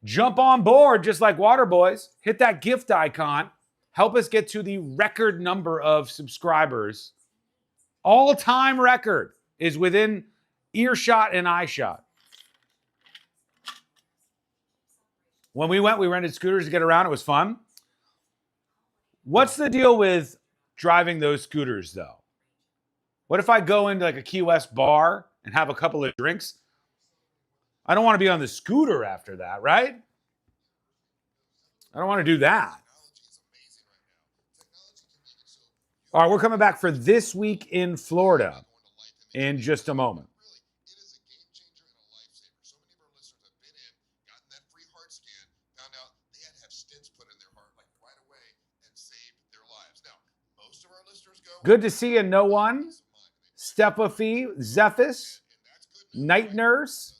S4: Jump on board just like water boys. Hit that gift icon. Help us get to the record number of subscribers. All-time record is within earshot and eyeshot. When we went, we rented scooters to get around. It was fun. What's the deal with driving those scooters, though? What if I go into like a Key West bar and have a couple of drinks? I don't want to be on the scooter after that, right? I don't want to do that. All right, we're coming back for This Week in Florida in just a moment. Good to see you, No One, Stepafi, Zephys, Night Nurse,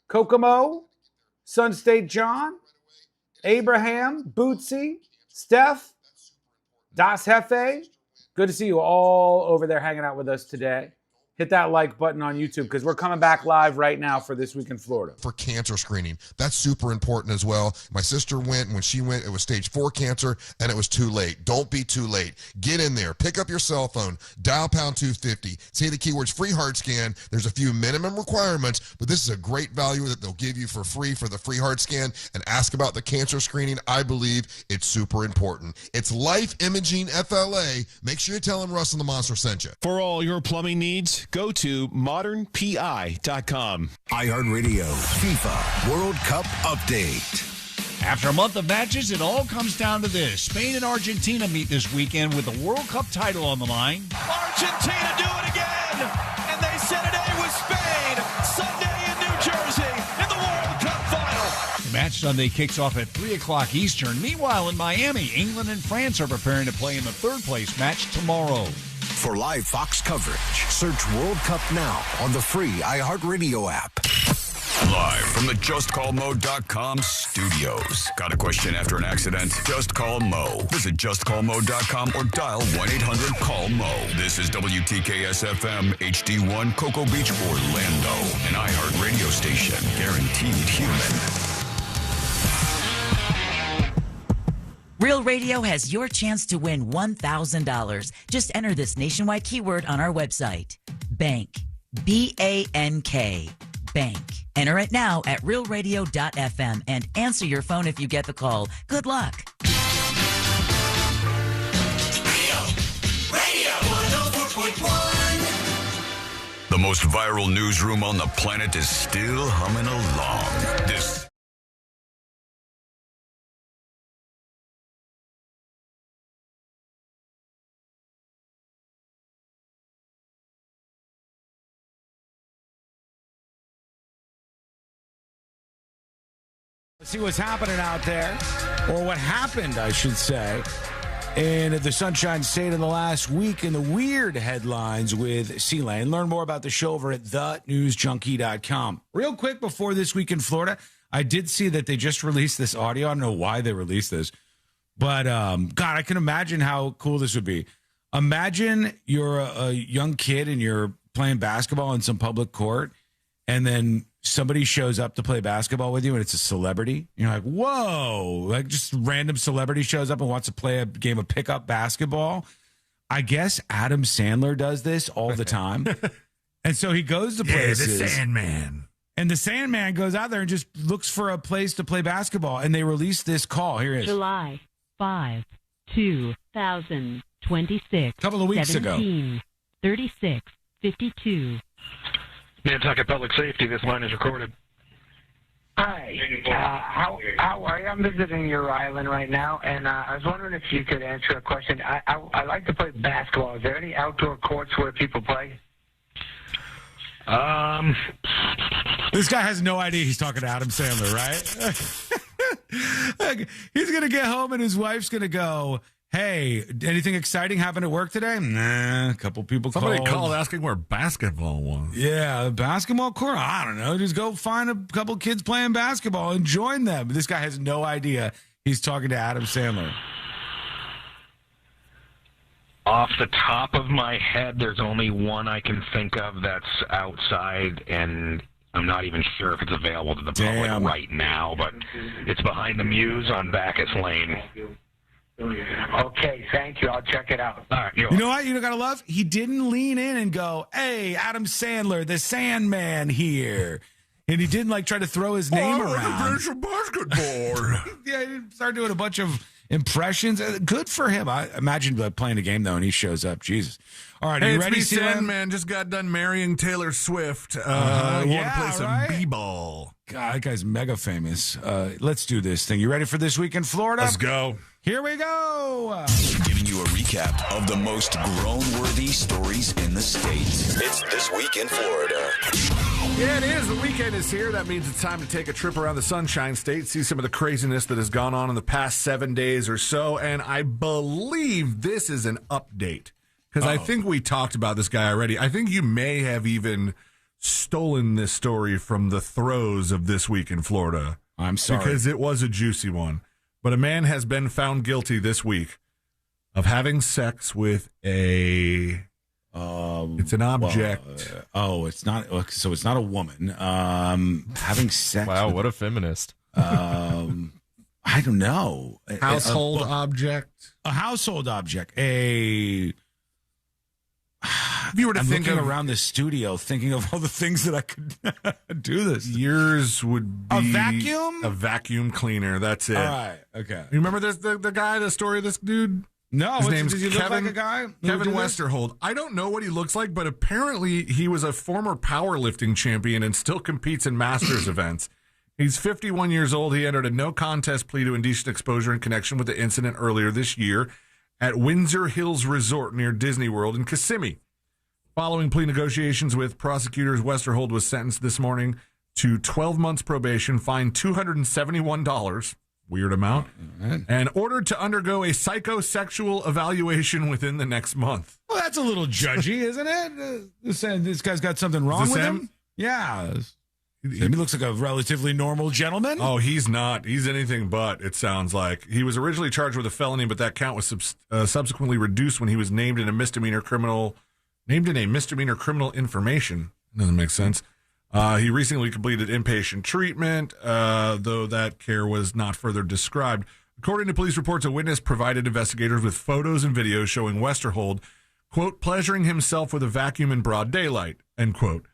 S4: Kokomo, Sun State John, Abraham, Bootsy, Steph, Das Hefe. Good to see you all over there hanging out with us today. Hit that like button on YouTube because we're coming back live right now for This Week in Florida.
S12: For cancer screening. That's super important as well. My sister went, and when she went, it was stage 4 cancer, and it was too late. Don't be too late. Get in there. Pick up your cell phone. Dial pound 250. Say the keywords free heart scan. There's a few minimum requirements, but this is a great value that they'll give you for free for the free heart scan. And ask about the cancer screening. I believe it's super important. It's Life Imaging FLA. Make sure you tell them Russ and the Monster sent you.
S16: For all your plumbing needs, go to modernpi.com.
S10: iHeartRadio FIFA World Cup Update.
S21: After a month of matches, it all comes down to this. Spain and Argentina meet this weekend with the World Cup title on the line.
S11: Argentina do it again, and they set it A with Spain Sunday in New Jersey in the World Cup final.
S21: The match Sunday kicks off at 3 o'clock Eastern. Meanwhile, in Miami, England and France are preparing to play in the third-place match tomorrow.
S10: For live Fox coverage, search World Cup now on the free iHeartRadio app.
S17: Live from the JustCallMo.com studios. Got a question after an accident? Just call Mo. Visit JustCallMo.com or dial 1-800-CALL-MO. This is WTKS-FM HD1 Cocoa Beach, Orlando. An iHeart radio station. Guaranteed human.
S18: Real Radio has your chance to win $1,000. Just enter this nationwide keyword on our website. Bank. B-A-N-K. Bank. Enter it now at realradio.fm and answer your phone if you get the call. Good luck.
S23: Radio 105.9.
S17: The most viral newsroom on the planet is still humming along. This
S19: Let's see what's happening out there, or what happened, I should say, in the Sunshine State in the last week in the weird headlines with C-Lane. Learn more about the show over at thenewsjunkie.com. Real quick, before This Week in Florida, I did see that they just released this audio. I don't know why they released this, but God, I can imagine how cool this would be. Imagine you're a young kid and you're playing basketball in some public court, and then somebody shows up to play basketball with you, and it's a celebrity. You're like, whoa, like just random celebrity shows up and wants to play a game of pickup basketball. I guess Adam Sandler does this all the time. And so he goes to places.
S20: The Sandman.
S19: And the Sandman goes out there and just looks for a place to play basketball. And they release this call. Here it is.
S1: July 5, 2026.
S19: A couple of weeks ago.
S1: 3652.
S2: Nantucket Public Safety, this line is recorded.
S7: Hi, how are you? I'm visiting your island right now, and I was wondering if you could answer a question. I like to play basketball. Is there any outdoor courts where people play?
S19: This guy has no idea he's talking to Adam Sandler, right? He's going to get home and his wife's going to go, hey, anything exciting happen at work today? Nah, a couple people
S20: Somebody called asking where basketball was.
S19: Yeah, basketball court? I don't know. Just go find a couple kids playing basketball and join them. This guy has no idea he's talking to Adam Sandler.
S2: Off the top of my head, there's only one I can think of that's outside, and I'm not even sure if it's available to the public right now, but it's behind the Muse on Bacchus Lane.
S7: Okay, thank you. I'll check it out.
S2: All right,
S19: you know what? You gotta love? He didn't lean in and go, hey, Adam Sandler, the Sandman here. And he didn't try to throw his name around.
S20: Basketball.
S19: Yeah, he didn't start doing a bunch of impressions. Good for him. I imagine playing a game though, and he shows up. Jesus. All right, are you ready?
S20: Sandman just got done marrying Taylor Swift. Want to play some b-ball.
S19: God, that guy's mega famous. Let's do this thing. You ready for This Week in Florida?
S20: Let's go.
S19: Here we go.
S8: Giving you a recap of the most groan-worthy stories in the state. It's This Week in Florida.
S20: Yeah, it is. The weekend is here. That means it's time to take a trip around the Sunshine State, see some of the craziness that has gone on in the past 7 days or so. And I believe this is an update because I think we talked about this guy already. I think you may have even stolen this story from the throes of This Week in Florida.
S19: I'm sorry.
S20: Because it was a juicy one. But a man has been found guilty this week of having sex with a... it's an object.
S19: It's not. So it's not a woman. Having sex.
S22: Wow, what a feminist.
S19: I don't know.
S20: Household object.
S19: A household object. If
S20: you were to
S19: think around the studio, thinking of all the things that I could do this.
S20: Yours would be
S19: a vacuum.
S20: A vacuum cleaner. That's it.
S19: All right. Okay.
S20: You remember this? The guy. The story of this dude.
S19: No,
S20: his name's
S19: does he look like a guy?
S20: Kevin Westerhold. I don't know what he looks like, but apparently he was a former powerlifting champion and still competes in Masters events. He's 51 years old. He entered a no contest plea to indecent exposure in connection with the incident earlier this year at Windsor Hills Resort near Disney World in Kissimmee. Following plea negotiations with prosecutors, Westerhold was sentenced this morning to 12 months probation, fined $271. Weird amount, and ordered to undergo a psychosexual evaluation within the next month.
S19: Well, that's a little judgy, isn't it? This guy's got something wrong with him? Yeah. He looks like a relatively normal gentleman.
S20: Oh, he's not. He's anything but, it sounds like. He was originally charged with a felony, but that count was subsequently reduced when he was named in a misdemeanor criminal information. Doesn't make sense. He recently completed inpatient treatment, though that care was not further described. According to police reports, a witness provided investigators with photos and videos showing Westerhold, quote, pleasuring himself with a vacuum in broad daylight, end quote.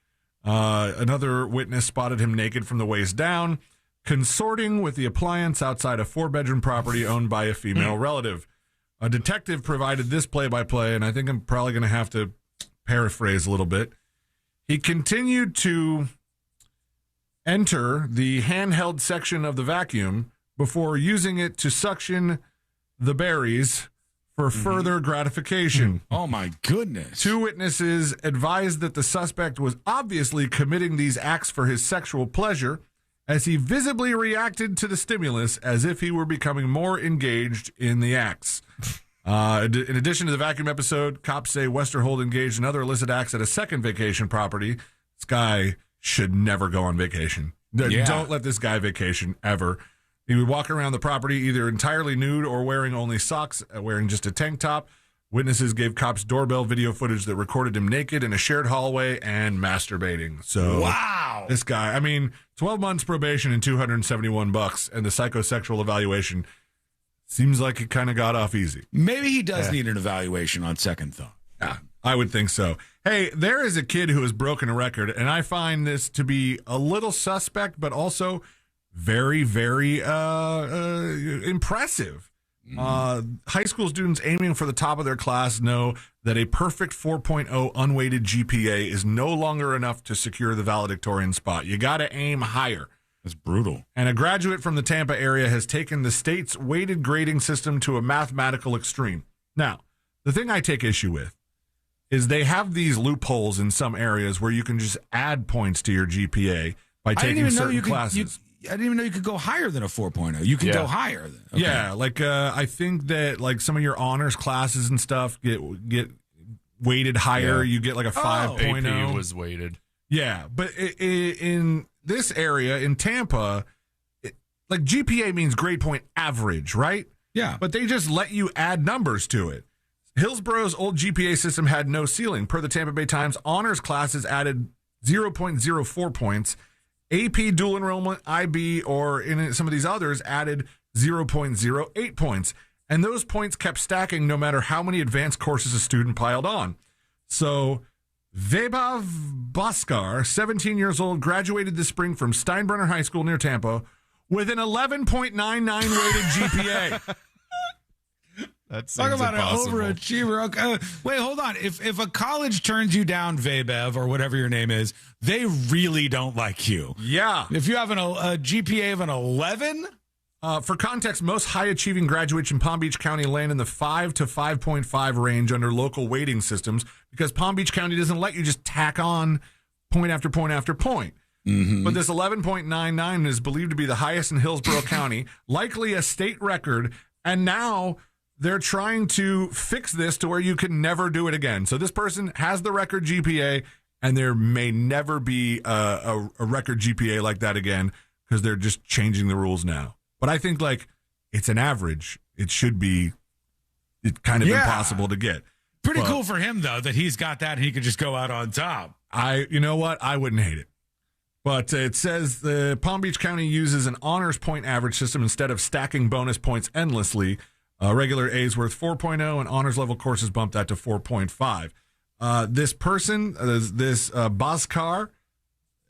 S20: Another witness spotted him naked from the waist down, consorting with the appliance outside a 4-bedroom property owned by a female relative. A detective provided this play-by-play, and I think I'm probably going to have to paraphrase a little bit. He continued to enter the handheld section of the vacuum before using it to suction the berries for further gratification.
S19: Oh, my goodness.
S20: 2 witnesses advised that the suspect was obviously committing these acts for his sexual pleasure, as he visibly reacted to the stimulus as if he were becoming more engaged in the acts. In addition to the vacuum episode, cops say Westerhold engaged in other illicit acts at a second vacation property. This guy should never go on vacation. Don't let this guy vacation ever. He would walk around the property either entirely nude or wearing only socks, wearing just a tank top. Witnesses gave cops doorbell video footage that recorded him naked in a shared hallway and masturbating. So,
S19: wow.
S20: This guy, 12 months probation and $271, and the psychosexual evaluation seems like it kind of got off easy.
S19: Maybe he does need an evaluation on second thought.
S20: Yeah, I would think so. Hey, there is a kid who has broken a record, and I find this to be a little suspect, but also very, very impressive. High school students aiming for the top of their class know that a perfect 4.0 unweighted GPA is no longer enough to secure the valedictorian spot. You got to aim higher.
S19: That's brutal.
S20: And a graduate from the Tampa area has taken the state's weighted grading system to a mathematical extreme. Now, the thing I take issue with is they have these loopholes in some areas where you can just add points to your GPA by taking certain classes.
S19: I didn't even know you could go higher than a 4.0. You can go higher. Okay.
S20: Yeah, like I think that like some of your honors classes and stuff get weighted higher. You get like a 5.0.
S22: AP was weighted.
S20: Yeah, but in this area in Tampa, like GPA means grade point average, right?
S19: Yeah.
S20: But they just let you add numbers to it. Hillsborough's old GPA system had no ceiling. Per the Tampa Bay Times, honors classes added 0.04 points. AP dual enrollment, IB, or in some of these others added 0.08 points. And those points kept stacking no matter how many advanced courses a student piled on. So Vaibhav Bhaskar, 17 years old, graduated this spring from Steinbrenner High School near Tampa with an 11.99 weighted GPA.
S19: Talk about
S22: impossible.
S19: an overachiever. Okay. Wait, hold on. If a college turns you down, Vaibhav, or whatever your name is, they really don't like you.
S20: Yeah.
S19: If you have a GPA of an 11?
S20: For context, most high-achieving graduates in Palm Beach County land in the 5 to 5.5 range under local weighting systems because Palm Beach County doesn't let you just tack on point after point after point.
S19: Mm-hmm.
S20: But this 11.99 is believed to be the highest in Hillsborough County, likely a state record, and now they're trying to fix this to where you can never do it again. So this person has the record GPA, and there may never be a record GPA like that again because they're just changing the rules now. But I think, like, it's an average. It should be kind of impossible to get.
S19: Pretty cool for him, though, that he's got that and he could just go out on top.
S20: You know what? I wouldn't hate it. But it says the Palm Beach County uses an honors point average system instead of stacking bonus points endlessly. Regular A's worth 4.0 and honors level courses bumped that to 4.5. This person, this Bhaskar,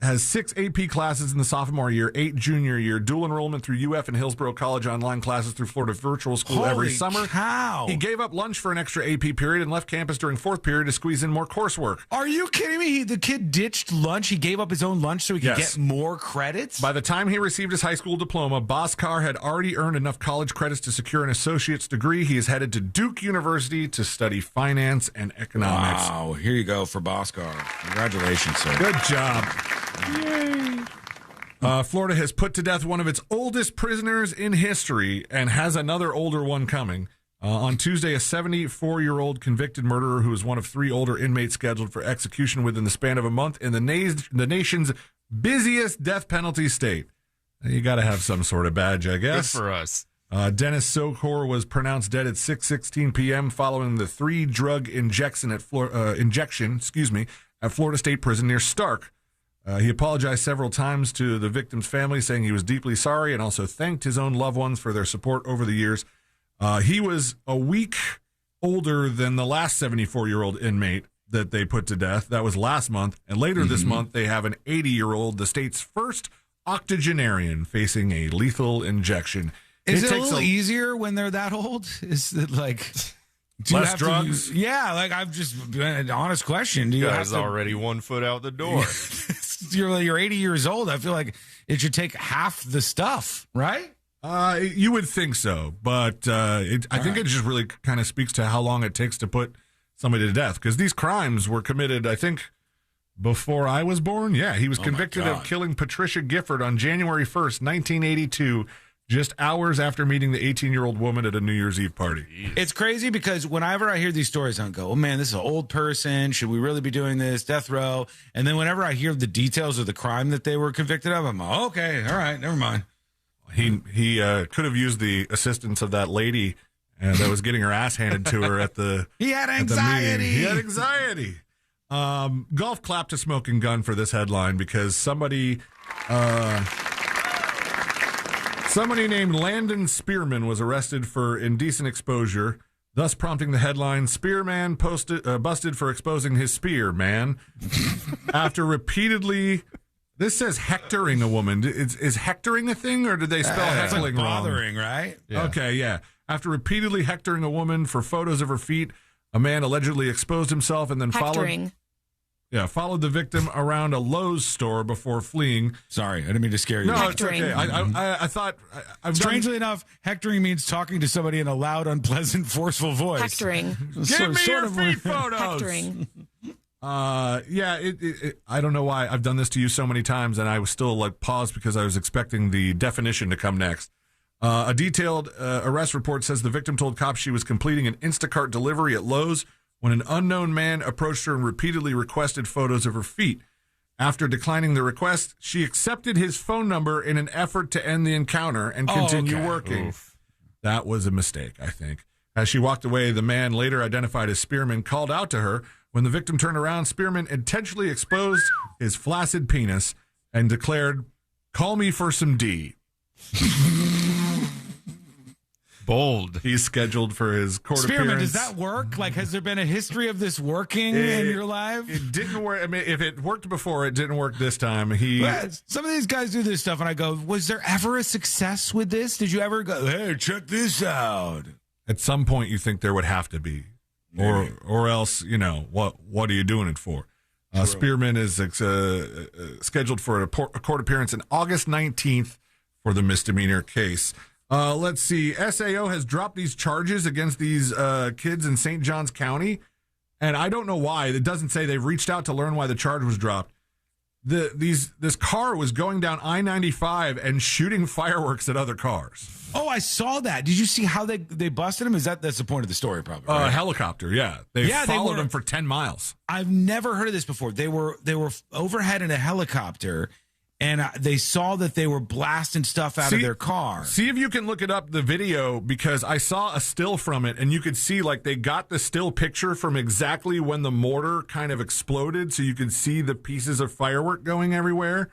S20: has 6 AP classes in the sophomore year, 8 junior year, dual enrollment through UF and Hillsborough College online classes through Florida Virtual School every summer.
S19: Cow.
S20: He gave up lunch for an extra AP period and left campus during fourth period to squeeze in more coursework.
S19: Are you kidding me? The kid ditched lunch. He gave up his own lunch so he could get more credits?
S20: By the time he received his high school diploma, Bhaskar had already earned enough college credits to secure an associate's degree. He is headed to Duke University to study finance and economics.
S19: Wow. Here you go for Bhaskar. Congratulations, sir.
S20: Good job.
S19: Yay.
S20: Florida has put to death one of its oldest prisoners in history and has another older one coming. On Tuesday, a 74-year-old convicted murderer who is one of 3 older inmates scheduled for execution within the span of a month in the nation's busiest death penalty state. You got to have some sort of badge, I guess.
S22: Good for us.
S20: Dennis Sokor was pronounced dead at 6:16 p.m. following the 3-drug injection at Florida State Prison near Stark. He apologized several times to the victim's family, saying he was deeply sorry and also thanked his own loved ones for their support over the years. He was a week older than the last 74-year-old inmate that they put to death. That was last month. And later this month, they have an 80-year-old, the state's first octogenarian, facing a lethal injection.
S19: Is it a little easier when they're that old? Is it like...
S20: Less drugs?
S19: Like I've just been an honest question. Do you
S22: Guy's
S19: have to,
S22: already 1 foot out the door.
S19: you're 80 years old. I feel like it should take half the stuff, right?
S20: You would think so, but I think it just really kind of speaks to how long it takes to put somebody to death, because these crimes were committed, I think, before I was born. Yeah, he was convicted of killing Patricia Gifford on January 1st, 1982, just hours after meeting the 18-year-old woman at a New Year's Eve party.
S19: It's crazy because whenever I hear these stories, I go, oh, man, this is an old person. Should we really be doing this? Death row. And then whenever I hear the details of the crime that they were convicted of, I'm like, okay, all right, never mind.
S20: He could have used the assistance of that lady that was getting her ass handed to her at the
S19: He had anxiety.
S20: He had anxiety. Golf clapped a smoking gun for this headline because somebody named Landon Spearman was arrested for indecent exposure, thus prompting the headline, Spearman busted for exposing his spear, man. After repeatedly, this says hectoring a woman. Is hectoring a thing, or did they spell heckling wrong?
S19: Bothering, right?
S20: Yeah. Okay, yeah. After repeatedly hectoring a woman for photos of her feet, a man allegedly exposed himself and then followed the victim around a Lowe's store before fleeing.
S19: Sorry, I didn't mean to scare you.
S20: No, hectoring. It's okay. I thought...
S19: Strangely enough, hectoring means talking to somebody in a loud, unpleasant, forceful voice.
S1: Hectoring.
S20: Give me your feet photos!
S1: Hectoring.
S20: I don't know why I've done this to you so many times, and I was still paused because I was expecting the definition to come next. A detailed arrest report says the victim told cops she was completing an Instacart delivery at Lowe's when an unknown man approached her and repeatedly requested photos of her feet. After declining the request, she accepted his phone number in an effort to end the encounter and continue working.
S19: Oof.
S20: That was a mistake, I think. As she walked away, the man, later identified as Spearman, called out to her. When the victim turned around, Spearman intentionally exposed his flaccid penis and declared, "Call me for some D."
S22: Bold.
S20: He's scheduled for his court
S19: Spearman,
S20: appearance.
S19: does that work? Has there been a history of this working in your life?
S20: It didn't work. I mean, if it worked before, it didn't work this time.
S19: Some of these guys do this stuff, and I go, was there ever a success with this? Did you ever go, hey, check this out?
S20: At some point, you think there would have to be. Or else, what are you doing it for? Spearman is scheduled for a court appearance on August 19th for the misdemeanor case. Let's see. SAO has dropped these charges against these kids in St. Johns County, and I don't know why. It doesn't say. They've reached out to learn why the charge was dropped. This car was going down I-95 and shooting fireworks at other cars.
S19: Oh, I saw that. Did you see how they busted him? That's the point of the story, probably. Right?
S20: A helicopter, yeah. They followed him for 10 miles.
S19: I've never heard of this before. They were overhead in a helicopter, and they saw that they were blasting stuff out of their car.
S20: See if you can look it up, the video, because I saw a still from it, and you could see they got the still picture from exactly when the mortar kind of exploded, so you could see the pieces of firework going everywhere.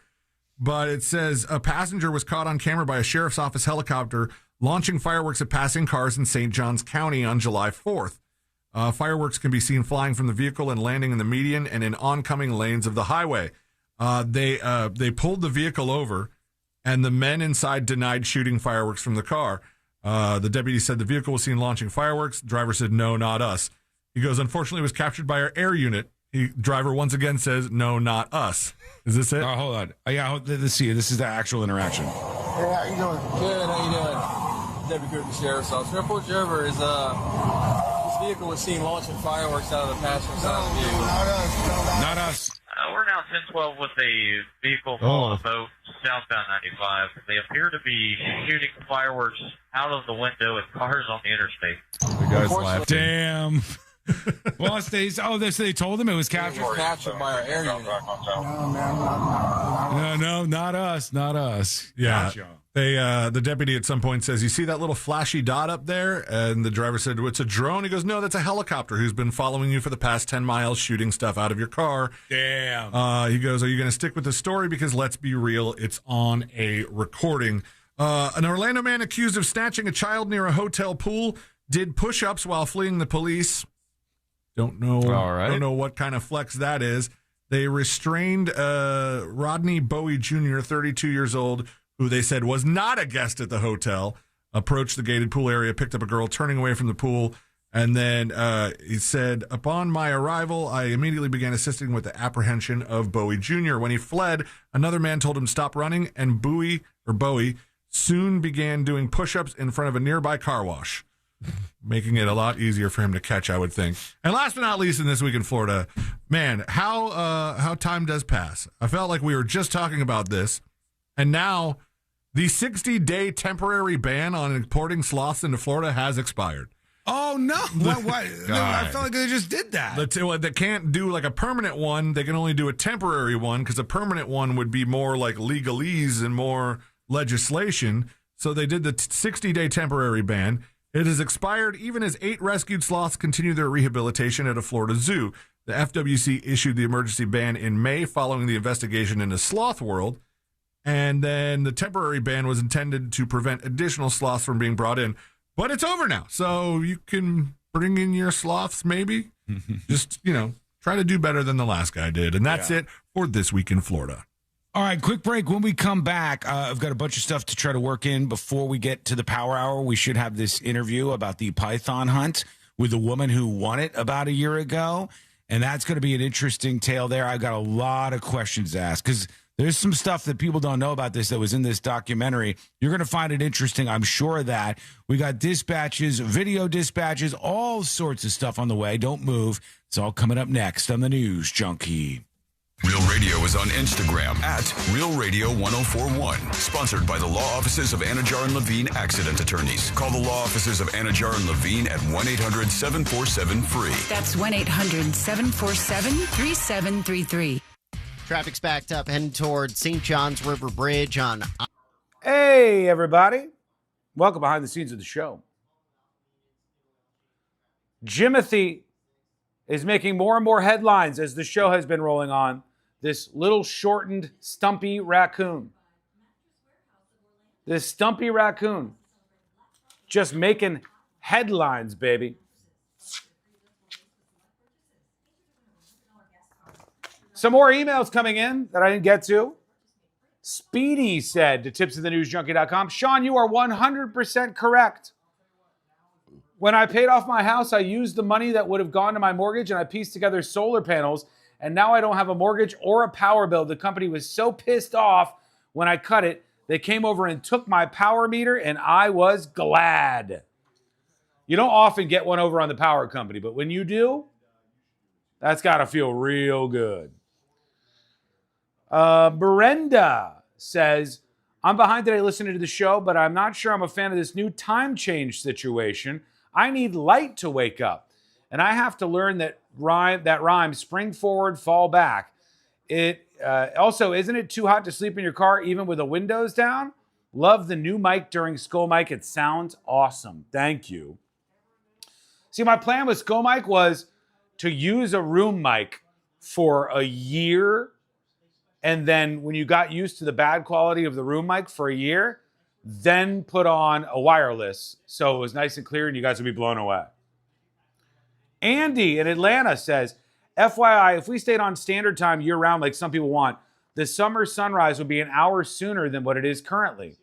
S20: But it says a passenger was caught on camera by a sheriff's office helicopter launching fireworks at passing cars in St. Johns County on July 4th. Fireworks can be seen flying from the vehicle and landing in the median and in oncoming lanes of the highway. They pulled the vehicle over, and the men inside denied shooting fireworks from the car. The deputy said the vehicle was seen launching fireworks. The driver said, "No, not us." He goes, "Unfortunately, it was captured by our air unit." Driver once again says, "No, not us." Is this it?
S19: Oh, hold on. Yeah, let's see. This is the actual interaction.
S14: Hey, how you doing? Good, how you doing? Deputy Cooper, Sheriff's Office. Report you over is, this vehicle was seen launching fireworks out of the passenger side of the vehicle.
S19: Not us.
S15: We're now 1012 with a vehicle following a boat southbound 95. They appear to be shooting fireworks out of the window at cars on the interstate.
S22: The guy's laughing.
S19: Damn. Well, they told him it was captured.
S14: It was captured by our air unit.
S19: No, not us. Not us.
S20: Yeah.
S19: Gotcha.
S20: The deputy at some point says, "You see that little flashy dot up there?" And the driver said, "It's a drone." He goes, "No, that's a helicopter who's been following you for the past 10 miles, shooting stuff out of your car."
S19: Damn.
S20: He goes, "Are you going to stick with the story? Because let's be real, it's on a recording." An Orlando man accused of snatching a child near a hotel pool did push-ups while fleeing the police. Don't know.
S22: All right.
S20: Don't know what kind of flex that is. They restrained Rodney Bowie Jr., 32 years old, who they said was not a guest at the hotel, approached the gated pool area, picked up a girl turning away from the pool, And then he said, upon my arrival, I immediately began assisting with the apprehension of Bowie Jr. When he fled, another man told him stop running, and Bowie soon began doing push-ups in front of a nearby car wash, making it a lot easier for him to catch, I would think. And last but not least, in This Week in Florida, man, how time does pass. I felt like we were just talking about this, and now the 60-day temporary ban on importing sloths into Florida has expired.
S19: Oh, no. What? No, I felt like they just did that.
S20: They can't do like a permanent one. They can only do a temporary one because a permanent one would be more like legalese and more legislation. So they did the 60-day temporary ban. It has expired even as 8 rescued sloths continue their rehabilitation at a Florida zoo. The FWC issued the emergency ban in May following the investigation into Sloth World. And then the temporary ban was intended to prevent additional sloths from being brought in. But it's over now, so you can bring in your sloths, maybe. Just, try to do better than the last guy did. And that's it for This Week in Florida.
S19: All right, quick break. When we come back, I've got a bunch of stuff to try to work in before we get to the Power Hour. We should have this interview about the python hunt with the woman who won it about a year ago. And that's going to be an interesting tale there. I've got a lot of questions to ask because there's some stuff that people don't know about this that was in this documentary. You're going to find it interesting. I'm sure of that. We got dispatches, video dispatches, all sorts of stuff on the way. Don't move. It's all coming up next on the News Junkie.
S17: Real Radio is on Instagram at Real Radio 1041. Sponsored by the law offices of Anajar and Levine Accident Attorneys. Call the law offices of Anajar and Levine at 1-800-747-FREE.
S1: That's 1-800-747-3733.
S6: Traffic's backed up heading toward St. John's River Bridge on...
S4: Hey, everybody. Welcome behind the scenes of the show. Jimothy is making more and more headlines as the show has been rolling on. This little shortened, stumpy raccoon. This stumpy raccoon. Just making headlines, baby. Some more emails coming in that I didn't get to. Speedy said to tipsofthenewsjunkie.com, Sean, you are 100% correct. When I paid off my house, I used the money that would have gone to my mortgage and I pieced together solar panels, and now I don't have a mortgage or a power bill. The company was so pissed off when I cut it, they came over and took my power meter, and I was glad. You don't often get one over on the power company, but when you do, that's got to feel real good. Brenda says, I'm behind today listening to the show, but I'm not sure I'm a fan of this new time change situation. I need light to wake up. And I have to learn that rhyme, spring forward, fall back. Also, isn't it too hot to sleep in your car even with the windows down? Love the new mic during Skull Mic. It sounds awesome. Thank you. See, my plan with Skull Mic was to use a room mic for a year. And then when you got used to the bad quality of the room mic for a year, then put on a wireless so it was nice and clear and you guys would be blown away. Andy in Atlanta says, FYI, if we stayed on standard time year-round like some people want, the summer sunrise would be an hour sooner than what it is currently.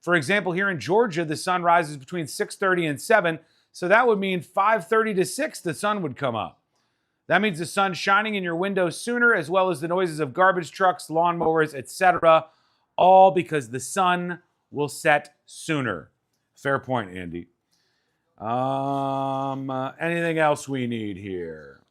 S4: For example, here in Georgia, the sun rises between 6:30 and 7, so that would mean 5:30 to 6 the sun would come up. That means the sun shining in your window sooner, as well as the noises of garbage trucks, lawnmowers, etc., all because the sun will set sooner. Fair point, Andy. Anything else we need here?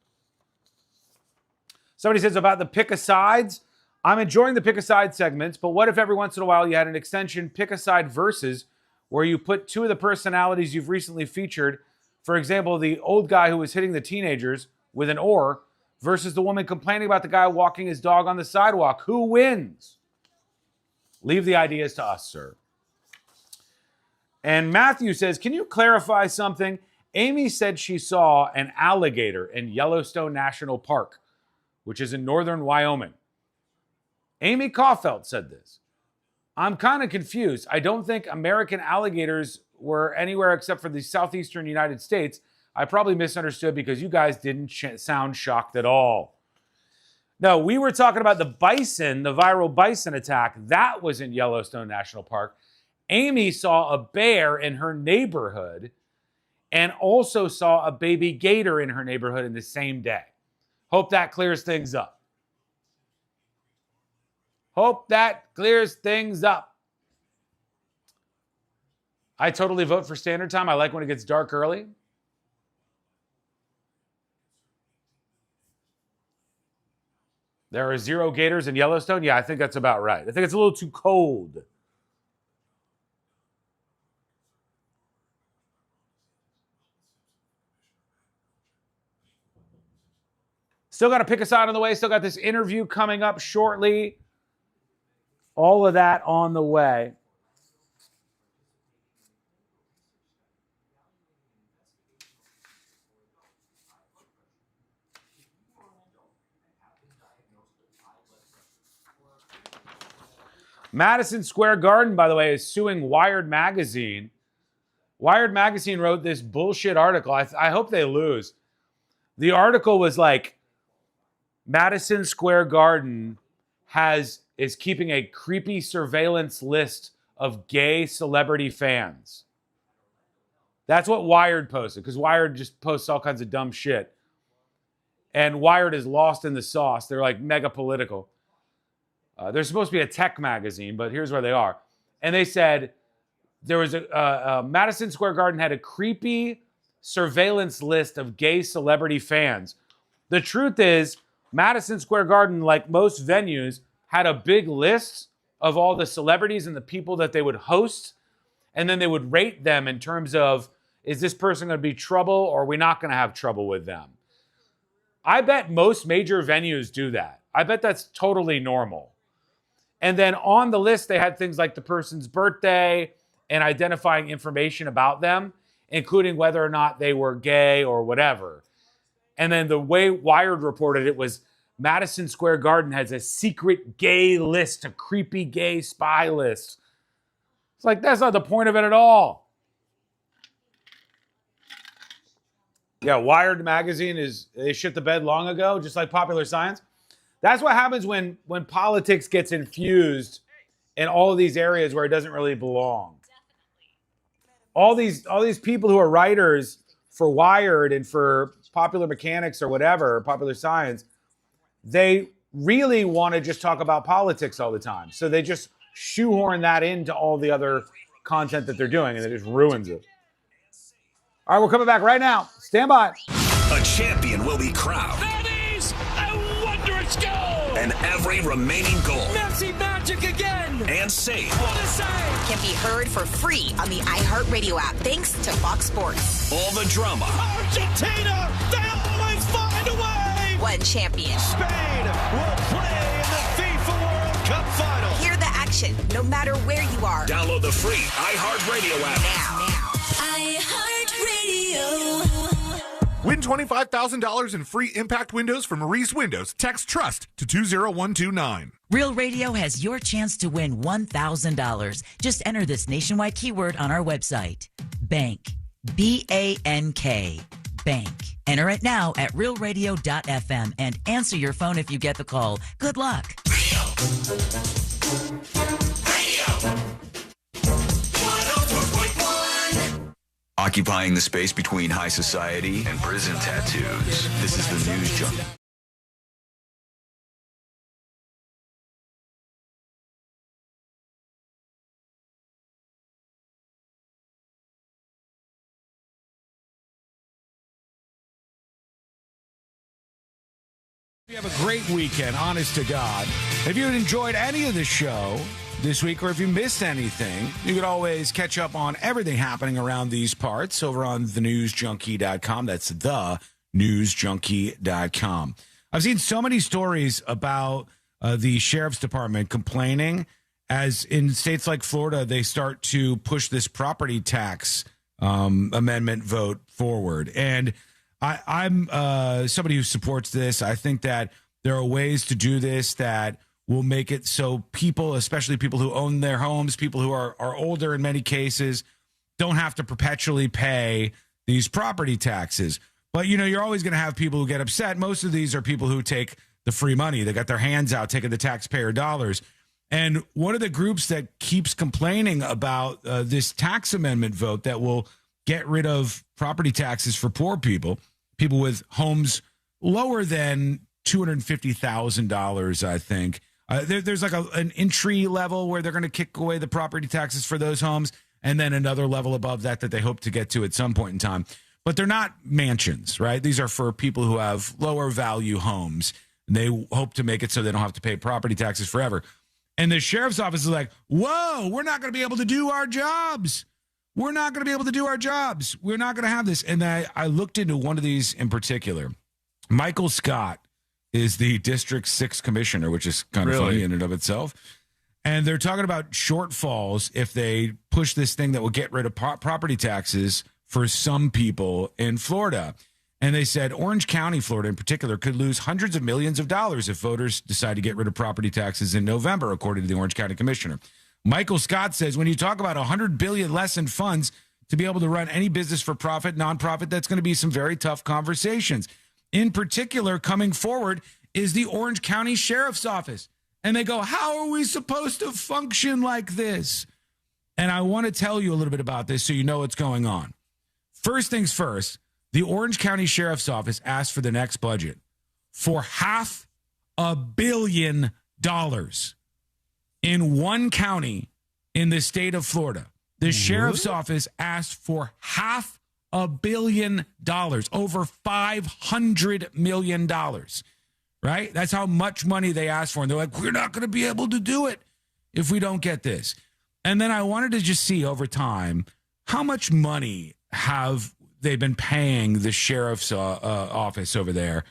S4: Somebody says about the pick-a-sides. I'm enjoying the pick-a-side segments, but what if every once in a while you had an extension pick-a-side versus where you put two of the personalities you've recently featured, for example, the old guy who was hitting the teenagers with an oar versus the woman complaining about the guy walking his dog on the sidewalk. Who wins? Leave the ideas to us, sir. And Matthew says, can you clarify something? Amy said she saw an alligator in Yellowstone National Park, which is in northern Wyoming. Amy Caulfield said this. I'm kind of confused. I don't think American alligators were anywhere except for the southeastern United States. I probably misunderstood because you guys didn't sound shocked at all. No, we were talking about the bison, the viral bison attack. That was in Yellowstone National Park. Amy saw a bear in her neighborhood and also saw a baby gator in her neighborhood in the same day. Hope that clears things up. Hope that clears things up. I totally vote for standard time. I like when it gets dark early. There are 0 gators in Yellowstone. Yeah, I think that's about right. I think it's a little too cold. Still got to pick a side on the way. Still got this interview coming up shortly. All of that on the way. Madison Square Garden, by the way, is suing Wired Magazine. Wired Magazine wrote this bullshit article. I hope they lose. The article was like, Madison Square Garden is keeping a creepy surveillance list of gay celebrity fans. That's what Wired posted, because Wired just posts all kinds of dumb shit. And Wired is lost in the sauce. They're like mega political. They're supposed to be a tech magazine, but here's where they are. And they said there was Madison Square Garden had a creepy surveillance list of gay celebrity fans. The truth is, Madison Square Garden, like most venues, had a big list of all the celebrities and the people that they would host, and then they would rate them in terms of, is this person going to be trouble or are we not going to have trouble with them? I bet most major venues do that. I bet that's totally normal. And then on the list, they had things like the person's birthday and identifying information about them, including whether or not they were gay or whatever. And then the way Wired reported it was Madison Square Garden has a secret gay list, a creepy gay spy list. It's like, that's not the point of it at all. Yeah, Wired Magazine they shit the bed long ago, just like Popular Science. That's what happens when politics gets infused in all of these areas where it doesn't really belong. All these people who are writers for Wired and for Popular Mechanics or whatever, Popular Science, they really want to just talk about politics all the time. So they just shoehorn that into all the other content that they're doing, and it just ruins it. All right, we're coming back right now. Stand by.
S8: A champion will be crowned.
S11: That is a wondrous goal!
S8: And every remaining goal.
S11: Messi magic again!
S8: And save.
S11: What a save!
S1: Can be heard for free on the iHeartRadio app, thanks to Fox Sports.
S8: All the drama.
S11: Argentina, they always find a way!
S1: One champion.
S11: Spain will play in the FIFA World Cup final.
S1: Hear the action, no matter where you are.
S8: Download the free iHeartRadio app.
S1: Now.
S20: Win $25,000 in free impact windows from Maurice Windows. Text TRUST to 20129.
S18: Real Radio has your chance to win $1,000. Just enter this nationwide keyword on our website. Bank. B-A-N-K. Bank. Enter it now at realradio.fm and answer your phone if you get the call. Good luck.
S17: Occupying the space between high society and prison tattoos. This is the News Junkie.
S19: You have a great weekend, honest to God. If you enjoyed any of the show this week, or if you missed anything, you could always catch up on everything happening around these parts over on thenewsjunkie.com. That's thenewsjunkie.com. I've seen so many stories about the sheriff's department complaining as in states like Florida, they start to push this property tax amendment vote forward. And I'm somebody who supports this. I think that there are ways to do this that will make it so people, especially people who own their homes, people who are older in many cases, don't have to perpetually pay these property taxes. But, you know, you're always going to have people who get upset. Most of these are people who take the free money. They got their hands out taking the taxpayer dollars. And one of the groups that keeps complaining about this tax amendment vote that will get rid of property taxes for poor people, people with homes lower than $250,000, I think. There's like an entry level where they're going to kick away the property taxes for those homes, and then another level above that they hope to get to at some point in time. But they're not mansions, right? These are for people who have lower value homes. They hope to make it so they don't have to pay property taxes forever. And the sheriff's office is like, whoa, we're not going to be able to do our jobs. We're not going to be able to do our jobs. We're not going to have this. And I looked into one of these in particular. Michael Scott is the District 6 commissioner, which is kind of funny in and of itself. And they're talking about shortfalls if they push this thing that will get rid of property taxes for some people in Florida. And they said Orange County, Florida in particular, could lose hundreds of millions of dollars if voters decide to get rid of property taxes in November, according to the Orange County commissioner. Michael Scott says when you talk about $100 billion less in funds to be able to run any business for profit, nonprofit, that's going to be some very tough conversations. In particular, coming forward is the Orange County Sheriff's Office. And they go, how are we supposed to function like this? And I want to tell you a little bit about this so you know what's going on. First things first, the Orange County Sheriff's Office asked for the next budget for $500 million in one county in the state of Florida. The sheriff's office asked for $500 million, over $500 million, right? That's how much money they asked for. And they're like, we're not going to be able to do it if we don't get this. And then I wanted to just see over time, how much money have they been paying the sheriff's office over there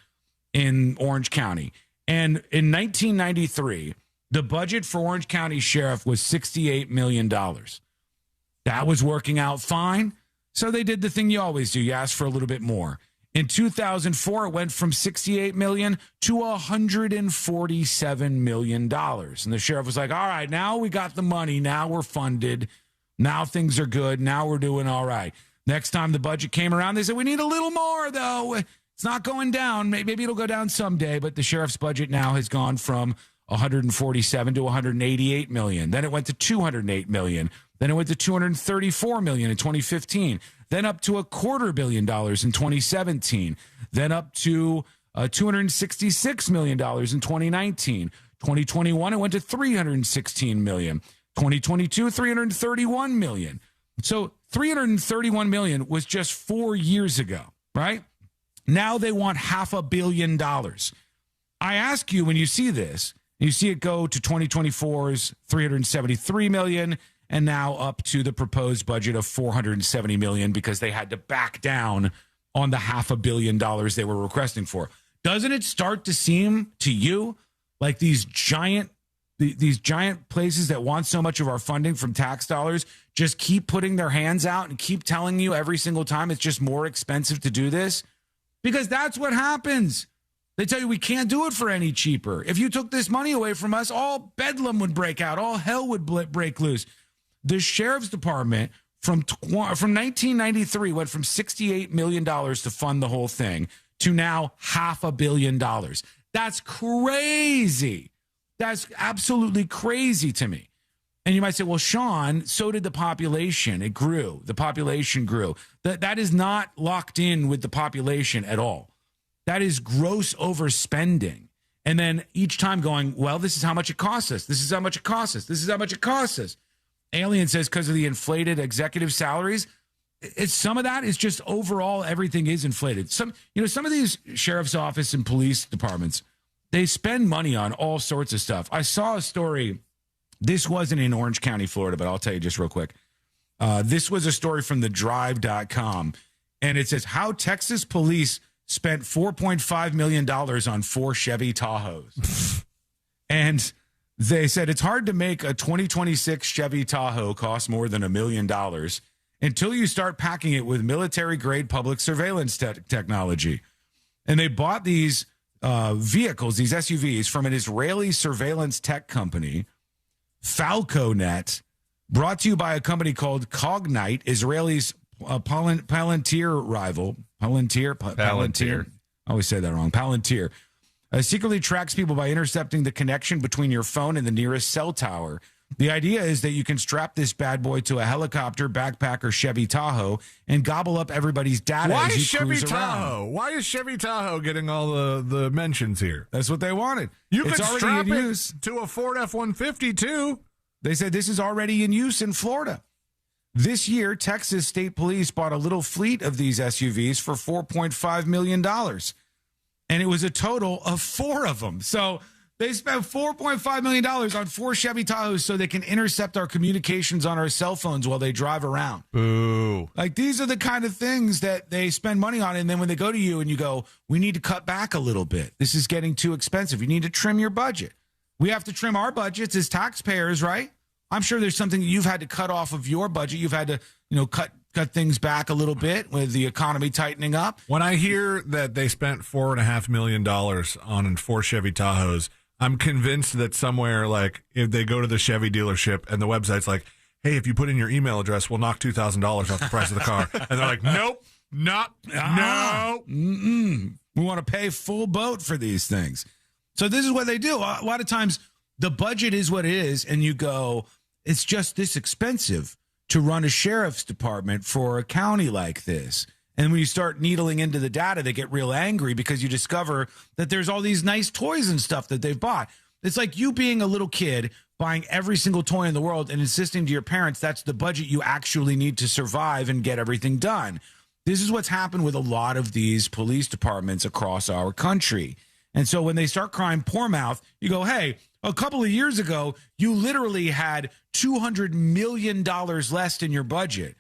S19: in Orange County? And in 1993, the budget for Orange County Sheriff was $68 million. That was working out fine. So they did the thing you always do. You ask for a little bit more. In 2004, it went from $68 million to $147 million. And the sheriff was like, all right, now we got the money. Now we're funded. Now things are good. Now we're doing all right. Next time the budget came around, they said, we need a little more, though. It's not going down. Maybe it'll go down someday. But the sheriff's budget now has gone from 147 to 188 million. Then it went to 208 million. Then it went to 234 million in 2015. Then up to $250 million in 2017. Then up to $266 million in 2019. 2021, it went to 316 million. 2022, 331 million. So 331 million was just 4 years ago, right? Now they want $500 million. I ask you, when you see this, you see it go to 2024's 373 million and now up to the proposed budget of 470 million because they had to back down on the $500 million they were requesting for. Doesn't it start to seem to you like these giant places that want so much of our funding from tax dollars just keep putting their hands out and keep telling you every single time it's just more expensive to do this? Because that's what happens. They tell you we can't do it for any cheaper. If you took this money away from us, all bedlam would break out. All hell would break loose. The sheriff's department from 1993 went from $68 million to fund the whole thing to now $500 million. That's crazy. That's absolutely crazy to me. And you might say, well, Sean, so did the population. It grew. The population grew. That is not locked in with the population at all. That is gross overspending. And then each time going, well, this is how much it costs us. This is how much it costs us. This is how much it costs us. Alien says because of the inflated executive salaries. Some of that is just overall everything is inflated. Some of these sheriff's office and police departments, they spend money on all sorts of stuff. I saw a story. This wasn't in Orange County, Florida, but I'll tell you just real quick. This was a story from thedrive.com, and it says how Texas police spent $4.5 million on 4 Chevy Tahoes. And they said it's hard to make a 2026 Chevy Tahoe cost more than $1 million until you start packing it with military-grade public surveillance technology. And they bought these vehicles, these SUVs, from an Israeli surveillance tech company, FalcoNet, brought to you by a company called Cognite, Israeli's Palantir rival. Palantir. I always say that wrong. Palantir. Secretly tracks people by intercepting the connection between your phone and the nearest cell tower. The idea is that you can strap this bad boy to a helicopter, backpack, or Chevy Tahoe and gobble up everybody's data
S20: Why
S19: as
S20: is
S19: you
S20: Chevy
S19: cruise around.
S20: Tahoe? Why is Chevy Tahoe getting all the mentions here?
S19: That's what they wanted.
S20: You
S19: It's
S20: could
S19: already
S20: strap
S19: in
S20: it
S19: use.
S20: to a Ford F-150 too.
S19: They said this is already in use in Florida. This year, Texas State Police bought a little fleet of these SUVs for $4.5 million. And it was a total of 4 of them. So they spent $4.5 million on 4 Chevy Tahoes so they can intercept our communications on our cell phones while they drive around.
S22: Boo.
S19: Like, these are the kind of things that they spend money on. And then when they go to you and you go, we need to cut back a little bit. This is getting too expensive. You need to trim your budget. We have to trim our budgets as taxpayers, right? I'm sure there's something that you've had to cut off of your budget. You've had to, cut things back a little bit with the economy tightening up.
S20: When I hear that they spent $4.5 million on 4 Chevy Tahoes, I'm convinced that somewhere, like, if they go to the Chevy dealership and the website's like, hey, if you put in your email address, we'll knock $2,000 off the price of the car. And they're like, nope, no.
S19: We want to pay full boat for these things. So this is what they do. A lot of times the budget is what it is, and you go, it's just this expensive to run a sheriff's department for a county like this. And when you start needling into the data, they get real angry because you discover that there's all these nice toys and stuff that they've bought. It's like you being a little kid buying every single toy in the world and insisting to your parents that's the budget you actually need to survive and get everything done. This is what's happened with a lot of these police departments across our country. And so when they start crying poor mouth, you go, hey, a couple of years ago, you literally had $200 million less in your budget.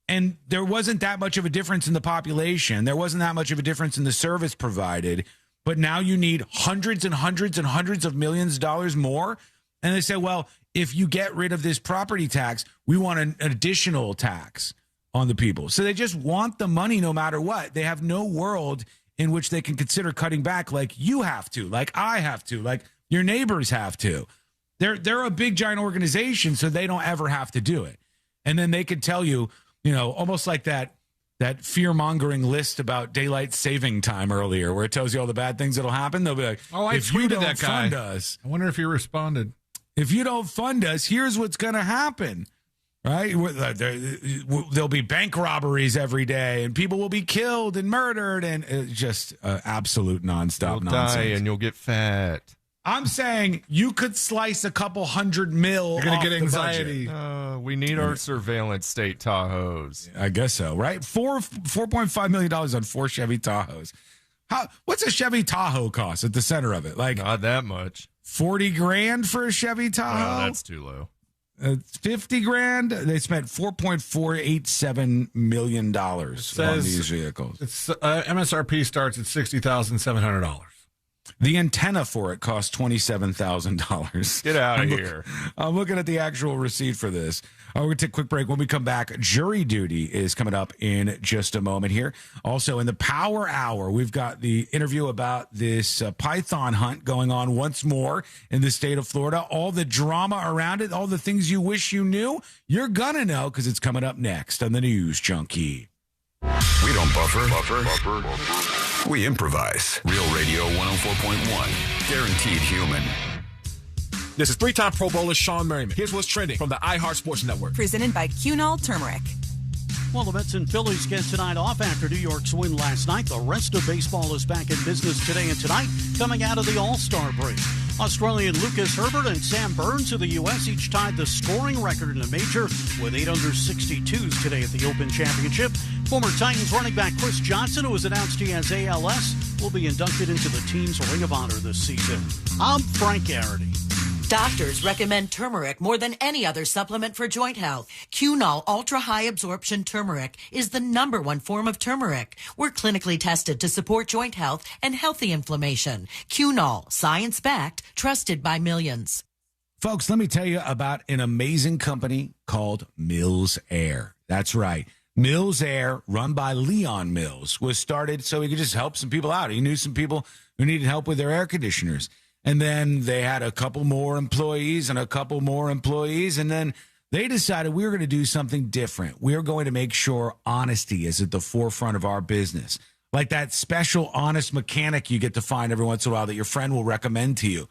S19: And there wasn't that much of a difference in the population. There wasn't that much of a difference in the service provided. But now you need hundreds and hundreds and hundreds of millions of dollars more. And they say, well, if you get rid of this property tax, we want an additional tax on the people. So they just want the money no matter what. They have no world in which they can consider cutting back like you have to, like I have to, like your neighbors have to. They're a big, giant organization, so they don't ever have to do it. And then they could tell you, almost like that fear-mongering list about daylight saving time earlier, where it tells you all the bad things that'll happen. They'll be like,
S20: if you don't fund us. I wonder if he responded.
S19: If you don't fund us, here's what's going to happen, right? There'll be bank robberies every day, and people will be killed and murdered, and just absolute nonstop nonsense.
S22: Die and you'll get fat.
S19: I'm saying you could slice a couple $100 million.
S20: You're going to get anxiety.
S22: We need our surveillance state Tahoes.
S19: I guess so, right? $4.5 million on 4 Chevy Tahoes. What's a Chevy Tahoe cost at the center of it? Like,
S22: not that much.
S19: $40,000 for a Chevy Tahoe?
S22: No, that's too low.
S19: $50,000. They spent $4.487 million on these vehicles.
S20: It's MSRP starts at $60,700.
S19: The antenna for it cost $27,000.
S22: Get out of here.
S19: I'm looking at the actual receipt for this. We're going to take a quick break. When we come back, jury duty is coming up in just a moment here. Also, in the Power Hour, we've got the interview about this python hunt going on once more in the state of Florida. All the drama around it, all the things you wish you knew, you're going to know because it's coming up next on the News Junkie.
S17: We don't buffer. We improvise. Real Radio 104.1. Guaranteed human.
S13: This is 3-time Pro Bowler Sean Merriman. Here's what's trending from the iHeart Sports Network.
S1: Presented by Cunol Turmeric.
S3: Well, the Mets and Phillies get tonight off after New York's win last night. The rest of baseball is back in business today and tonight, coming out of the All-Star break. Australian Lucas Herbert and Sam Burns of the U.S. each tied the scoring record in a major with 8 under 62s today at the Open Championship. Former Titans running back Chris Johnson, who has announced he has ALS, will be inducted into the team's Ring of Honor this season. I'm Frank Garrity.
S18: Doctors recommend turmeric more than any other supplement for joint health. Cunol Ultra High Absorption Turmeric is the #1 form of turmeric. We're clinically tested to support joint health and healthy inflammation. Cunol, science-backed, trusted by millions.
S19: Folks, let me tell you about an amazing company called Mills Air. That's right. Mills Air, run by Leon Mills, was started so he could just help some people out. He knew some people who needed help with their air conditioners. And then they had a couple more employees and a couple more employees. And then they decided we were going to do something different. We are going to make sure honesty is at the forefront of our business. Like that special honest mechanic you get to find every once in a while that your friend will recommend to you.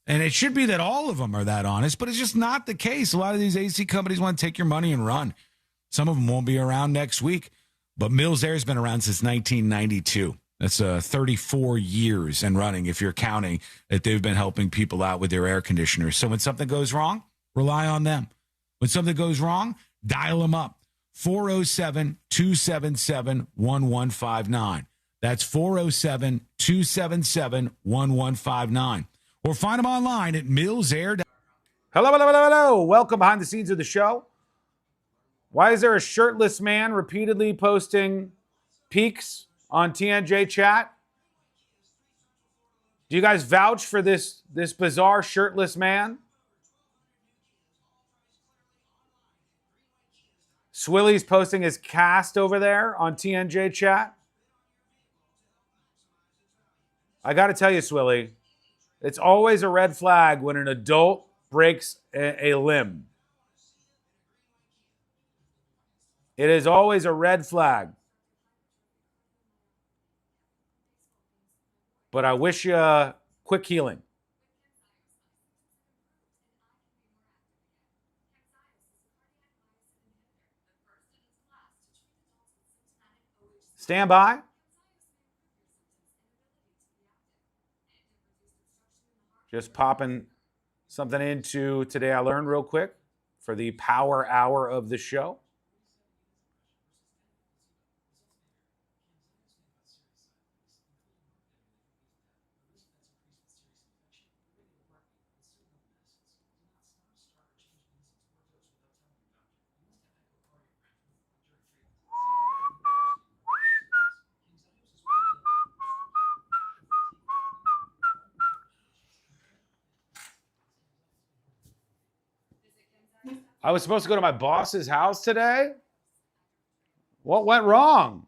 S19: And it should be that all of them are that honest, but it's just not the case. A lot of these AC companies want to take your money and run. Some of them won't be around next week. But Mills Air has been around since 1992. That's 34 years and running if you're counting that they've been helping people out with their air conditioners. So when something goes wrong, rely on them. When something goes wrong, dial them up. 407-277-1159. That's 407-277-1159. Or find them online at millsair.com.
S4: Hello. Welcome behind the scenes of the show. Why is there a shirtless man repeatedly posting pics on TNJ chat? Do you guys vouch for this bizarre shirtless man? Swilly's posting his cast over there on TNJ chat. I got to tell you, Swilly, it's always a red flag when an adult breaks a limb. It is always a red flag. But I wish you quick healing. Stand by. Just popping something into Today I Learned real quick for the power hour of the show. I was supposed to go to my boss's house today. What went wrong?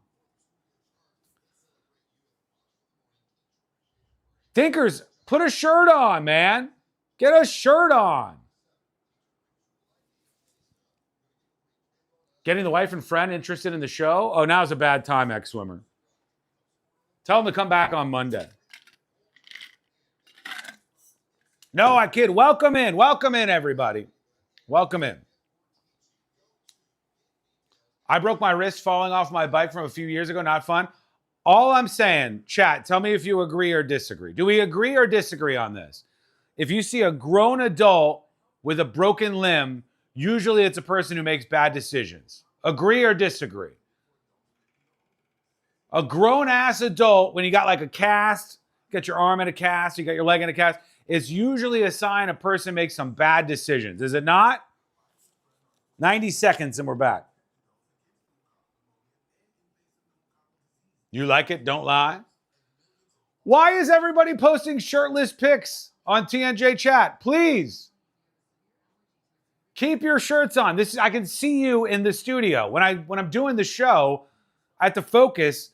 S4: Dinkers, put a shirt on, man. Get a shirt on. Getting the wife and friend interested in the show? Oh, now's a bad time, ex-swimmer. Tell them to come back on Monday. No, I kid. Welcome in. Welcome in, everybody. Welcome in. I broke my wrist falling off my bike from a few years ago. Not fun. All I'm saying, chat, tell me if you agree or disagree. Do we agree or disagree on this? If you see a grown adult with a broken limb, usually it's a person who makes bad decisions. Agree or disagree? A grown-ass adult, when you got like a cast, you got your arm in a cast, you got your leg in a cast, it's usually a sign a person makes some bad decisions. Is it not? 90 seconds and we're back. You like it? Don't lie. Why is everybody posting shirtless pics on TNJ chat? Please. Keep your shirts on. I can see you in the studio. When I'm doing the show, I have to focus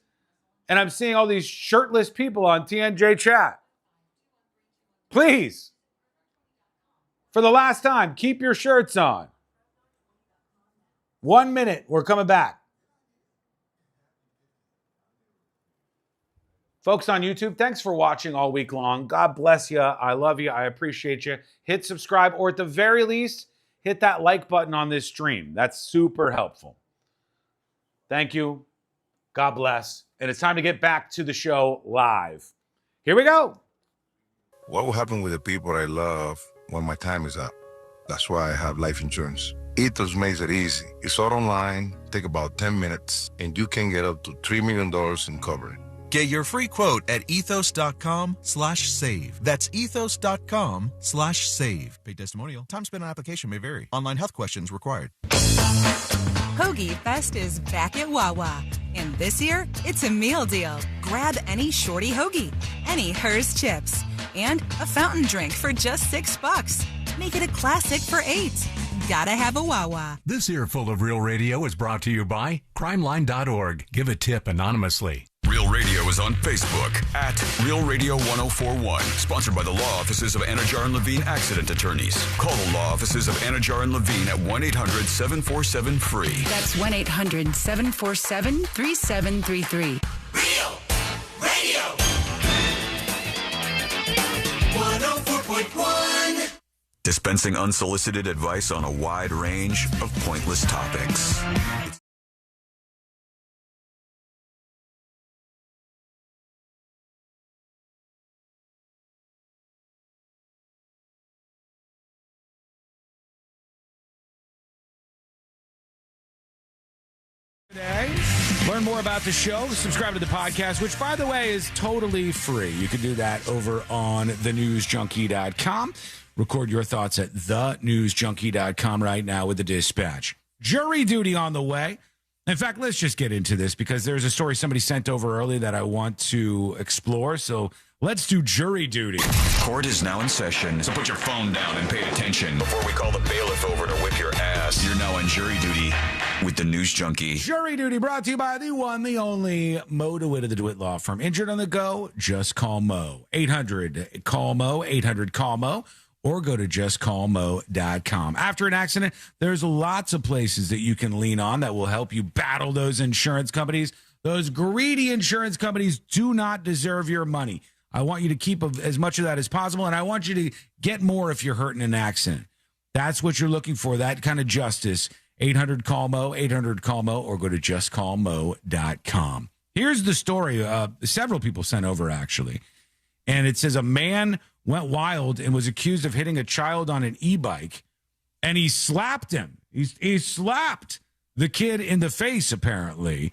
S4: and I'm seeing all these shirtless people on TNJ chat. Please. For the last time, keep your shirts on. 1 minute. We're coming back. Folks on YouTube, thanks for watching all week long. God bless you. I love you. I appreciate you. Hit subscribe, or at the very least, hit that like button on this stream. That's super helpful. Thank you. God bless. And it's time to get back to the show live. Here we go.
S5: What will happen with the people I love when my time is up? That's why I have life insurance. Ethos makes it easy. It's all online, take about 10 minutes, and you can get up to $3 million in coverage.
S9: Get your free quote at ethos.com/save. That's ethos.com/save. Paid testimonial. Time spent on application may vary. Online health questions required.
S12: Hoagie Fest is back at Wawa. And this year, it's a meal deal. Grab any shorty hoagie, any Hers chips, and a fountain drink for just $6. Make it a classic for $8. Gotta have a Wawa.
S24: This earful of Real Radio is brought to you by crimeline.org. Give a tip anonymously.
S17: Real Radio is on Facebook at Real Radio 1041. Sponsored by the law offices of Anajar and Levine Accident Attorneys. Call the law offices of Anajar and Levine at 1-800-747-FREE.
S25: That's 1-800-747-3733.
S23: Real Radio 104.1.
S8: dispensing unsolicited advice on a wide range of pointless topics.
S19: Today, learn more about the show. Subscribe to the podcast, which, by the way, is totally free. You can do that over on thenewsjunkie.com. Record your thoughts at thenewsjunkie.com right now with the dispatch. Jury duty on the way. In fact, let's just get into this because there's a story somebody sent over early that I want to explore. So let's do jury duty.
S8: Court is now in session, so put your phone down and pay attention before we call the bailiff over to whip your ass. You're now on jury duty with the News Junkie.
S19: Jury duty brought to you by the one, the only Mo DeWitt of the DeWitt Law Firm. Injured on the go? Just call Mo. 800-CALL-MO, 800-CALL-MO, or go to justcallmo.com. After an accident, there's lots of places that you can lean on that will help you battle those insurance companies. Those greedy insurance companies do not deserve your money. I want you to keep as much of that as possible, and I want you to get more if you're hurt in an accident. That's what you're looking for, that kind of justice. 800-CALL-MO, 800-CALL-MO, or go to justcallmo.com. Here's the story. Several people sent over, actually. And it says a man went wild and was accused of hitting a child on an e-bike, and he slapped him. He slapped the kid in the face, apparently.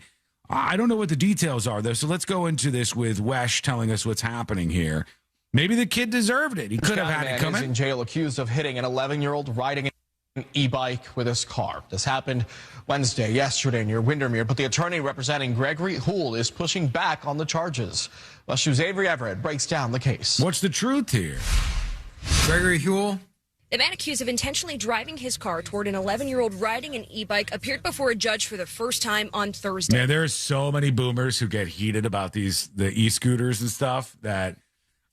S19: I don't know what the details are, though, so let's go into this with Wesh telling us what's happening here. Maybe the kid deserved it. He could have had it coming.
S7: Is in jail accused of hitting an 11-year-old riding an e-bike with his car. This happened yesterday near Windermere, but the attorney representing Gregory Houle is pushing back on the charges. West New's Avery Everett breaks down the case.
S19: What's the truth here?
S10: Gregory Houle,
S16: the man accused of intentionally driving his car toward an 11-year-old riding an e-bike, appeared before a judge for the first time on Thursday.
S19: Man, there are so many boomers who get heated about the e-scooters and stuff that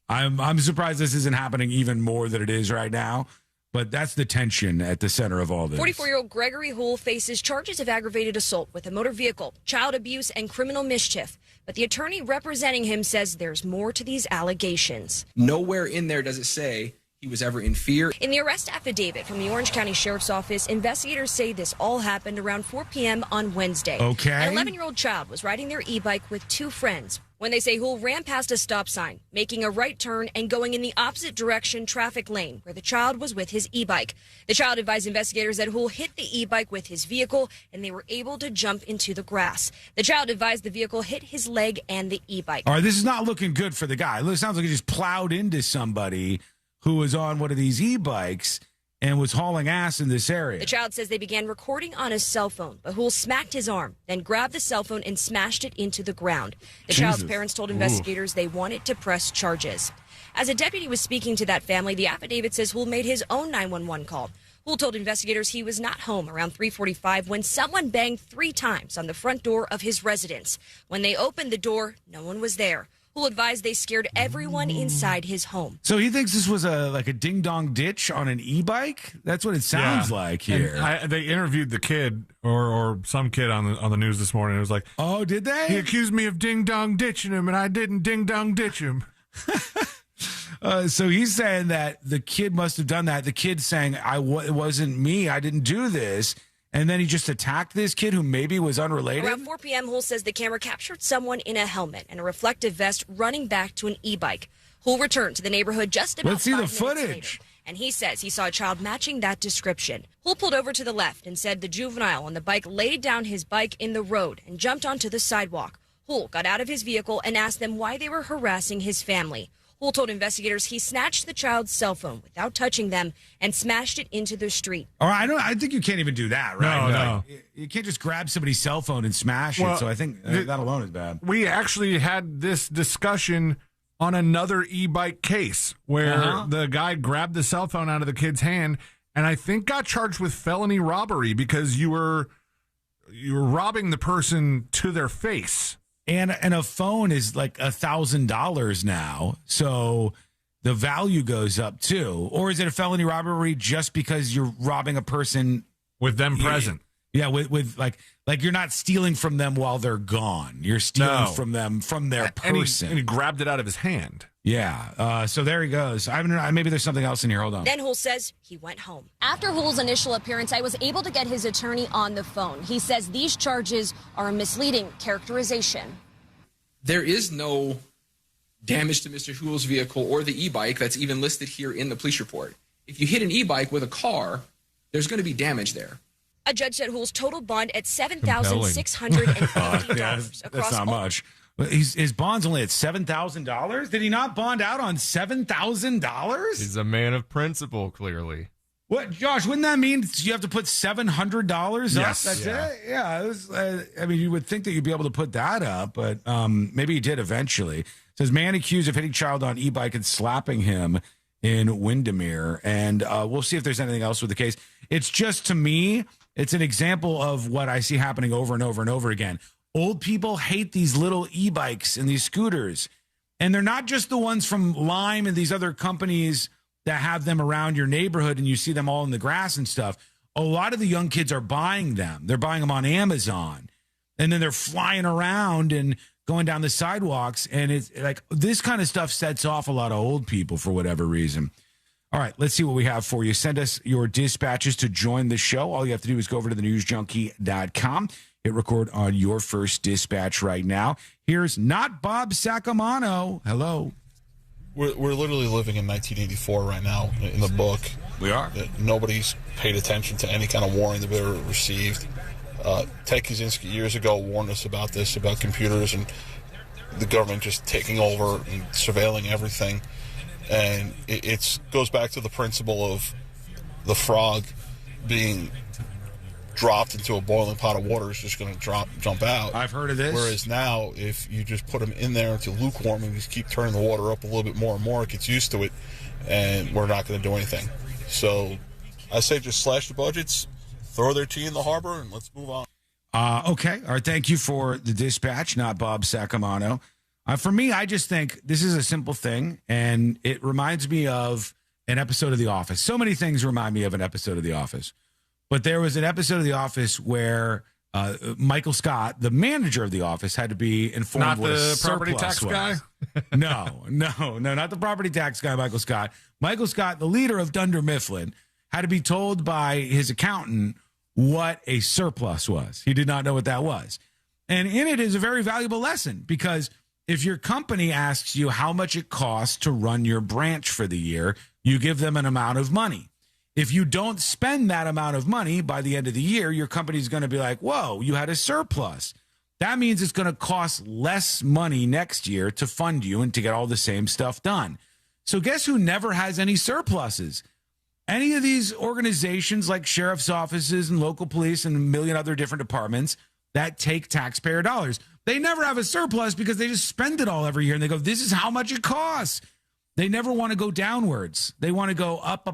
S19: I'm surprised this isn't happening even more than it is right now. But that's the tension at the center of all this.
S16: 44-year-old Gregory Houle faces charges of aggravated assault with a motor vehicle, child abuse, and criminal mischief. But the attorney representing him says there's more to these allegations.
S10: nowhere in there does it say he was ever in fear.
S16: In the arrest affidavit from the Orange County Sheriff's Office, investigators say this all happened around 4 p.m. on Wednesday.
S19: Okay.
S16: An 11-year-old child was riding their e-bike with two friends when they say Houle ran past a stop sign, making a right turn and going in the opposite direction traffic lane where the child was with his e-bike. The child advised investigators that Houle hit the e-bike with his vehicle and they were able to jump into the grass. The child advised the vehicle hit his leg and the e-bike.
S19: All right, this is not looking good for the guy. It sounds like he just plowed into somebody who was on one of these e-bikes and was hauling ass in this area.
S16: The child says they began recording on his cell phone, but Houle smacked his arm, then grabbed the cell phone and smashed it into the ground. The child's parents told investigators they wanted to press charges. As a deputy was speaking to that family, the affidavit says Houle made his own 911 call. Houle told investigators he was not home around 3:45 when someone banged 3 times on the front door of his residence. When they opened the door, no one was there. Houle advised they scared everyone inside his home.
S19: So he thinks this was like a ding-dong ditch on an e-bike? That's what it sounds like here.
S20: They interviewed the kid or some kid on the news this morning. It was like,
S19: oh, did they?
S20: He accused me of ding-dong ditching him, and I didn't ding-dong ditch him.
S19: So he's saying that the kid must have done that. The kid saying, it wasn't me. I didn't do this. And then he just attacked this kid who maybe was unrelated?
S16: Around 4 p.m., Houle says the camera captured someone in a helmet and a reflective vest running back to an e-bike. Houle returned to the neighborhood just about 5 minutes later, and he says he saw a child matching that description. Houle pulled over to the left and said the juvenile on the bike laid down his bike in the road and jumped onto the sidewalk. Houle got out of his vehicle and asked them why they were harassing his family. Houle told investigators he snatched the child's cell phone without touching them and smashed it into the street.
S19: All right, I think you can't even do that, right?
S20: No.
S19: You can't just grab somebody's cell phone and smash it. So I think that alone is bad.
S20: We actually had this discussion on another e-bike case where the guy grabbed the cell phone out of the kid's hand and I think got charged with felony robbery because you were robbing the person to their face.
S19: And a phone is like $1,000 now, so the value goes up too. Or is it a felony robbery just because you're robbing a person
S20: with them present?
S19: Yeah, with like you're not stealing from them while they're gone. You're stealing from them from their person.
S20: And he grabbed it out of his hand.
S19: Yeah. So there he goes. I don't know. Maybe there's something else in here. Hold on.
S16: Then Hool says he went home. After Hool's initial appearance, I was able to get his attorney on the phone. He says these charges are a misleading characterization.
S10: There is no damage to Mr. Hool's vehicle or the e-bike that's even listed here in the police report. If you hit an e-bike with a car, there's going to be damage there.
S16: A judge set Hool's total bond at $7,650
S19: Yeah, that's not much. But his bond's only at $7,000. Did he not bond out on $7,000?
S22: He's a man of principle, clearly.
S19: What, Josh? Wouldn't that mean you have to put $700 up?
S22: Yes.
S19: That's
S22: Yeah.
S19: it. Yeah. It was, I mean, you would think that you'd be able to put that up, but maybe he did eventually. It says man accused of hitting child on e-bike and slapping him in Windermere, and we'll see if there's anything else with the case. It's just, to me, it's an example of what I see happening over and over and over again. Old people hate these little e-bikes and these scooters. And they're not just the ones from Lime and these other companies that have them around your neighborhood and you see them all in the grass and stuff. A lot of the young kids are buying them. They're buying them on Amazon. And then they're flying around and going down the sidewalks. And it's like this kind of stuff sets off a lot of old people for whatever reason. All right, let's see what we have for you. Send us your dispatches to join the show. All you have to do is go over to thenewsjunkie.com. Hit record on your first dispatch right now. Here's not Bob Sacamano. Hello.
S2: We're literally living in 1984 right now in the book.
S19: We are.
S2: Nobody's paid attention to any kind of warning they've ever received. Ted Kaczynski years ago warned us about this, about computers and the government just taking over and surveilling everything. And it goes back to the principle of the frog being dropped into a boiling pot of water is just going to jump out.
S19: I've heard of this.
S2: Whereas now, if you just put them in there into lukewarm and just keep turning the water up a little bit more and more, it gets used to it, and we're not going to do anything. So I say just slash the budgets, throw their tea in the harbor, and let's move on.
S19: Okay. All right. Thank you for the dispatch, not Bob Sacamano. For me, I just think this is a simple thing, and it reminds me of an episode of The Office. So many things remind me of an episode of The Office. But there was an episode of The Office where Michael Scott, the manager of The Office, had to be informed
S20: Not
S19: what a
S20: the property
S19: surplus
S20: tax guy?
S19: No, not the property tax guy, Michael Scott. Michael Scott, the leader of Dunder Mifflin, had to be told by his accountant what a surplus was. He did not know what that was. And in it is a very valuable lesson, because if your company asks you how much it costs to run your branch for the year, you give them an amount of money. If you don't spend that amount of money by the end of the year, your company's going to be like, whoa, you had a surplus. That means it's going to cost less money next year to fund you and to get all the same stuff done. So guess who never has any surpluses? Any of these organizations like sheriff's offices and local police and a million other different departments that take taxpayer dollars. They never have a surplus because they just spend it all every year. And they go, this is how much it costs. They never want to go downwards. They want to go up.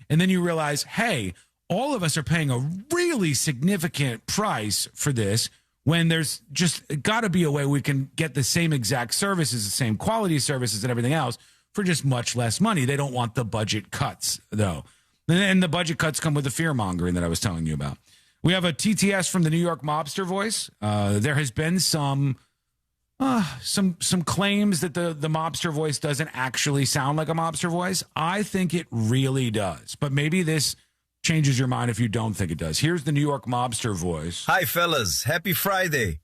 S19: And then you realize, hey, all of us are paying a really significant price for this when there's just got to be a way we can get the same exact services, the same quality services and everything else for just much less money. They don't want the budget cuts, though. And the budget cuts come with the fear-mongering that I was telling you about. We have a TTS from the New York mobster voice. There has been some claims that the mobster voice doesn't actually sound like a mobster voice. I think it really does. But maybe this changes your mind if you don't think it does. Here's the New York mobster voice.
S14: Hi, fellas. Happy Friday.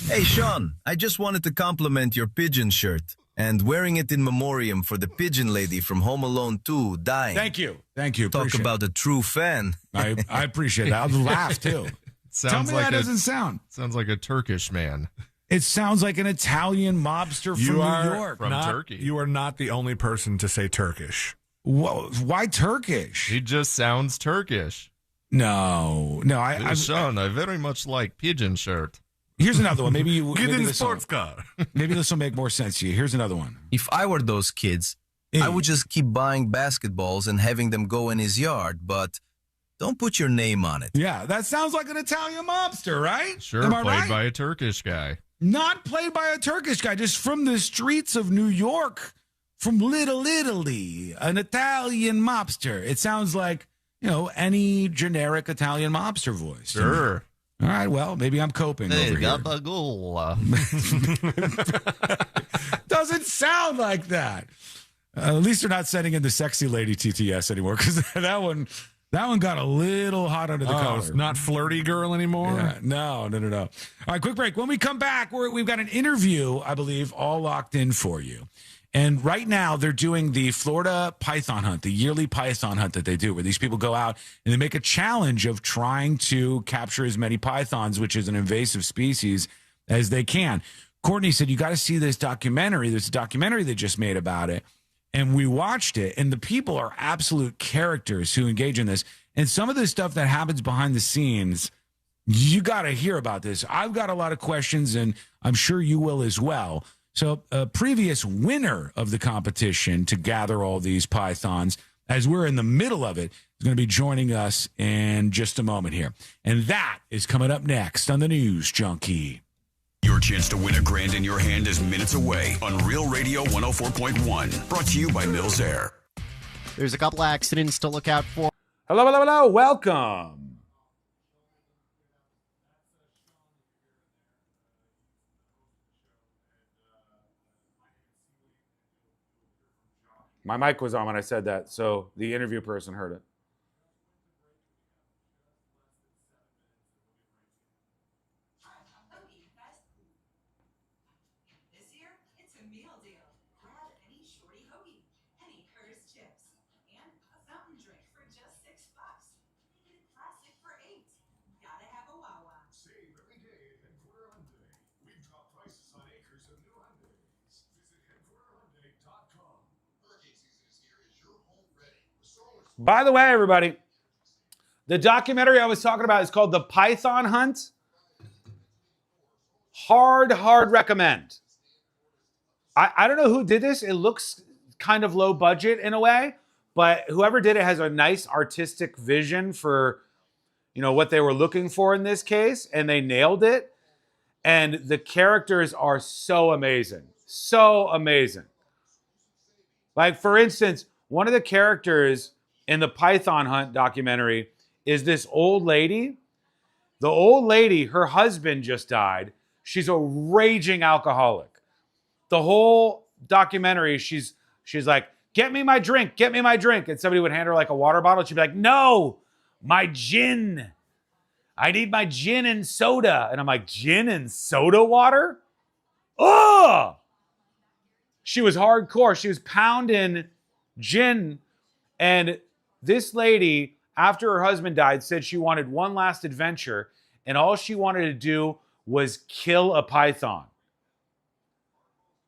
S14: Hey, Sean, I just wanted to compliment your pigeon shirt and wearing it in memoriam for the pigeon lady from Home Alone 2 dying.
S19: Thank you.
S14: Talk about a true fan.
S19: I appreciate that. I'll laugh, too. Tell me
S22: like
S19: that doesn't sound.
S22: Sounds like a Turkish man.
S19: It sounds like an Italian mobster from New York.
S22: From Turkey.
S20: You are not the only person to say Turkish.
S19: Whoa, why Turkish?
S22: He just sounds Turkish.
S19: No.
S22: Sean, I very much like pigeon shirt.
S19: Here's another one. Maybe
S20: Get in the sports car.
S19: Maybe this will make more sense to you. Here's another one.
S14: If I were those kids, I would just keep buying basketballs and having them go in his yard, but don't put your name on it.
S19: Yeah, that sounds like an Italian mobster, right?
S22: Sure,
S19: Am I
S22: played
S19: right?
S22: by a Turkish guy.
S19: Not played by a Turkish guy, just from the streets of New York, from Little Italy, an Italian mobster. It sounds like, any generic Italian mobster voice. All right, well, maybe I'm coping over here. Doesn't sound like that. At least they're not sending in the sexy lady TTS anymore, because that one got a little hot under the collar.
S20: It's not flirty girl anymore?
S19: Yeah, no. All right, quick break. When we come back, we've got an interview, I believe, all locked in for you. And right now, they're doing the Florida Python Hunt, the yearly Python Hunt that they do, where these people go out and they make a challenge of trying to capture as many pythons, which is an invasive species, as they can. Courtney said, you got to see this documentary. There's a documentary they just made about it. And we watched it, and the people are absolute characters who engage in this. And some of the stuff that happens behind the scenes, you got to hear about this. I've got a lot of questions, and I'm sure you will as well. So a previous winner of the competition to gather all these pythons, as we're in the middle of it, is going to be joining us in just a moment here. And that is coming up next on the News Junkie.
S8: Your chance to win $1,000 in your hand is minutes away on Real Radio 104.1. Brought to you by Mills Air.
S6: There's a couple accidents to look out for.
S4: Hello. Welcome. My mic was on when I said that, so the interview person heard it. By the way, everybody, the documentary I was talking about is called The Python Hunt. Hard recommend. I don't know who did this. It looks kind of low budget in a way, but whoever did it has a nice artistic vision for, what they were looking for in this case, and they nailed it. And the characters are so amazing. So amazing. Like, for instance, one of the characters in the Python Hunt documentary is this old lady. The old lady, her husband just died. She's a raging alcoholic. The whole documentary, she's like, get me my drink. And somebody would hand her like a water bottle. She'd be like, no, my gin. I need my gin and soda. And I'm like, gin and soda water? Ugh! She was hardcore. She was pounding gin. And this lady, after her husband died, said she wanted one last adventure, and all she wanted to do was kill a python.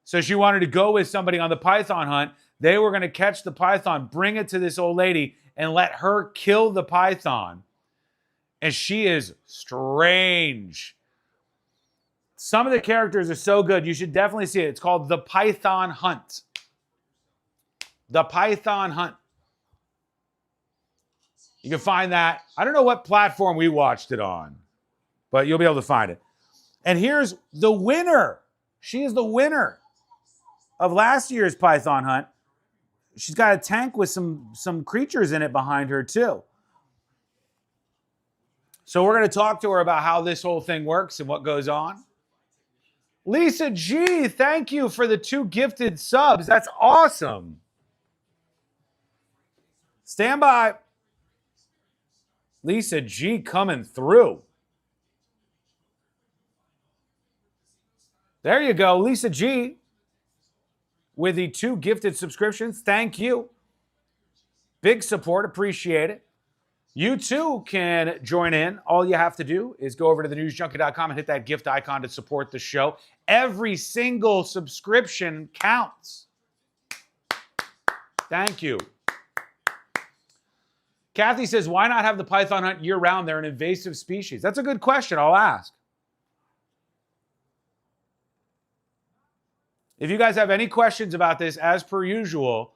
S4: So she wanted to go with somebody on the python hunt. They were going to catch the python, bring it to this old lady, and let her kill the python. And she is strange. Some of the characters are so good. You should definitely see it. It's called The Python Hunt. The Python Hunt. You can find that. I don't know what platform we watched it on, but you'll be able to find it. And here's the winner. She is the winner of last year's Python Hunt. She's got a tank with some creatures in it behind her too. So we're going to talk to her about how this whole thing works and what goes on. Lisa G, thank you for the 2 gifted subs. That's awesome. Stand by. Lisa G coming through. There you go, Lisa G, with the 2 gifted subscriptions. Thank you. Big support, appreciate it. You too can join in. All you have to do is go over to thenewsjunkie.com and hit that gift icon to support the show. Every single subscription counts. Thank you. Kathy says, why not have the python hunt year-round? They're an invasive species. That's a good question. I'll ask. If you guys have any questions about this, as per usual,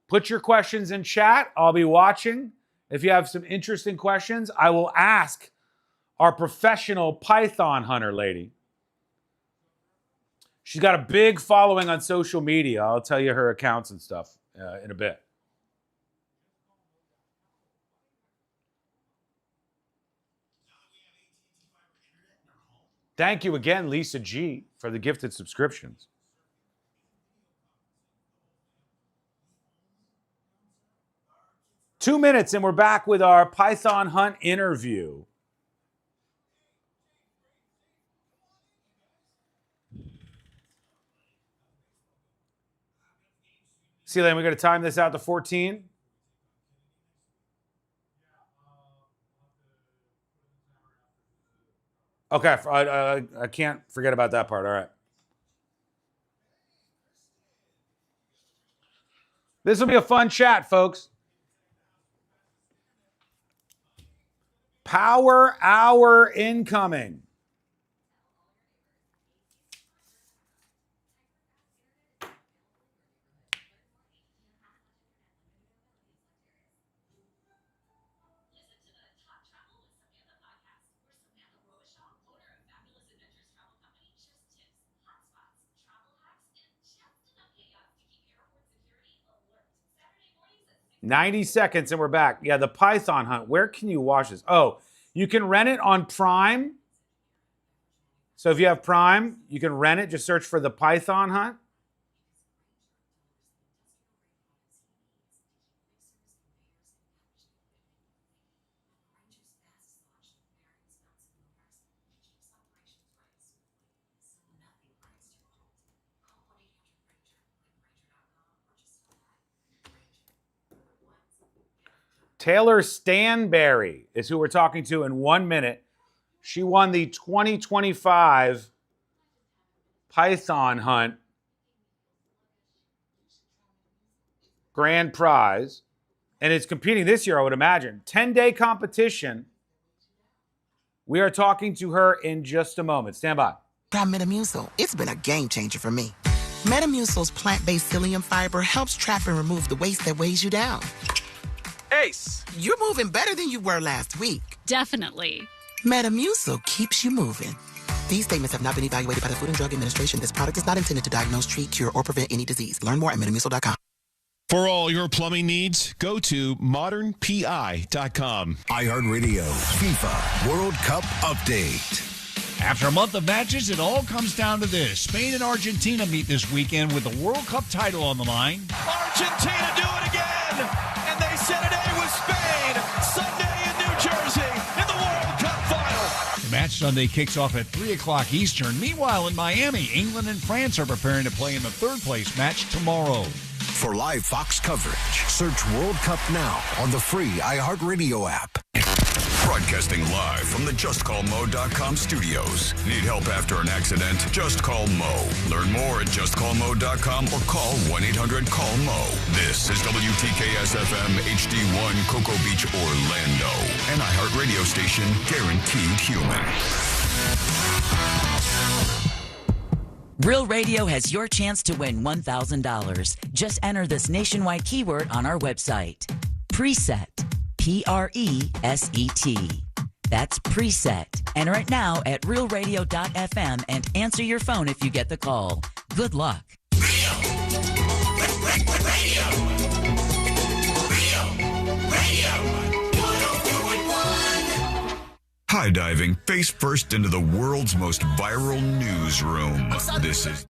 S4: put your questions in chat. I'll be watching. If you have some interesting questions, I will ask our professional python hunter lady. She's got a big following on social media. I'll tell you her accounts and stuff in a bit. Thank you again, Lisa G, for the gifted subscriptions. 2 minutes, and we're back with our Python hunt interview. Celine, we got to time this out to 14. Okay, I can't forget about that part. All right. This will be a fun chat, folks. Power Hour incoming. $90 seconds and we're back. Yeah, the Python hunt. Where can you watch this? Oh, you can rent it on Prime. So if you have Prime, you can rent it. Just search for the Python hunt. Taylor Stanberry is who we're talking to in 1 minute. She won the 2025 Python Hunt Grand Prize. And is competing this year, I would imagine. 10-day competition. We are talking to her in just a moment. Stand by.
S11: Got Metamucil. It's been a game changer for me. Metamucil's plant-based psyllium fiber helps trap and remove the waste that weighs you down. Ace, you're moving better than you were last week.
S13: Definitely.
S11: Metamucil keeps you moving. These statements have not been evaluated by the Food and Drug Administration. This product is not intended to diagnose, treat, cure, or prevent any disease. Learn more at metamucil.com.
S15: For all your plumbing needs, go to modernpi.com.
S21: iHeartRadio FIFA World Cup Update.
S25: After a month of matches, it all comes down to this. Spain and Argentina meet this weekend with the World Cup title on the line.
S26: Argentina do it again, and they set it A with Spain Sunday in New Jersey in the World Cup final.
S25: The match Sunday kicks off at 3 o'clock Eastern. Meanwhile, in Miami, England and France are preparing to play in the third-place match tomorrow.
S21: For live Fox coverage, search World Cup now on the free iHeartRadio app.
S17: Broadcasting live from the JustCallMo.com studios. Need help after an accident? Just call Mo. Learn more at JustCallMo.com or call 1-800-CALL-MO. This is WTKS-FM HD1 Cocoa Beach, Orlando. An iHeartRadio station guaranteed human.
S18: Real Radio has your chance to win $1,000. Just enter this nationwide keyword on our website. Preset. Preset. That's preset. Enter it now at realradio.fm and answer your phone if you get the call. Good luck.
S17: High diving face first into the world's most viral newsroom. This is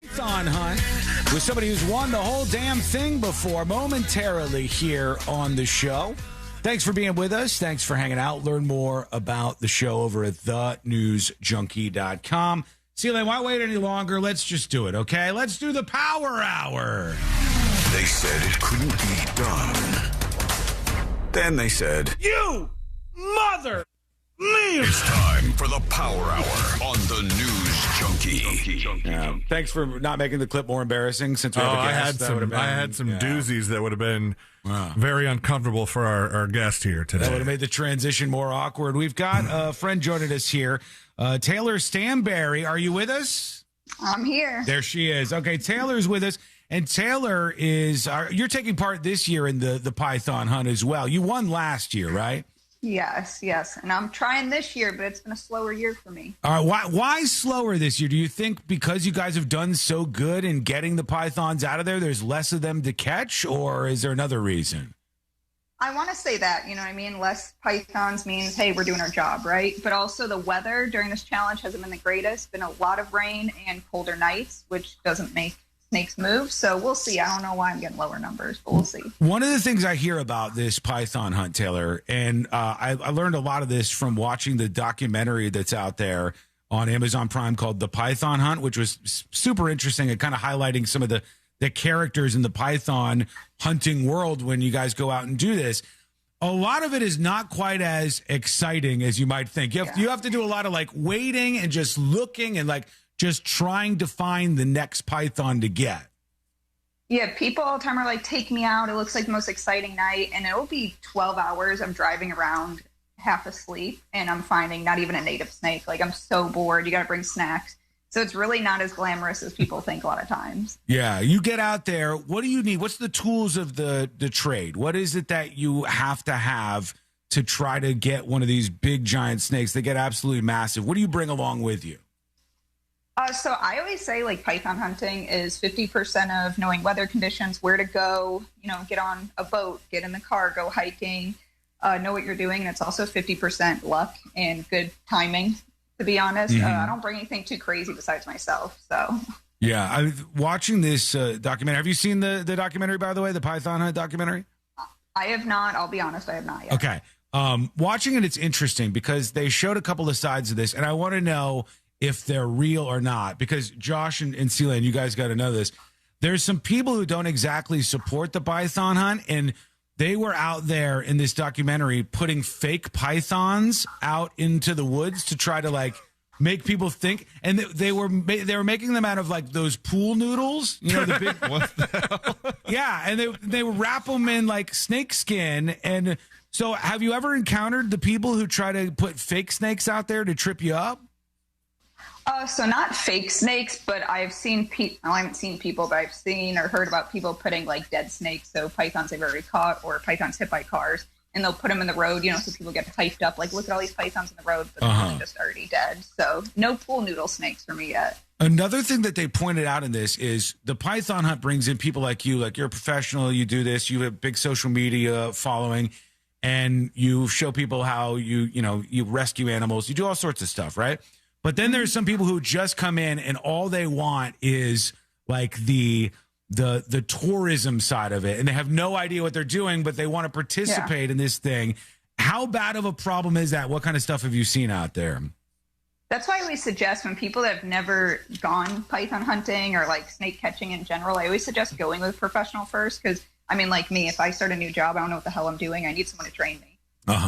S3: Python hunt with somebody who's won the whole damn thing before momentarily here on the show. Thanks for being with us. Thanks for hanging out. Learn more about the show over at thenewsjunkie.com. Celine, why wait any longer? Let's just do it, okay? Let's do the Power Hour.
S17: They said it couldn't be done. Then they said,
S3: You mother me!
S17: It's time for the Power Hour on the News Junkie.
S4: Yeah. Thanks for not making the clip more embarrassing since we have a guest.
S20: I had some doozies that would have been very uncomfortable for our guest here today.
S3: That would have made the transition more awkward. We've got a friend joining us here, Taylor Stanberry. Are you with us?
S27: I'm here.
S3: There she is. Okay, Taylor's with us. And Taylor is, you're taking part this year in the Python hunt as well. You won last year, right?
S27: Yes. And I'm trying this year, but it's been a slower year for me.
S3: All right, why slower this year? Do you think because you guys have done so good in getting the pythons out of there, there's less of them to catch, or is there another reason?
S27: I want to say that, you know what I mean? Less pythons means, hey, we're doing our job, right? But also the weather during this challenge hasn't been the greatest. Been a lot of rain and colder nights, which doesn't make snakes move. So we'll see. I don't know why I'm getting lower numbers, but we'll see.
S19: One of the things I hear about this python hunt, Taylor, and I learned a lot of this from watching the documentary that's out there on Amazon Prime called The Python Hunt, which was super interesting and kind of highlighting some of the characters in the python hunting world when you guys go out and do this. A lot of it is not quite as exciting as you might think. You have to do a lot of like waiting and just looking and like just trying to find the next python to get.
S27: Yeah, people all the time are like, take me out. It looks like the most exciting night. And it'll be 12 hours. I'm driving around half asleep and I'm finding not even a native snake. Like, I'm so bored. You got to bring snacks. So it's really not as glamorous as people think a lot of times.
S19: Yeah, you get out there. What do you need? What's the tools of the trade? What is it that you have to try to get one of these big giant snakes? They get absolutely massive. What do you bring along with you?
S27: So I always say like python hunting is 50% of knowing weather conditions, where to go, you know, get on a boat, get in the car, go hiking, know what you're doing. And it's also 50% luck and good timing. To be honest, I don't bring anything too crazy besides myself. So,
S19: yeah, I'm watching this documentary. Have you seen the documentary, by the way, the Python Hunt documentary?
S27: I have not. I'll be honest, I have not yet.
S19: Okay. Watching it, it's interesting because they showed a couple of sides of this, and I want to know if they're real or not. Because Josh and Celine, you guys got to know this. There's some people who don't exactly support the Python Hunt, and they were out there in this documentary putting fake pythons out into the woods to try to like make people think, and they were making them out of like those pool noodles, you know, the big. What the hell? Yeah, and they would wrap them in like snake skin. And so, have you ever encountered the people who try to put fake snakes out there to trip you up?
S27: So not fake snakes, but I've seen people. I haven't seen people, but I've seen or heard about people putting like dead snakes, so pythons they've already caught or pythons hit by cars, and they'll put them in the road, you know, so people get hyped up, like, look at all these pythons in the road, but they're really just already dead. So no pool noodle snakes for me yet.
S19: Another thing that they pointed out in this is the Python Hunt brings in people like you, like you're a professional, you do this, you have big social media following, and you show people how you rescue animals, you do all sorts of stuff, right? But then there's some people who just come in and all they want is like the tourism side of it, and they have no idea what they're doing, but they want to participate in this thing. How bad of a problem is that? What kind of stuff have you seen out there?
S27: That's why we suggest when people that have never gone python hunting or like snake catching in general, I always suggest going with a professional first. Because I mean, like me, if I start a new job, I don't know what the hell I'm doing. I need someone to train me.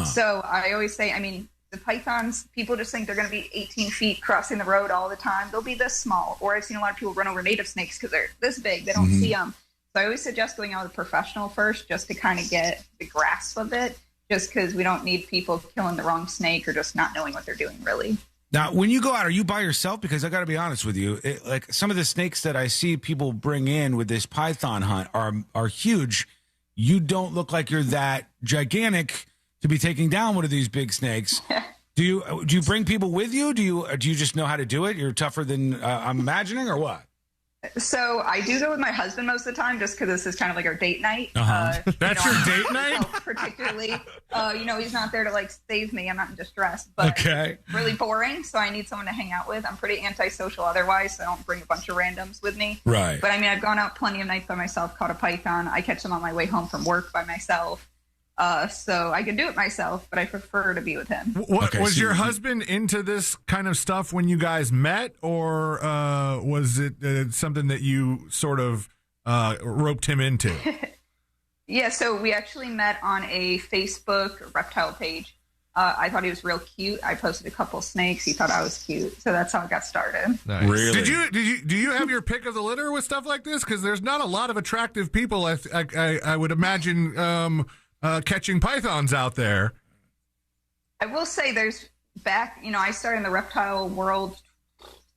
S27: So I always say, I mean, the pythons, people just think they're going to be 18 feet crossing the road all the time. They'll be this small. Or I've seen a lot of people run over native snakes because they're this big. They don't see them. So I always suggest going out with a professional first just to kind of get the grasp of it, just because we don't need people killing the wrong snake or just not knowing what they're doing, really.
S19: Now, when you go out, are you by yourself? Because I got to be honest with you, like some of the snakes that I see people bring in with this python hunt are huge. You don't look like you're that gigantic to be taking down one of these big snakes. Do you bring people with you? Do you just know how to do it? You're tougher than I'm imagining, or what?
S27: So I do go with my husband most of the time, just because this is kind of like our date night.
S20: That's your date night?
S27: Particularly, he's not there to like save me. I'm not in distress, but it's really boring. So I need someone to hang out with. I'm pretty antisocial otherwise, so I don't bring a bunch of randoms with me.
S19: Right.
S27: But I mean, I've gone out plenty of nights by myself, caught a python. I catch them on my way home from work by myself. So I can do it myself, but I prefer to be with him.
S20: Was your husband into this kind of stuff when you guys met, or was it something that you sort of roped him into?
S27: Yeah, so we actually met on a Facebook reptile page. I thought he was real cute. I posted a couple snakes. He thought I was cute, so that's how it got started.
S20: Nice. Really? Do you have your pick of the litter with stuff like this? Because there's not a lot of attractive people. I would imagine. Catching pythons out there.
S27: I will say I started in the reptile world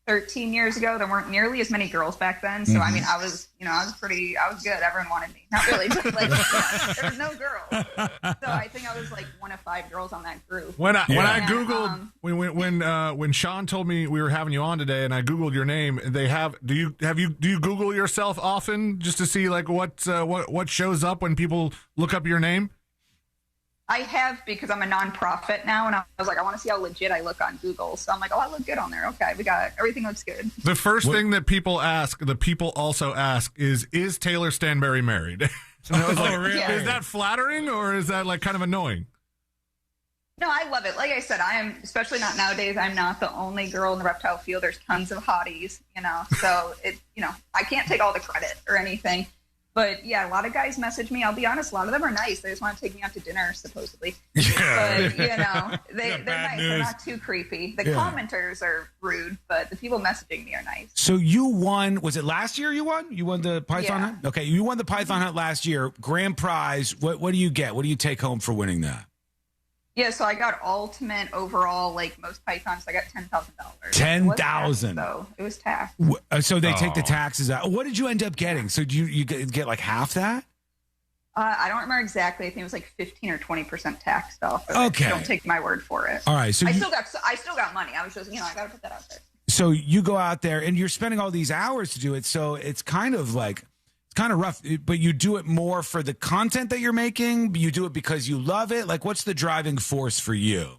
S27: 13 years ago. There weren't nearly as many girls back then. So, I mean, I was good. Everyone wanted me. Not really, but like, there was no girls. So I think I was like one of 5 girls on that group.
S20: When I Googled, when Sean told me we were having you on today and I Googled your name, do you Google yourself often just to see like what shows up when people look up your name?
S27: I have, because I'm a nonprofit now, and I was like, I want to see how legit I look on Google. So I'm like, oh, I look good on there. Okay, we got it. Everything looks good.
S20: The first thing that people also ask is Taylor Stanberry married? And I was like,
S27: really?
S20: Is that flattering or is that like kind of annoying?
S27: No, I love it. Like I said, I am, especially not nowadays, I'm not the only girl in the reptile field. There's tons of hotties, so I can't take all the credit or anything. But yeah, a lot of guys message me. I'll be honest, a lot of them are nice. They just want to take me out to dinner, supposedly.
S20: Yeah.
S27: But they're nice. They're not too creepy. The commenters are rude, but the people messaging me are nice.
S19: So you won, was it last year you won? You won the Python
S27: Yeah.
S19: hunt? Okay, you won the Python hunt last year. Grand prize, what do you get? What do you take home for winning that?
S27: Yeah, so I got ultimate overall, like most pythons. I got $10,000.
S19: $10,000.
S27: So it was taxed.
S19: So they take the taxes out. What did you end up getting? So do you get like half that?
S27: I don't remember exactly. I think it was like 15 or 20% taxed off.
S19: Okay.
S27: Don't take my word for it.
S19: All right. So
S27: I still got money. I was just, I got to put that out there.
S19: So you go out there and you're spending all these hours to do it. So it's kind of rough, but you do it more for the content that you're making. You do it because you love it. Like, what's the driving force for you?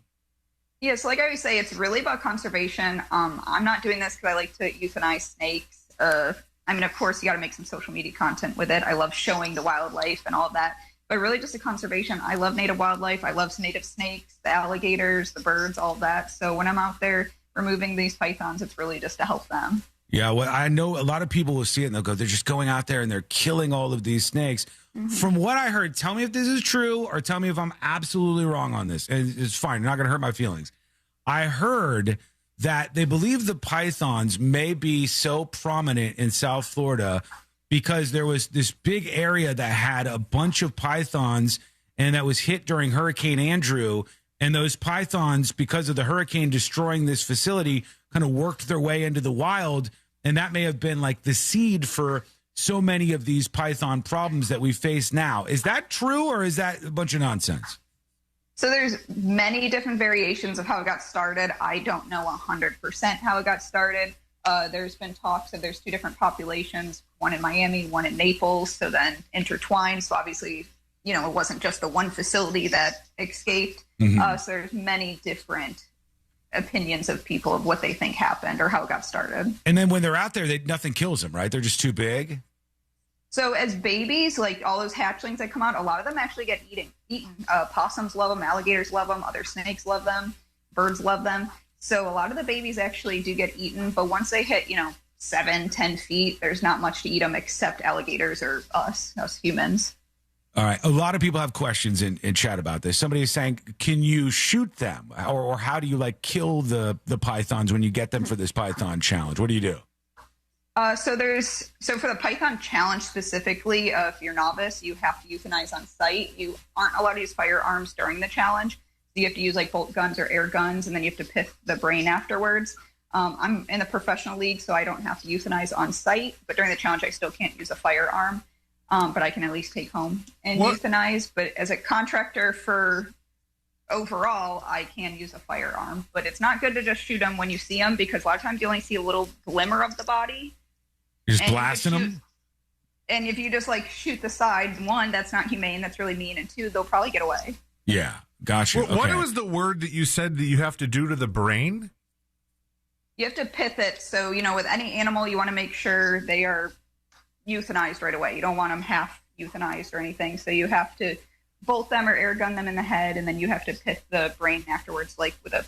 S27: Yeah, so like I always say, it's really about conservation. I'm not doing this because I like to euthanize snakes. Of course, you got to make some social media content with it. I love showing the wildlife and all of that. But really just a conservation. I love native wildlife. I love native snakes, the alligators, the birds, all of that. So when I'm out there removing these pythons, it's really just to help them.
S19: Yeah, well, I know a lot of people will see it and they'll go, they're just going out there and they're killing all of these snakes. Mm-hmm. From what I heard, tell me if this is true or tell me if I'm absolutely wrong on this. And it's fine. You're not going to hurt my feelings. I heard that they believe the pythons may be so prominent in South Florida because there was this big area that had a bunch of pythons and that was hit during Hurricane Andrew. And those pythons, because of the hurricane destroying this facility, kind of worked their way into the wild. And that may have been like the seed for so many of these python problems that we face now. Is that true or is that a bunch of nonsense?
S27: So there's many different variations of how it got started. I don't know 100% how it got started. There's been talks that there's two different populations, one in Miami, one in Naples, so then intertwined. So obviously, it wasn't just the one facility that escaped. Mm-hmm. So there's many different opinions of people of what they think happened or how it got started.
S19: And then when they're out there, nothing kills them, right? They're just too big.
S27: So as babies, like all those hatchlings that come out, a lot of them actually get eaten. Possums love them, alligators love them, other snakes love them, birds love them. So a lot of the babies actually do get eaten. But once they hit, 7-10 feet, there's not much to eat them except alligators or us humans.
S19: All right. A lot of people have questions in chat about this. Somebody is saying, can you shoot them? Or how do you kill the pythons when you get them for this python challenge? What do you do?
S27: So for the python challenge specifically, if you're novice, you have to euthanize on site. You aren't allowed to use firearms during the challenge. So you have to use bolt guns or air guns, and then you have to pith the brain afterwards. I'm in the professional league, so I don't have to euthanize on site. But during the challenge, I still can't use a firearm. But I can at least take home and euthanize. But as a contractor for overall, I can use a firearm. But it's not good to just shoot them when you see them because a lot of times you only see a little glimmer of the body.
S19: You're just blasting them?
S27: And if you just shoot the side, one, that's not humane. That's really mean. And two, they'll probably get away.
S19: Yeah. Gotcha.
S20: Well, what was the word that you said that you have to do to the brain?
S27: You have to pith it. So, with any animal, you want to make sure they are euthanized right away. You don't want them half euthanized or anything. So you have to bolt them or air gun them in the head, and then you have to pith the brain afterwards, with a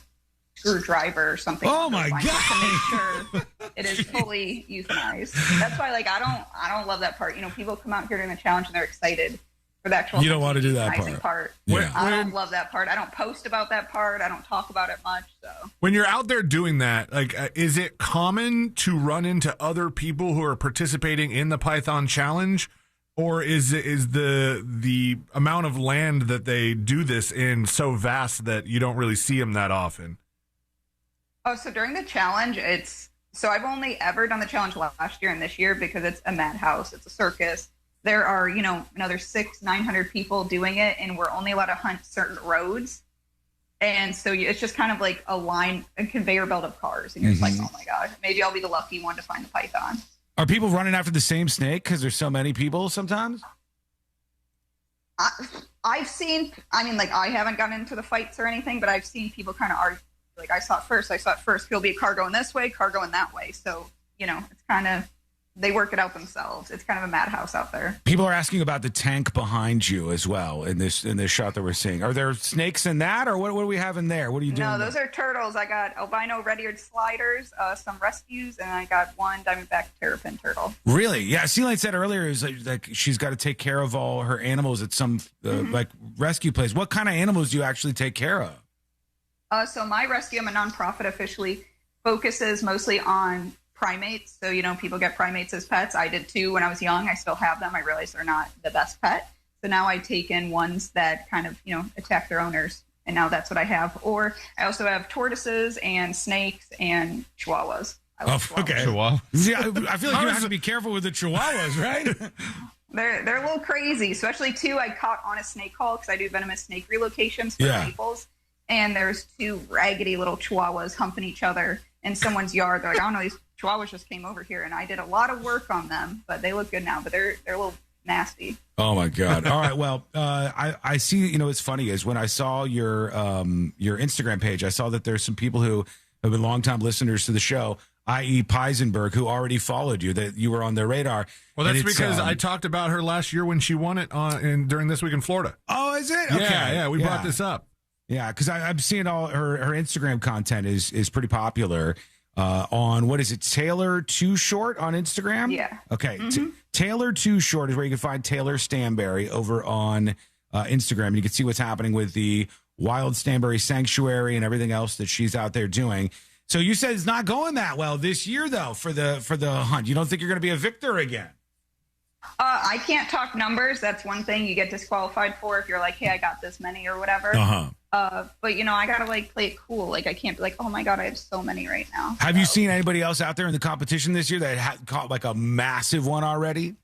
S27: screwdriver or something.
S19: Oh my God!
S27: To make sure it is fully euthanized. That's why, I don't love that part. People come out here during the challenge and they're excited for the actual.
S19: You don't want to do that
S27: part.
S19: Yeah.
S27: I don't love that part. I don't post about that part. I don't talk about it much. So
S20: when you're out there doing that, is it common to run into other people who are participating in the Python challenge, or is the amount of land that they do this in so vast that you don't really see them that often?
S27: Oh, so during the challenge, I've only ever done the challenge last year and this year because it's a madhouse. It's a circus. There are, another 600-900 people doing it, and we're only allowed to hunt certain roads. And so it's just kind of like a conveyor belt of cars. And you're just like, oh my God, maybe I'll be the lucky one to find the python.
S19: Are people running after the same snake because there's so many people sometimes?
S27: I've seen, I mean, like, I haven't gotten into the fights or anything, but I've seen people kind of argue, like, I saw it first. There'll be a car going this way, car going that way. So, you know, it's kind of, they work it out themselves. It's kind of a madhouse out there.
S19: People are asking about the tank behind you as well in this shot that we're seeing. Are there snakes in that, or what do we have in there? What are you doing?
S27: No, those are turtles. I got albino red-eared sliders, some rescues, and I got one diamondback terrapin turtle.
S19: Really? Yeah. Celine said earlier is like she's got to take care of all her animals at some like rescue place. What kind of animals do you actually take care of?
S27: So my rescue, I'm a nonprofit officially, focuses mostly on primates. So, you know, people get primates as pets. I did too when I was young. I still have them. I realized they're not the best pet. So now I take in ones that kind of, you know, attack their owners. And now that's what I have. Or I also have tortoises and snakes and chihuahuas.
S19: Okay.
S22: Chihuahua.
S19: Yeah, I feel like you have to be careful with the chihuahuas, right?
S27: They're a little crazy, especially two I caught on a snake haul because I do venomous snake relocations for Naples. And there's two raggedy little chihuahuas humping each other in someone's yard. They're like, I don't know, these chihuahuas just came over here, and I did a lot of work on them, but they look good now. But they're a little nasty.
S19: Oh my God! All right, well, I see. You know, what's funny is when I saw your Instagram page, I saw that there's some people who have been longtime listeners to the show, i.e. Peisenberg, who already followed you, that you were on their radar.
S20: Well, that's because I talked about her last year when she won it during This Week in Florida.
S19: Oh, is it? Okay.
S20: Yeah, we brought this up.
S19: Yeah, because I'm seeing all her Instagram content is pretty popular. On what is it, Taylor Too Short on Instagram?
S27: Yeah.
S19: Okay. Taylor Too Short is where you can find Taylor Stanberry over on Instagram. And you can see what's happening with the Wild Stanberry Sanctuary and everything else that she's out there doing. So you said it's not going that well this year, though, for the hunt. You don't think you're going to be a victor again?
S27: I can't talk numbers. That's one thing you get disqualified for if you're like, hey, I got this many or whatever. But, you know, I got to, like, play it cool. Like, I can't be like, oh, my God, I have so many right now.
S19: Have you seen anybody else out there in the competition this year that had caught, like, a massive one already?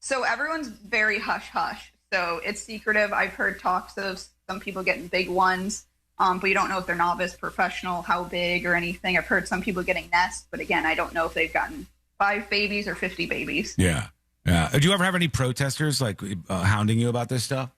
S27: So everyone's very hush-hush. So it's secretive. I've heard talks of some people getting big ones, but you don't know if they're novice, professional, how big or anything. I've heard some people getting nests, but, again, I don't know if they've gotten 5 babies or 50 babies.
S19: Yeah. Do you ever have any protesters, like, hounding you about this stuff?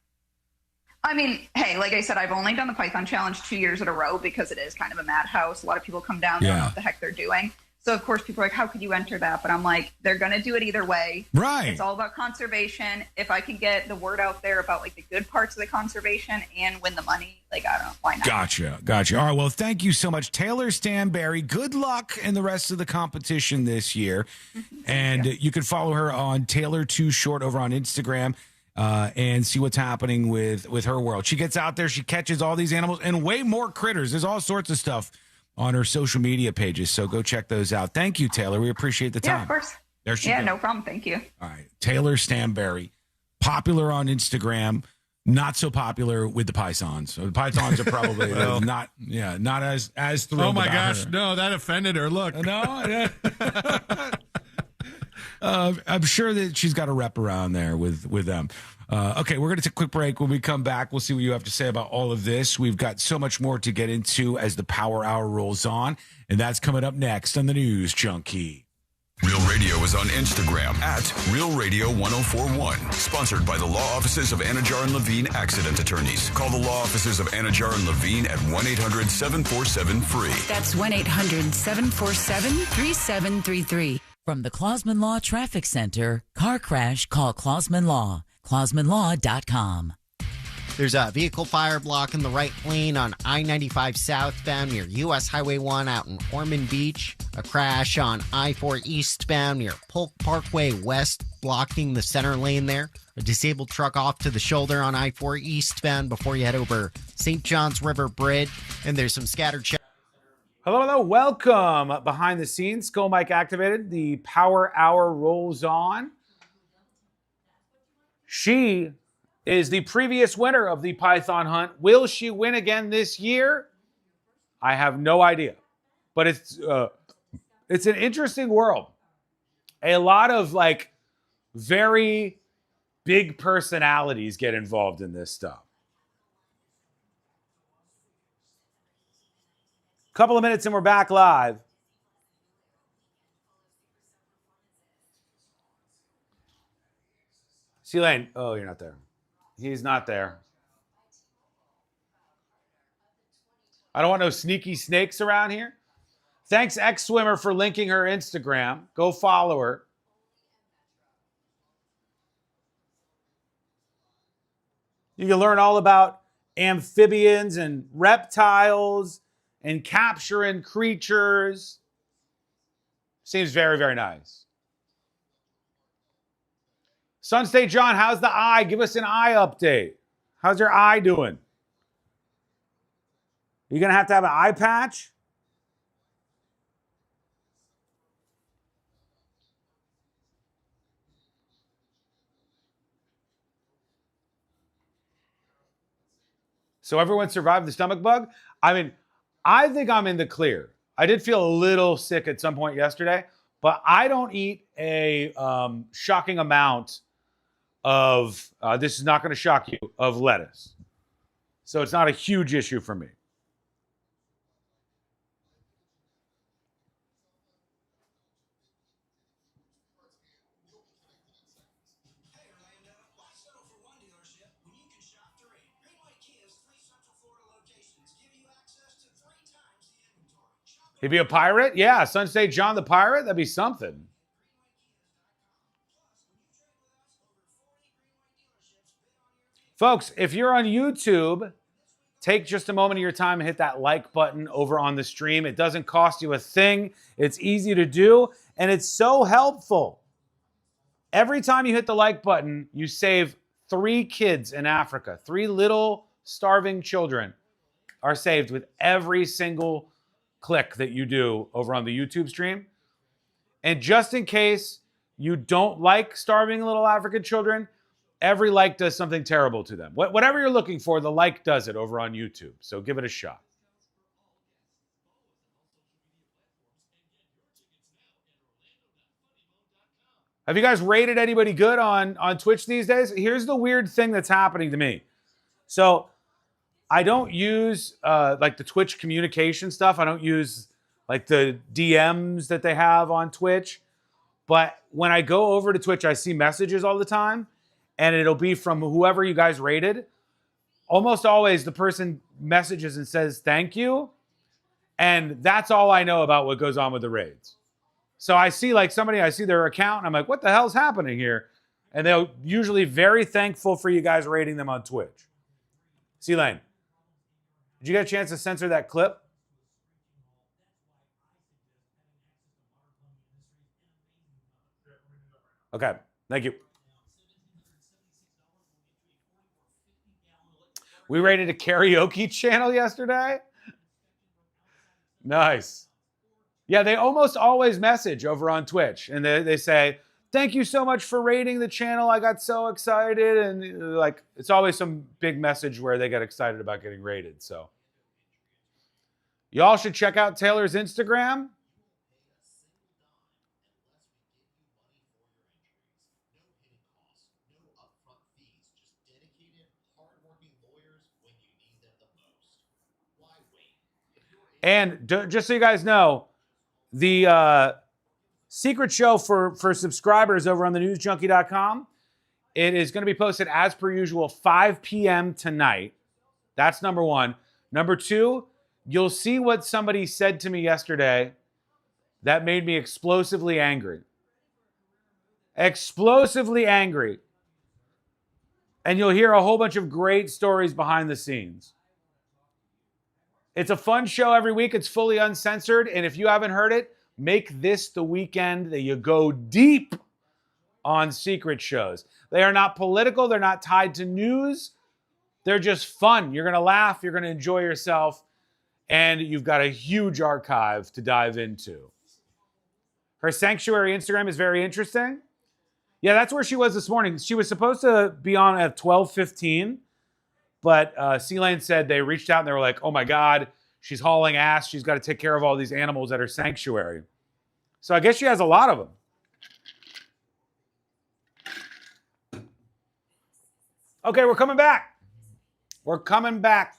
S27: I mean, hey, like I said, I've only done the Python Challenge 2 years in a row because it is kind of a madhouse. A lot of people come down, they don't know what the heck they're doing. So, of course, people are like, how could you enter that? But I'm like, they're going to do it either way.
S19: Right.
S27: It's all about conservation. If I can get the word out there about, like, the good parts of the conservation and win the money, like, I don't know, why not?
S19: Gotcha. All right, well, thank you so much, Taylor Stanberry. Good luck in the rest of the competition this year. And you can follow her on Taylor Too Short over on Instagram. And see what's happening with her world. She gets out there, she catches all these animals and way more critters. There's all sorts of stuff on her social media pages, so go check those out. Thank you, Taylor. We appreciate the time.
S27: Yeah, of course.
S19: There she goes.
S27: No problem. Thank you.
S19: All right, Taylor Stanberry, popular on Instagram, not so popular with the Pythons. So the Pythons are probably not as thrilled.
S20: Oh my
S19: about
S20: gosh,
S19: her.
S20: no, that offended her. Look,
S19: no. I'm sure that she's got a rep around there with them. Okay, we're going to take a quick break. When we come back, we'll see what you have to say about all of this. We've got so much more to get into as the Power Hour rolls on, and that's coming up next on the News Junkie.
S17: Real Radio is on Instagram at Real Radio 1041. Sponsored by the law offices of Anajar and Levine Accident Attorneys. Call the law offices of Anajar and Levine at 1-800-747-FREE.
S18: That's 1-800-747-3733. From the Clausman Law Traffic Center, car crash, call Clausman Law. ClausmanLaw.com.
S6: There's a vehicle fire blocking the right lane on I-95 southbound near U.S. Highway 1 out in Ormond Beach. A crash on I-4 eastbound near Polk Parkway West blocking the center lane there. A disabled truck off to the shoulder on I-4 eastbound before you head over St. John's River Bridge. And there's some scattered...
S4: Hello. Welcome behind the scenes. Skull Mic activated. The Power Hour rolls on. She is the previous winner of the Python Hunt. Will she win again this year? I have no idea. But it's an interesting world. A lot of, like, very big personalities get involved in this stuff. Couple of minutes and we're back live. C-Lane. Oh, you're not there. He's not there. I don't want no sneaky snakes around here. Thanks, X-Swimmer, for linking her Instagram. Go follow her. You can learn all about amphibians and reptiles and capturing creatures. Seems very, very nice. Sun State John, how's the eye? Give us an eye update. How's your eye doing? You going to have an eye patch? So everyone survived the stomach bug? I mean, I think I'm in the clear. I did feel a little sick at some point yesterday, but I don't eat a shocking amount of, this is not going to shock you, of lettuce. So it's not a huge issue for me. He'd be a pirate? Yeah, Sun State John the pirate? That'd be something. Folks, if you're on YouTube, take just a moment of your time and hit that like button over on the stream. It doesn't cost you a thing. It's easy to do, and it's so helpful. Every time you hit the like button, you save 3 kids in Africa. 3 little starving children are saved with every single click that you do over on the YouTube stream. And just in case you don't like starving little African children, every like does something terrible to them. Whatever you're looking for, the like does it over on YouTube. So give it a shot. Have you guys rated anybody good on Twitch these days? Here's the weird thing that's happening to me. So I don't use like the Twitch communication stuff. I don't use like the DMs that they have on Twitch. But when I go over to Twitch, I see messages all the time. And it'll be from whoever you guys rated. Almost always the person messages and says, thank you. And that's all I know about what goes on with the raids. So I see like somebody, I see their account, and I'm like, what the hell's happening here? And they're usually very thankful for you guys rating them on Twitch. C-Lane, did you get a chance to censor that clip? Okay, thank you. We rated a karaoke channel yesterday. Nice. Yeah, they almost always message over on Twitch. And they say, thank you so much for rating the channel. I got so excited. And like, it's always some big message where they get excited about getting rated. So y'all should check out Taylor's Instagram. And just so you guys know, the secret show for subscribers over on thenewsjunkie.com, it is going to be posted as per usual 5 p.m. tonight. That's number one. Number two, you'll see what somebody said to me yesterday that made me explosively angry. Explosively angry. And you'll hear a whole bunch of great stories behind the scenes. It's a fun show every week. It's fully uncensored. And if you haven't heard it, make this the weekend that you go deep on secret shows. They are not political. They're not tied to news. They're just fun. You're going to laugh. You're going to enjoy yourself. And you've got a huge archive to dive into. Her Sanctuary Instagram is very interesting. Yeah, that's where she was this morning. She was supposed to be on at 12:15. But C-Lane said they reached out and they were like, oh my God, she's hauling ass. She's got to take care of all these animals at her sanctuary. So I guess she has a lot of them. Okay, we're coming back. We're coming back.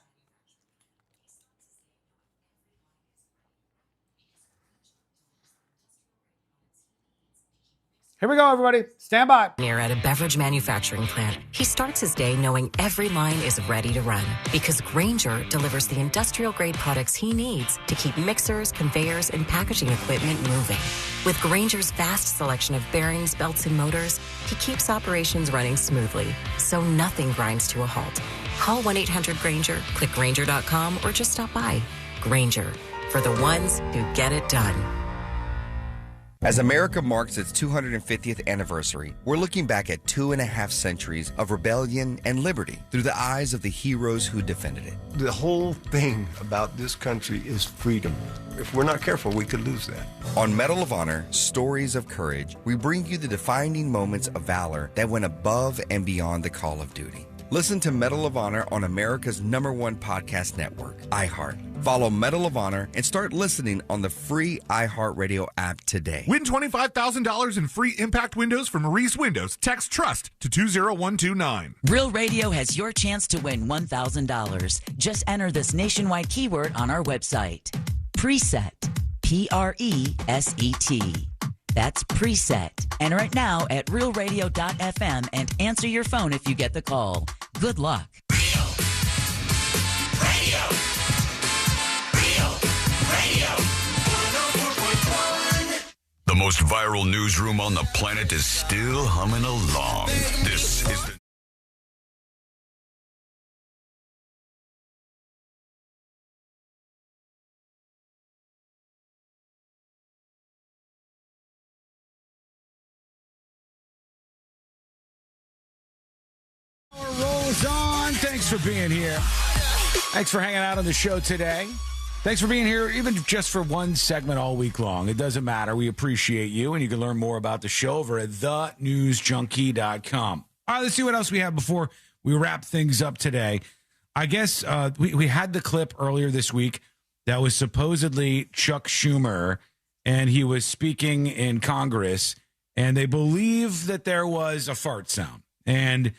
S4: Here we go, everybody. Stand by.
S1: Near at a beverage manufacturing plant, he starts his day knowing every line is ready to run because Grainger delivers the industrial-grade products he needs to keep mixers, conveyors, and packaging equipment moving. With Grainger's vast selection of bearings, belts, and motors, he keeps operations running smoothly, so nothing grinds to a halt. Call 1-800-GRAINGER, click Grainger.com, or just stop by. Grainger, for the ones who get it done.
S5: As America marks its 250th anniversary, we're looking back at 2.5 centuries of rebellion and liberty through the eyes of the heroes who defended it.
S9: The whole thing about this country is freedom. If we're not careful, we could lose that.
S5: On Medal of Honor, Stories of Courage, we bring you the defining moments of valor that went above and beyond the call of duty. Listen to Medal of Honor on America's #1 podcast network, iHeart. Follow Medal of Honor and start listening on the free iHeartRadio app today.
S20: Win $25,000 in free impact windows from Maurice Windows. Text TRUST to 20129.
S18: Real Radio has your chance to win $1,000. Just enter this nationwide keyword on our website. Preset. Preset. That's preset. Enter it now at realradio.fm and answer your phone if you get the call. Good luck.
S17: The most viral newsroom on the planet is still humming along. This is the
S19: Rolls on. Thanks for being here. Thanks for hanging out on the show today. Thanks for being here, even just for one segment all week long. It doesn't matter. We appreciate you, and you can learn more about the show over at thenewsjunkie.com. All right, let's see what else we have before we wrap things up today. I guess we had the clip earlier this week that was supposedly Chuck Schumer, and he was speaking in Congress, and they believe that there was a fart sound. And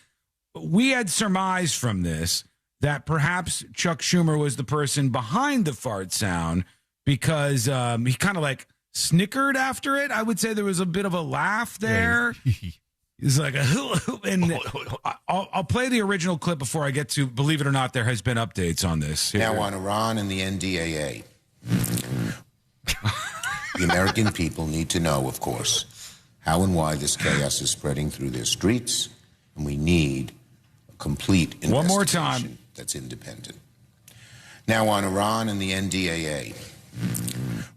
S19: we had surmised from this that perhaps Chuck Schumer was the person behind the fart sound because he kind of like snickered after it. I would say there was a bit of a laugh there. He's like, and I'll play the original clip before I get to, believe it or not, there has been updates on this. Here.
S12: Now on Iran and the NDAA. The American people need to know, of course, how and why this chaos is spreading through their streets, and we need a complete investigation.
S19: One more time.
S12: That's independent. Now on Iran and the NDAA.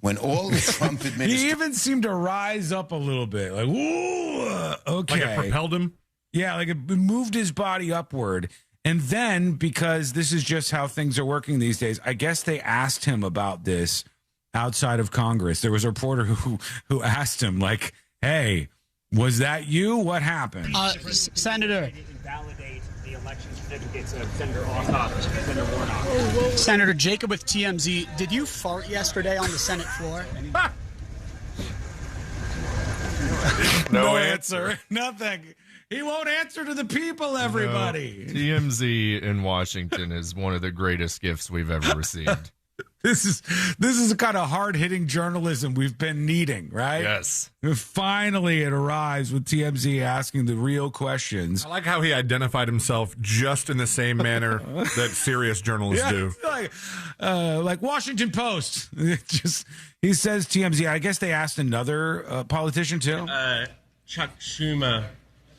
S12: When all the Trump administration...
S19: He even seemed to rise up a little bit. Like, ooh, okay.
S20: Like it propelled him?
S19: Yeah, like it moved his body upward. And then, because this is just how things are working these days, I guess they asked him about this outside of Congress. There was a reporter who asked him, like, hey, was that you? What happened?
S13: Senator...
S23: Validate the election certificates of Senator Ossoff and Senator Warnock.
S13: Senator Jacob with TMZ, did you fart yesterday on the Senate floor?
S19: No answer. Nothing. He won't answer to the people, everybody.
S22: No. TMZ in Washington is one of the greatest gifts we've ever received.
S19: This is the kind of hard-hitting journalism we've been needing, right?
S22: Yes.
S19: Finally, it arrives with TMZ asking the real questions.
S20: I like how he identified himself just in the same manner that serious journalists do.
S19: Like Washington Post. He says TMZ. I guess they asked another politician too.
S23: Chuck Schumer.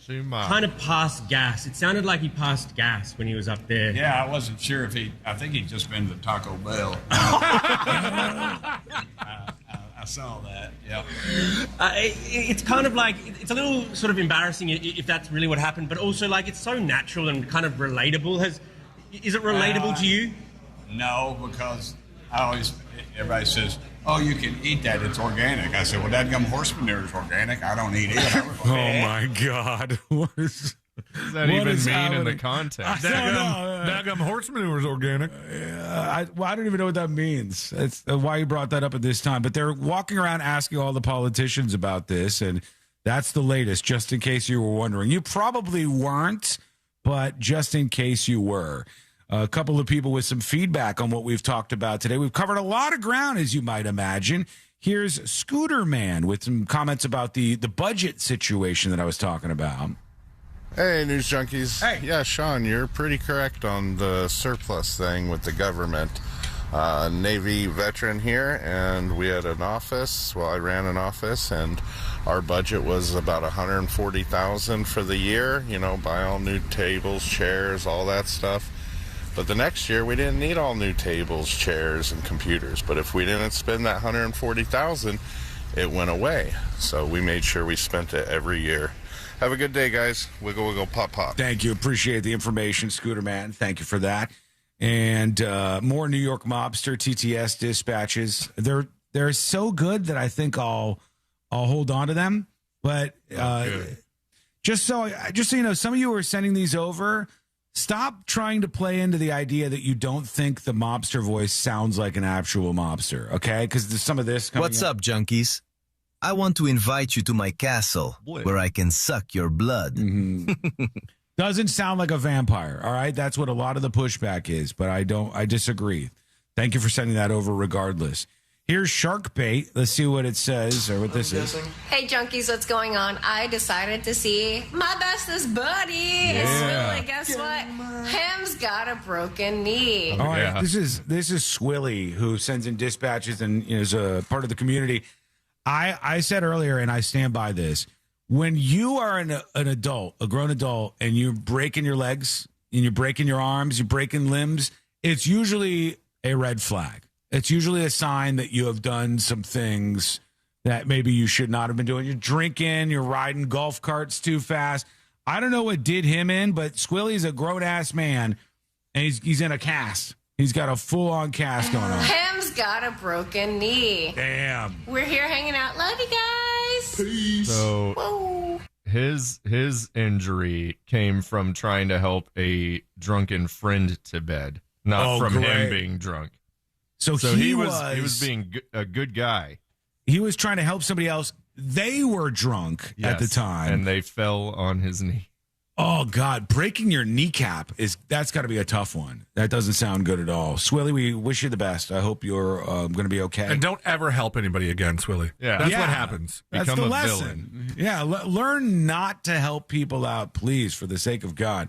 S23: Kind of passed gas. It sounded like he passed gas when he was up there.
S24: Yeah, I wasn't sure if I think he'd just been to Taco Bell. I saw that, yeah.
S23: It's kind of like, it's a little sort of embarrassing if that's really what happened, but also like it's so natural and kind of relatable. Is it relatable to you?
S24: No, because everybody says, oh, you can eat that, it's organic. I said, well, dadgum horse manure is organic. I don't eat it.
S19: Oh, my God. What does
S22: that even mean in the context?
S20: Dadgum horse manure is organic.
S19: I don't even know what that means. That's why you brought that up at this time. But they're walking around asking all the politicians about this, and that's the latest, just in case you were wondering. You probably weren't, but just in case you were. A couple of people with some feedback on what we've talked about today. We've covered a lot of ground, as you might imagine. Here's Scooter Man with some comments about the budget situation that I was talking about.
S2: Hey, News Junkies. Hey. Yeah, Sean, you're pretty correct on the surplus thing with the government. Navy veteran here, and we had an office. Well, I ran an office, and our budget was about $140,000 for the year. Buy all new tables, chairs, all that stuff. But the next year, we didn't need all new tables, chairs, and computers. But if we didn't spend that $140,000, it went away. So we made sure we spent it every year. Have a good day, guys. Wiggle, wiggle, pop, pop.
S19: Thank you. Appreciate the information, Scooter Man. Thank you for that. And more New York mobster TTS dispatches. They're so good that I think I'll hold on to them. But just so you know, some of you are sending these over. Stop trying to play into the idea that you don't think the mobster voice sounds like an actual mobster, okay? Because there's some of this coming
S7: What's up, junkies? I want to invite you to my castle where I can suck your blood.
S19: Mm-hmm. Doesn't sound like a vampire, all right? That's what a lot of the pushback is, but I disagree. Thank you for sending that over regardless. Here's Shark Bait. Let's see what it says or what this is.
S8: Hey, junkies, what's going on? I decided to see my bestest buddy.
S19: Yeah.
S8: Swilly. Guess what? Him's got a broken knee.
S19: All right, this is Swilly who sends in dispatches and is a part of the community. I said earlier, and I stand by this, when you are an adult, a grown adult, and you're breaking your legs and you're breaking your arms, you're breaking limbs, it's usually a red flag. It's usually a sign that you have done some things that maybe you should not have been doing. You're drinking, you're riding golf carts too fast. I don't know what did him in, but Squilly's a grown-ass man, and he's in a cast. He's got a full-on cast going on.
S8: Him's got a broken knee.
S19: Damn.
S8: We're here hanging out. Love you guys. Peace.
S22: So
S8: Whoa.
S22: his injury came from trying to help a drunken friend to bed, not from him being drunk.
S19: So he
S22: was being a good guy.
S19: He was trying to help somebody else. They were drunk at the time,
S22: and they fell on his knee.
S19: Oh God, breaking your kneecap that's got to be a tough one. That doesn't sound good at all. Swilly, we wish you the best. I hope you're going to be okay.
S20: And don't ever help anybody again, Swilly.
S22: Yeah,
S20: that's what happens.
S19: That's
S20: Become
S19: the
S20: a
S19: lesson.
S20: villain.
S19: Yeah, learn not to help people out, please, for the sake of God.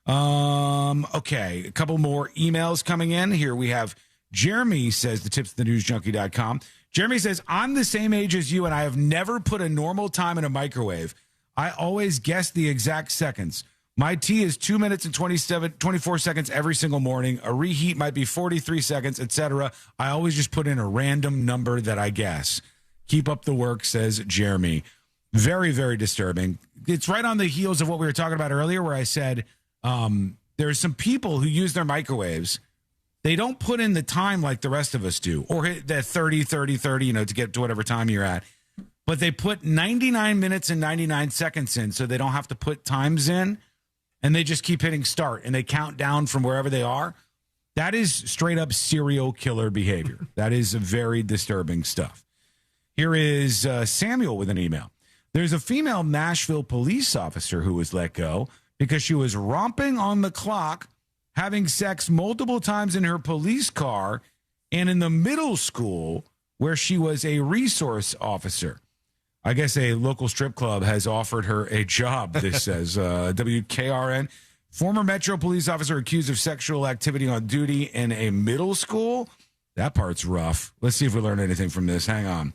S19: Okay, a couple more emails coming in. Here we have Jeremy says, the tips at thenewsjunkie.com. Jeremy says, I'm the same age as you, and I have never put a normal time in a microwave. I always guess the exact seconds. My tea is 2 minutes and 24 seconds every single morning. A reheat might be 43 seconds, etc. I always just put in a random number that I guess. Keep up the work, says Jeremy. Very, very disturbing. It's right on the heels of what we were talking about earlier, where I said there's some people who use their microwaves. They don't put in the time like the rest of us do, or hit that 30, to get to whatever time you're at. But they put 99 minutes and 99 seconds in, so they don't have to put times in, and they just keep hitting start, and they count down from wherever they are. That is straight up serial killer behavior. That is very disturbing stuff. Here is Samuel with an email. There's a female Nashville police officer who was let go because she was romping on the clock, having sex multiple times in her police car, and in the middle school where she was a resource officer. I guess a local strip club has offered her a job, this says WKRN. Former Metro police officer accused of sexual activity on duty in a middle school. That part's rough. Let's see if we learn anything from this. Hang on.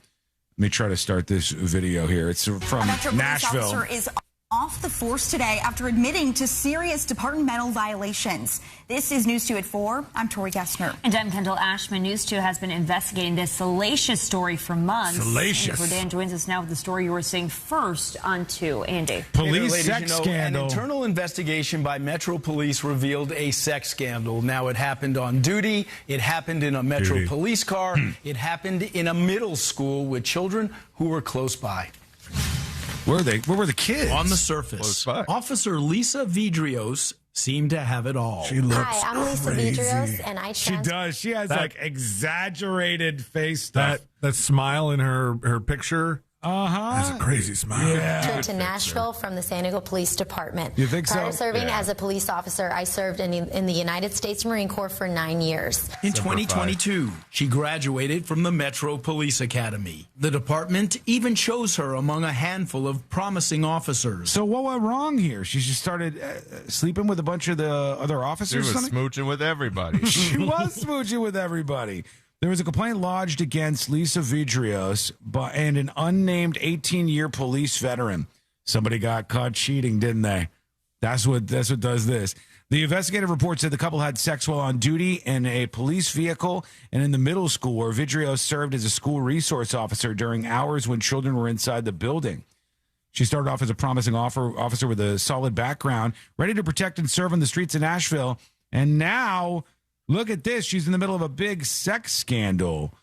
S19: Let me try to start this video here. It's from Nashville.
S10: Police officer is off the force today after admitting to serious departmental violations. This is News 2 at 4. I'm Tori Gessner.
S11: And I'm Kendall Ashman. News 2 has been investigating this salacious story for months.
S10: Salacious.
S11: And Dan joins us now with the story you were seeing first on 2. Andy.
S19: Police sex scandal.
S14: An internal investigation by Metro Police revealed a sex scandal. Now, it happened on duty. It happened in a Metro police car. It happened in a middle school with children who were close by.
S19: Where were the kids?
S14: On the surface, Officer Lisa Vidrios seemed to have it all.
S19: She looks
S16: Hi, I'm Lisa Vidrios, and I
S19: She does. She has like exaggerated face stuff.
S20: That smile in her picture, That's a crazy smile.
S16: Yeah. To Nashville from the San Diego Police Department.
S19: You think
S16: Prior
S19: so?
S16: to serving
S19: Yeah.
S16: as a police officer, I served in the United States Marine Corps for 9 years.
S14: In 2022, she graduated from the Metro Police Academy. The department even chose her among a handful of promising officers.
S19: So what went wrong here? She just started sleeping with a bunch of the other officers?
S22: She was smooching with everybody.
S19: She was smooching with everybody. There was a complaint lodged against Lisa Vidrios and an unnamed 18-year police veteran. Somebody got caught cheating, didn't they? That's what does this. The investigative report said the couple had sex while on duty in a police vehicle and in the middle school where Vidrios served as a school resource officer during hours when children were inside the building. She started off as a promising officer with a solid background, ready to protect and serve on the streets of Nashville. And now, look at this. She's in the middle of a big sex scandal.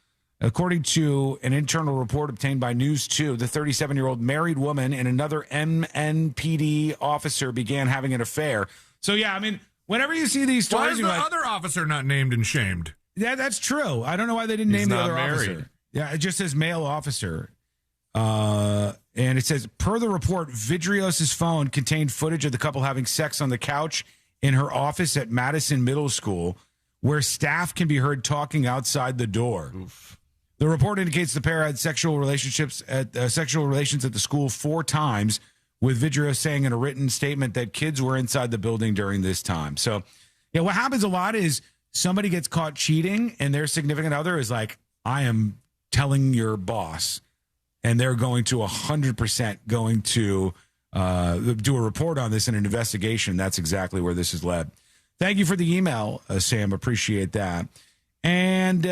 S19: According to an internal report obtained by News 2, the 37-year-old married woman and another MNPD officer began having an affair. So, yeah, I mean, whenever you see these stories...
S20: Why is the other officer not named and shamed?
S19: Yeah, that's true. I don't know why they didn't name the other officer. Yeah, it just says male officer. And it says, per the report, Vidrios' phone contained footage of the couple having sex on the couch in her office at Madison Middle School, where staff can be heard talking outside the door. Oof. The report indicates the pair had sexual relations at the school 4 times, with Vidrios saying in a written statement that kids were inside the building during this time. So, yeah, what happens a lot is somebody gets caught cheating, and their significant other is like, I am telling your boss, and they're going to 100% going to do a report on this in an investigation. That's exactly where this has led. Thank you for the email, Sam. Appreciate that. And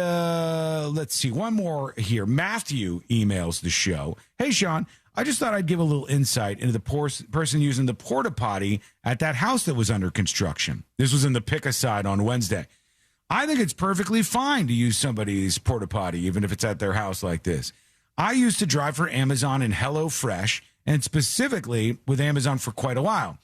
S19: let's see, one more here. Matthew emails the show. Hey, Sean, I just thought I'd give a little insight into the person using the porta potty at that house that was under construction. This was in the Pick-A-Side on Wednesday. I think it's perfectly fine to use somebody's porta potty, even if it's at their house like this. I used to drive for Amazon and HelloFresh, and specifically with Amazon for quite a while.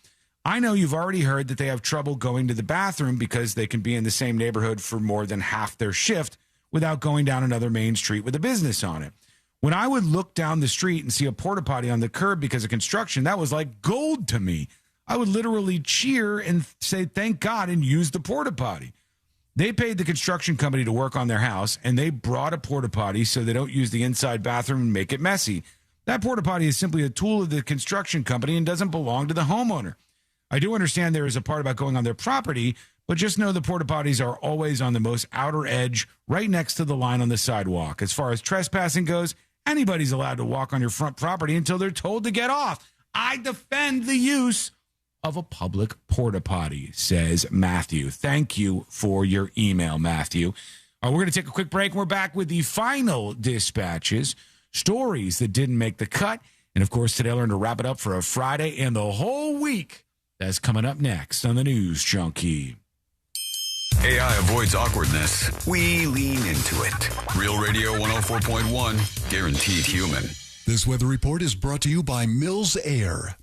S19: I know you've already heard that they have trouble going to the bathroom because they can be in the same neighborhood for more than half their shift without going down another main street with a business on it. When I would look down the street and see a porta potty on the curb because of construction, that was like gold to me. I would literally cheer and say, thank God, and use the porta potty. They paid the construction company to work on their house, and they brought a porta potty so they don't use the inside bathroom and make it messy. That porta potty is simply a tool of the construction company and doesn't belong to the homeowner. I do understand there is a part about going on their property, but just know the porta potties are always on the most outer edge, right next to the line on the sidewalk. As far as trespassing goes, anybody's allowed to walk on your front property until they're told to get off. I defend the use of a public porta potty, says Matthew. Thank you for your email, Matthew. We're going to take a quick break, and we're back with the final dispatches, stories that didn't make the cut, and, of course, today we're going to wrap it up for a Friday and the whole week. That's coming up next on the News Junkie.
S17: AI avoids awkwardness. We lean into it. Real Radio 104.1, guaranteed human.
S3: This weather report is brought to you by Mills Air.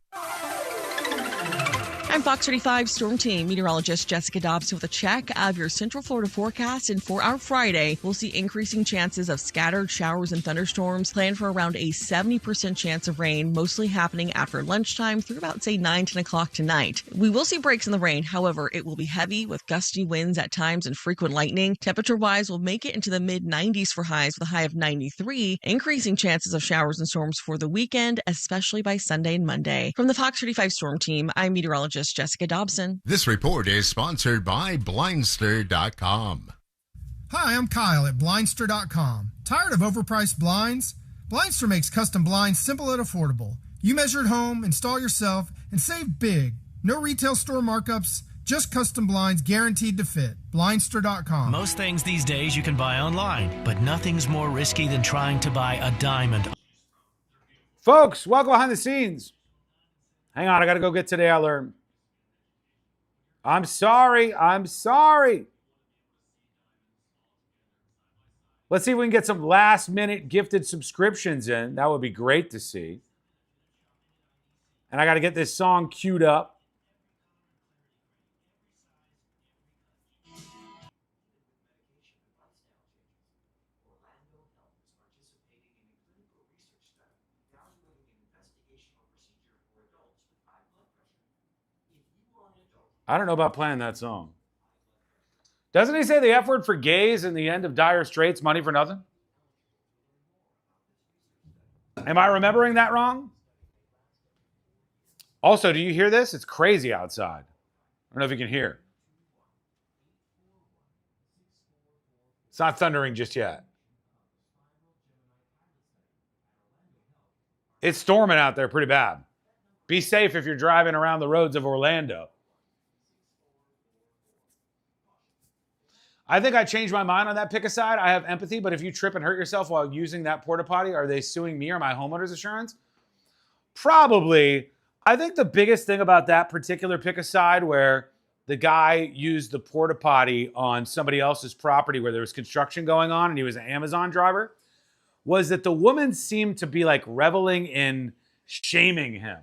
S6: I'm Fox 35 Storm Team meteorologist Jessica Dobson with a check of your Central Florida forecast. And for our Friday, we'll see increasing chances of scattered showers and thunderstorms. Plan for around a 70% chance of rain, mostly happening after lunchtime through about, say, 9, 10 o'clock tonight. We will see breaks in the rain. However, it will be heavy with gusty winds at times and frequent lightning. Temperature-wise, we'll make it into the mid-90s for highs with a high of 93. Increasing chances of showers and storms for the weekend, especially by Sunday and Monday. From the Fox 35 Storm Team, I'm meteorologist Jessica Dobson.
S3: This report is sponsored by Blindsided.com.
S15: Hi, I'm Kyle at Blindster.com. Tired of overpriced blinds? Blindster makes custom blinds simple and affordable. You measure at home, install yourself, and save big. No retail store markups, just custom blinds guaranteed to fit. Blindster.com.
S21: Most things these days you can buy online, but nothing's more risky than trying to buy a diamond.
S4: Folks, welcome behind the scenes. Hang on, I got to go get Today I Learned. I'm sorry. Let's see if we can get some last-minute gifted subscriptions in. That would be great to see. And I got to get this song queued up. I don't know about playing that song. Doesn't he say the F word for gays in the end of Dire Straits, Money for Nothing? Am I remembering that wrong? Also, do you hear this? It's crazy outside. I don't know if you can hear. It's not thundering just yet. It's storming out there pretty bad. Be safe if you're driving around the roads of Orlando. I think I changed my mind on that pick a side. I have empathy, but if you trip and hurt yourself while using that porta potty, are they suing me or my homeowner's insurance? Probably. I think the biggest thing about that particular pick a side where the guy used the porta potty on somebody else's property where there was construction going on and he was an Amazon driver was that the woman seemed to be like reveling in shaming him.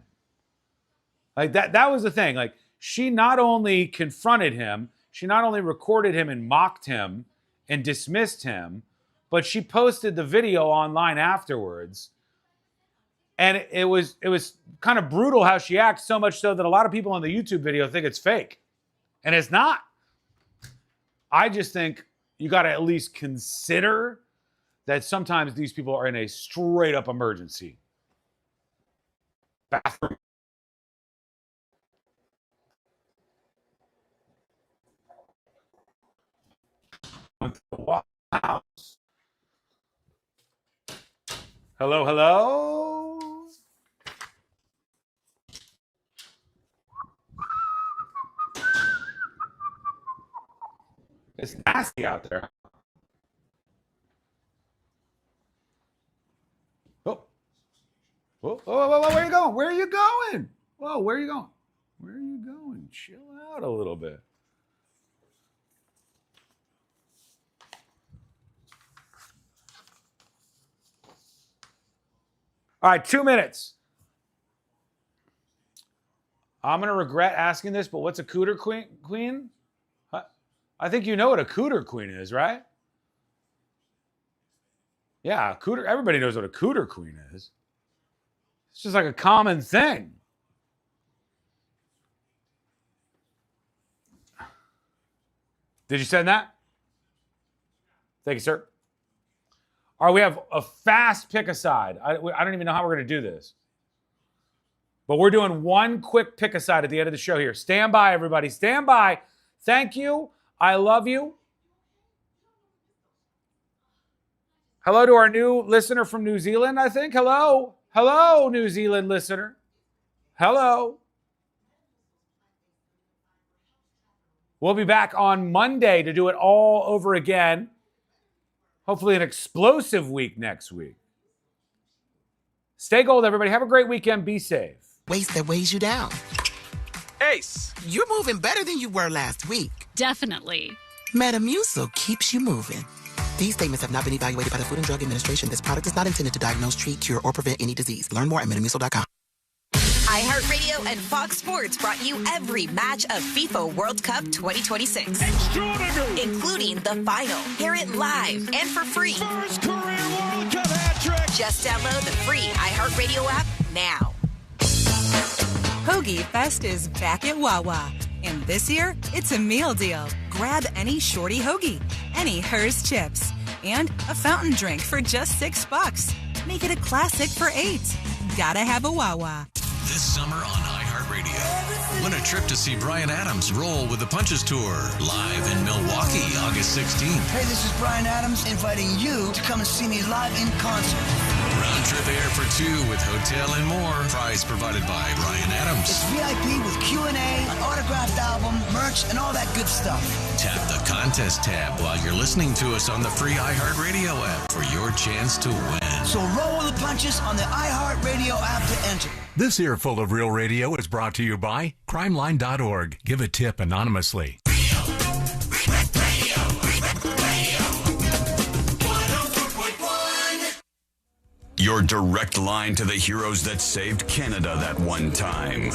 S4: Like that was the thing. Like she not only confronted him, she not only recorded him and mocked him and dismissed him, but she posted the video online afterwards. And it was kind of brutal how she acts, so much so that a lot of people on the YouTube video think it's fake. And it's not. I just think you got to at least consider that sometimes these people are in a straight up emergency. Bathroom. Hello, hello. It's nasty out there. Oh. Whoa, whoa, whoa, whoa, where are you going? Where are you going? Whoa, where are you going? Where are you going? Chill out a little bit. All right, 2 minutes. I'm going to regret asking this, but what's a cooter queen? I think you know what a cooter queen is, right? Yeah, cooter. Everybody knows what a cooter queen is. It's just like a common thing. Did you send that? Thank you, sir. All right, we have a fast pick aside. I don't even know how we're going to do this. But we're doing one quick pick aside at the end of the show here. Stand by, everybody. Stand by. Thank you. I love you. Hello to our new listener from New Zealand, I think. Hello. Hello, New Zealand listener. Hello. We'll be back on Monday to do it all over again. Hopefully an explosive week next week. Stay gold, everybody. Have a great weekend. Be safe.
S1: Waste that weighs you down. Ace, you're moving better than you were last week.
S5: Definitely.
S1: Metamucil keeps you moving. These statements have not been evaluated by the Food and Drug Administration. This product is not intended to diagnose, treat, cure, or prevent any disease. Learn more at metamucil.com.
S9: iHeartRadio and Fox Sports brought you every match of FIFA World Cup 2026.
S18: Extraordinary!
S9: Including the final. Hear it live and for free.
S18: First career World Cup hat trick!
S9: Just download the free iHeartRadio app now.
S25: Hoagie Fest is back at Wawa. And this year, it's a meal deal. Grab any Shorty Hoagie, any Hers chips, and a fountain drink for just $6. Make it a classic for $8. Gotta have a Wawa.
S26: This summer on iHeartRadio, win a trip to see Bryan Adams roll with the Punches Tour live in Milwaukee, August 16th.
S27: Hey, this is Bryan Adams inviting you to come and see me live in concert.
S26: Round trip air for two with hotel and more. Prize provided by Bryan Adams.
S27: It's VIP with Q&A, an autographed album, merch, and all that good stuff.
S26: Tap the contest tab while you're listening to us on the free iHeartRadio app for your chance to win.
S27: So roll with the punches on the iHeartRadio app to enter.
S28: This Earful of Real Radio is brought to you by crimeline.org. Give a tip anonymously.
S17: Your direct line to the heroes that saved Canada that one time.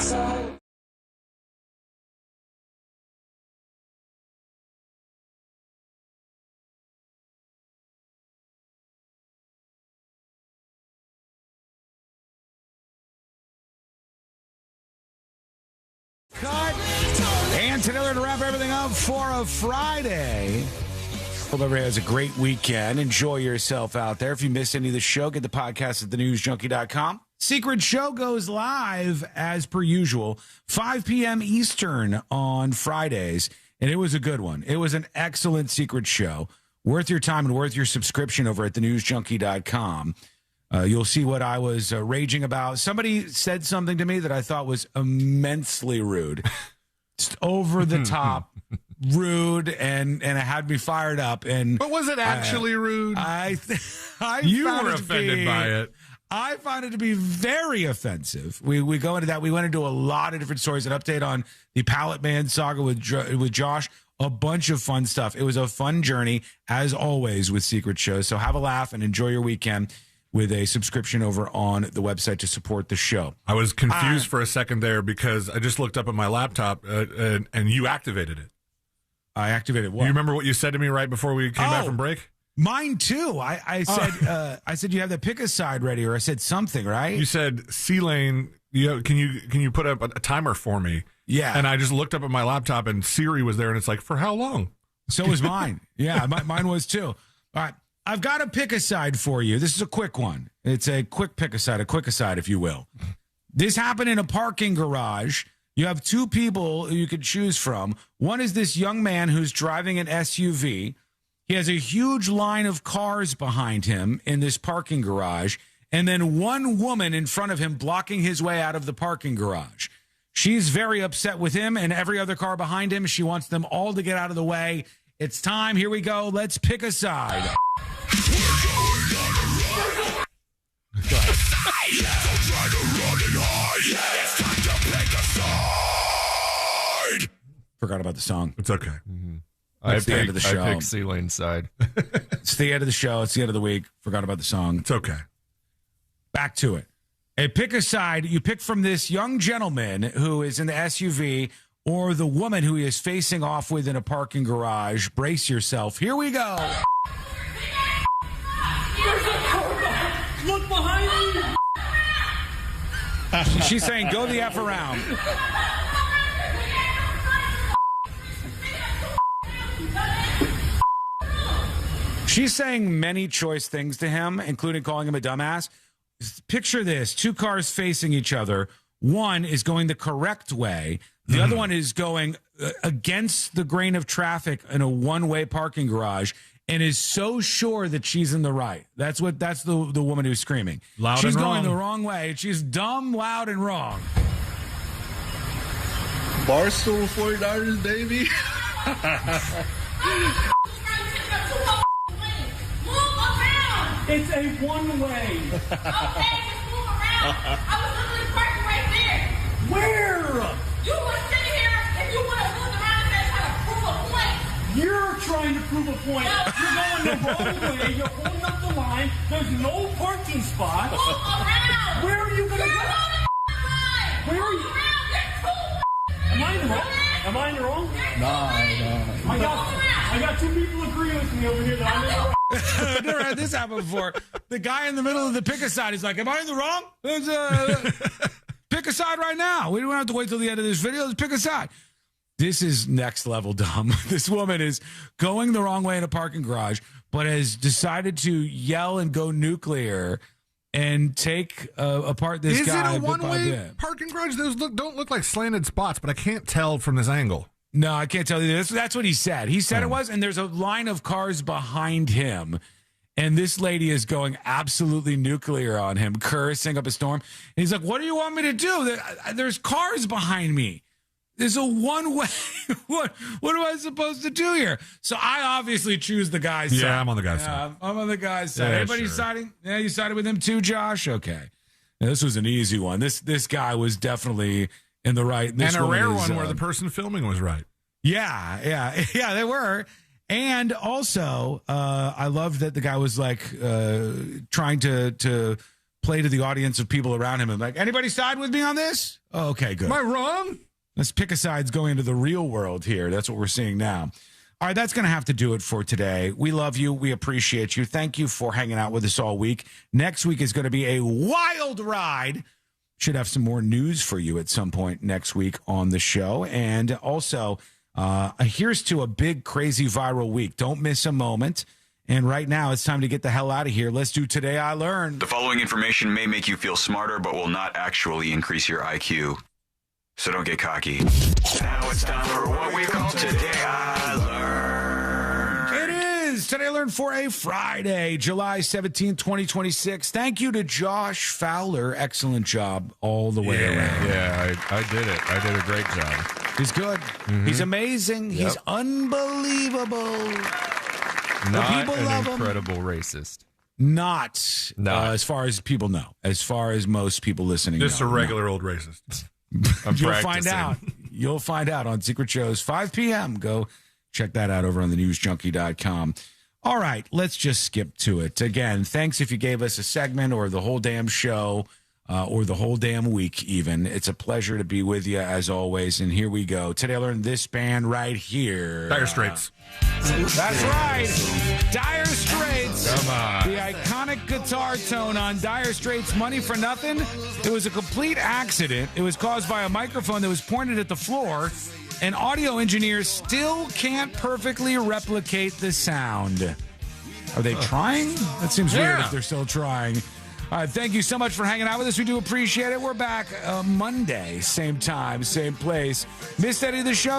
S18: Cut!
S19: And today to wrap everything up for a Friday. Hope everybody has a great weekend. Enjoy yourself out there. If you missed any of the show, get the podcast at thenewsjunkie.com. Secret Show goes live as per usual, 5 p.m. Eastern on Fridays. And it was a good one. It was an excellent Secret Show. Worth your time and worth your subscription over at thenewsjunkie.com. You'll see what I was raging about. Somebody said something to me that I thought was immensely rude. Just over the top, rude, and it had me fired up.
S20: But was it actually rude? You were offended by it.
S19: I found it to be very offensive. We go into that. We went into a lot of different stories. An update on the Pallet Man saga with Josh. A bunch of fun stuff. It was a fun journey, as always, with Secret Shows. So have a laugh and enjoy your weekend with a subscription over on the website to support the show.
S20: I was confused for a second there because I just looked up at my laptop and you activated it.
S19: I activated what?
S20: You remember what you said to me right before we came back from break?
S19: Mine too. I said you have the pick a side ready, or I said something, right?
S20: You said C-Lane, can you put up a timer for me?
S19: Yeah.
S20: And I just looked up at my laptop and Siri was there and it's like, for how long?
S19: So was mine. Yeah, mine was too. All right. I've got a pick a side for you. This is a quick one. It's a quick pick a side, if you will. This happened in a parking garage. You have two people you could choose from. One is this young man who's driving an SUV. He has a huge line of cars behind him in this parking garage, and then one woman in front of him blocking his way out of the parking garage. She's very upset with him and every other car behind him. She wants them all to get out of the way. It's time. Here we go. Let's pick a side. Go ahead. Forgot about the song.
S20: It's okay.
S19: Mm-hmm. That's the end of the show.
S22: I picked C-Lane's side.
S19: It's the end of the show. It's the end of the week. Forgot about the song.
S20: It's okay.
S19: Back to it. A pick a side. You pick from this young gentleman who is in the SUV or the woman who he is facing off with in a parking garage. Brace yourself. Here we go.
S18: Look behind you.
S19: She's saying, go the F around. She's saying many choice things to him, including calling him a dumbass. Picture this. Two cars facing each other. One is going the correct way. The other one is going against the grain of traffic in a one-way parking garage and is so sure that she's in the right. That's the woman who's screaming.
S20: Loud
S19: she's
S20: and
S19: going
S20: wrong.
S19: the wrong way. She's dumb, loud, and wrong.
S2: Barstool 49ers, baby.
S18: It's a one-way.
S5: Okay, just move around. I was literally parked right there.
S18: Where?
S5: You were sitting here and you would have moved around and trying to prove a point.
S18: You're trying to prove a point.
S5: No.
S18: You're going the wrong way. You're holding up the line. There's no parking spot.
S5: Move around.
S18: Where are you going to go? Where are you? Am I in the wrong? Am I in the wrong?
S2: No.
S18: I got two people agreeing with me over here that I'm in the wrong.
S19: I've never had this happen before. The guy in the middle of the pick a side is like, am I in the wrong? Pick a side right now. We don't have to wait till the end of this video. Let's pick a side. This is next level dumb. This woman is going the wrong way in a parking garage, but has decided to yell and go nuclear and take apart this guy.
S20: Is it a one-way parking garage? Those don't look like slanted spots, but I can't tell from this angle.
S19: No, I can't tell you. That's what he said. He said it was, and there's a line of cars behind him, and this lady is going absolutely nuclear on him, cursing up a storm. And he's like, what do you want me to do? There's cars behind me. There's a one-way. What am I supposed to do here? So I obviously choose the guy's side.
S20: Yeah, I'm on the guy's side.
S19: I'm on the guy's side.
S20: Yeah,
S19: Everybody
S20: sure.
S19: siding? Yeah, you sided with him too, Josh? Okay. Now, this was an easy one. This guy was definitely in the right. This
S20: And a rare
S19: is,
S20: one where the person filming was right.
S19: Yeah, they were. And also, I loved that the guy was like trying to play to the audience of people around him and like, anybody side with me on this? Oh, okay, good.
S20: Am I wrong?
S19: Let's pick a sides going into the real world here. That's what we're seeing now. All right, that's going to have to do it for today. We love you. We appreciate you. Thank you for hanging out with us all week. Next week is going to be a wild ride. should have some more news for you at some point next week on the show. And also, here's to a big, crazy viral week. Don't miss a moment. And right now, it's time to get the hell out of here. Let's do Today I Learned.
S7: The following information may make you feel smarter, but will not actually increase your IQ. So don't get cocky. Now it's time for what we call Today I Learned.
S19: It is Today I Learned for a Friday, July 17, 2026. Thank you to Josh Fowler. Excellent job all the way around.
S22: Yeah, I did it. I did a great job.
S19: He's good.
S22: Mm-hmm.
S19: He's amazing.
S22: Yep.
S19: He's unbelievable.
S22: Not
S19: people
S22: an
S19: love
S22: incredible racist.
S19: Not as far as people know. As far as most people listening
S20: Just
S19: know.
S20: a regular old racist.
S19: You'll find out. You'll find out on Secret Shows, 5 p.m. Go check that out over on thenewsjunkie.com. All right, let's just skip to it. Again, thanks if you gave us a segment or the whole damn show or the whole damn week even. It's a pleasure to be with you as always. And here we go. Today I learned this band right here.
S20: Dire Straits.
S19: That's right. Dire Straits.
S22: Come on.
S19: The iconic guitar tone on Dire Straits' Money for Nothing. It was a complete accident. It was caused by a microphone that was pointed at the floor, and audio engineers still can't perfectly replicate the sound. Are they trying? That seems weird if they're still trying. All right, thank you so much for hanging out with us. We do appreciate it. We're back Monday, same time, same place. Missed any of the show?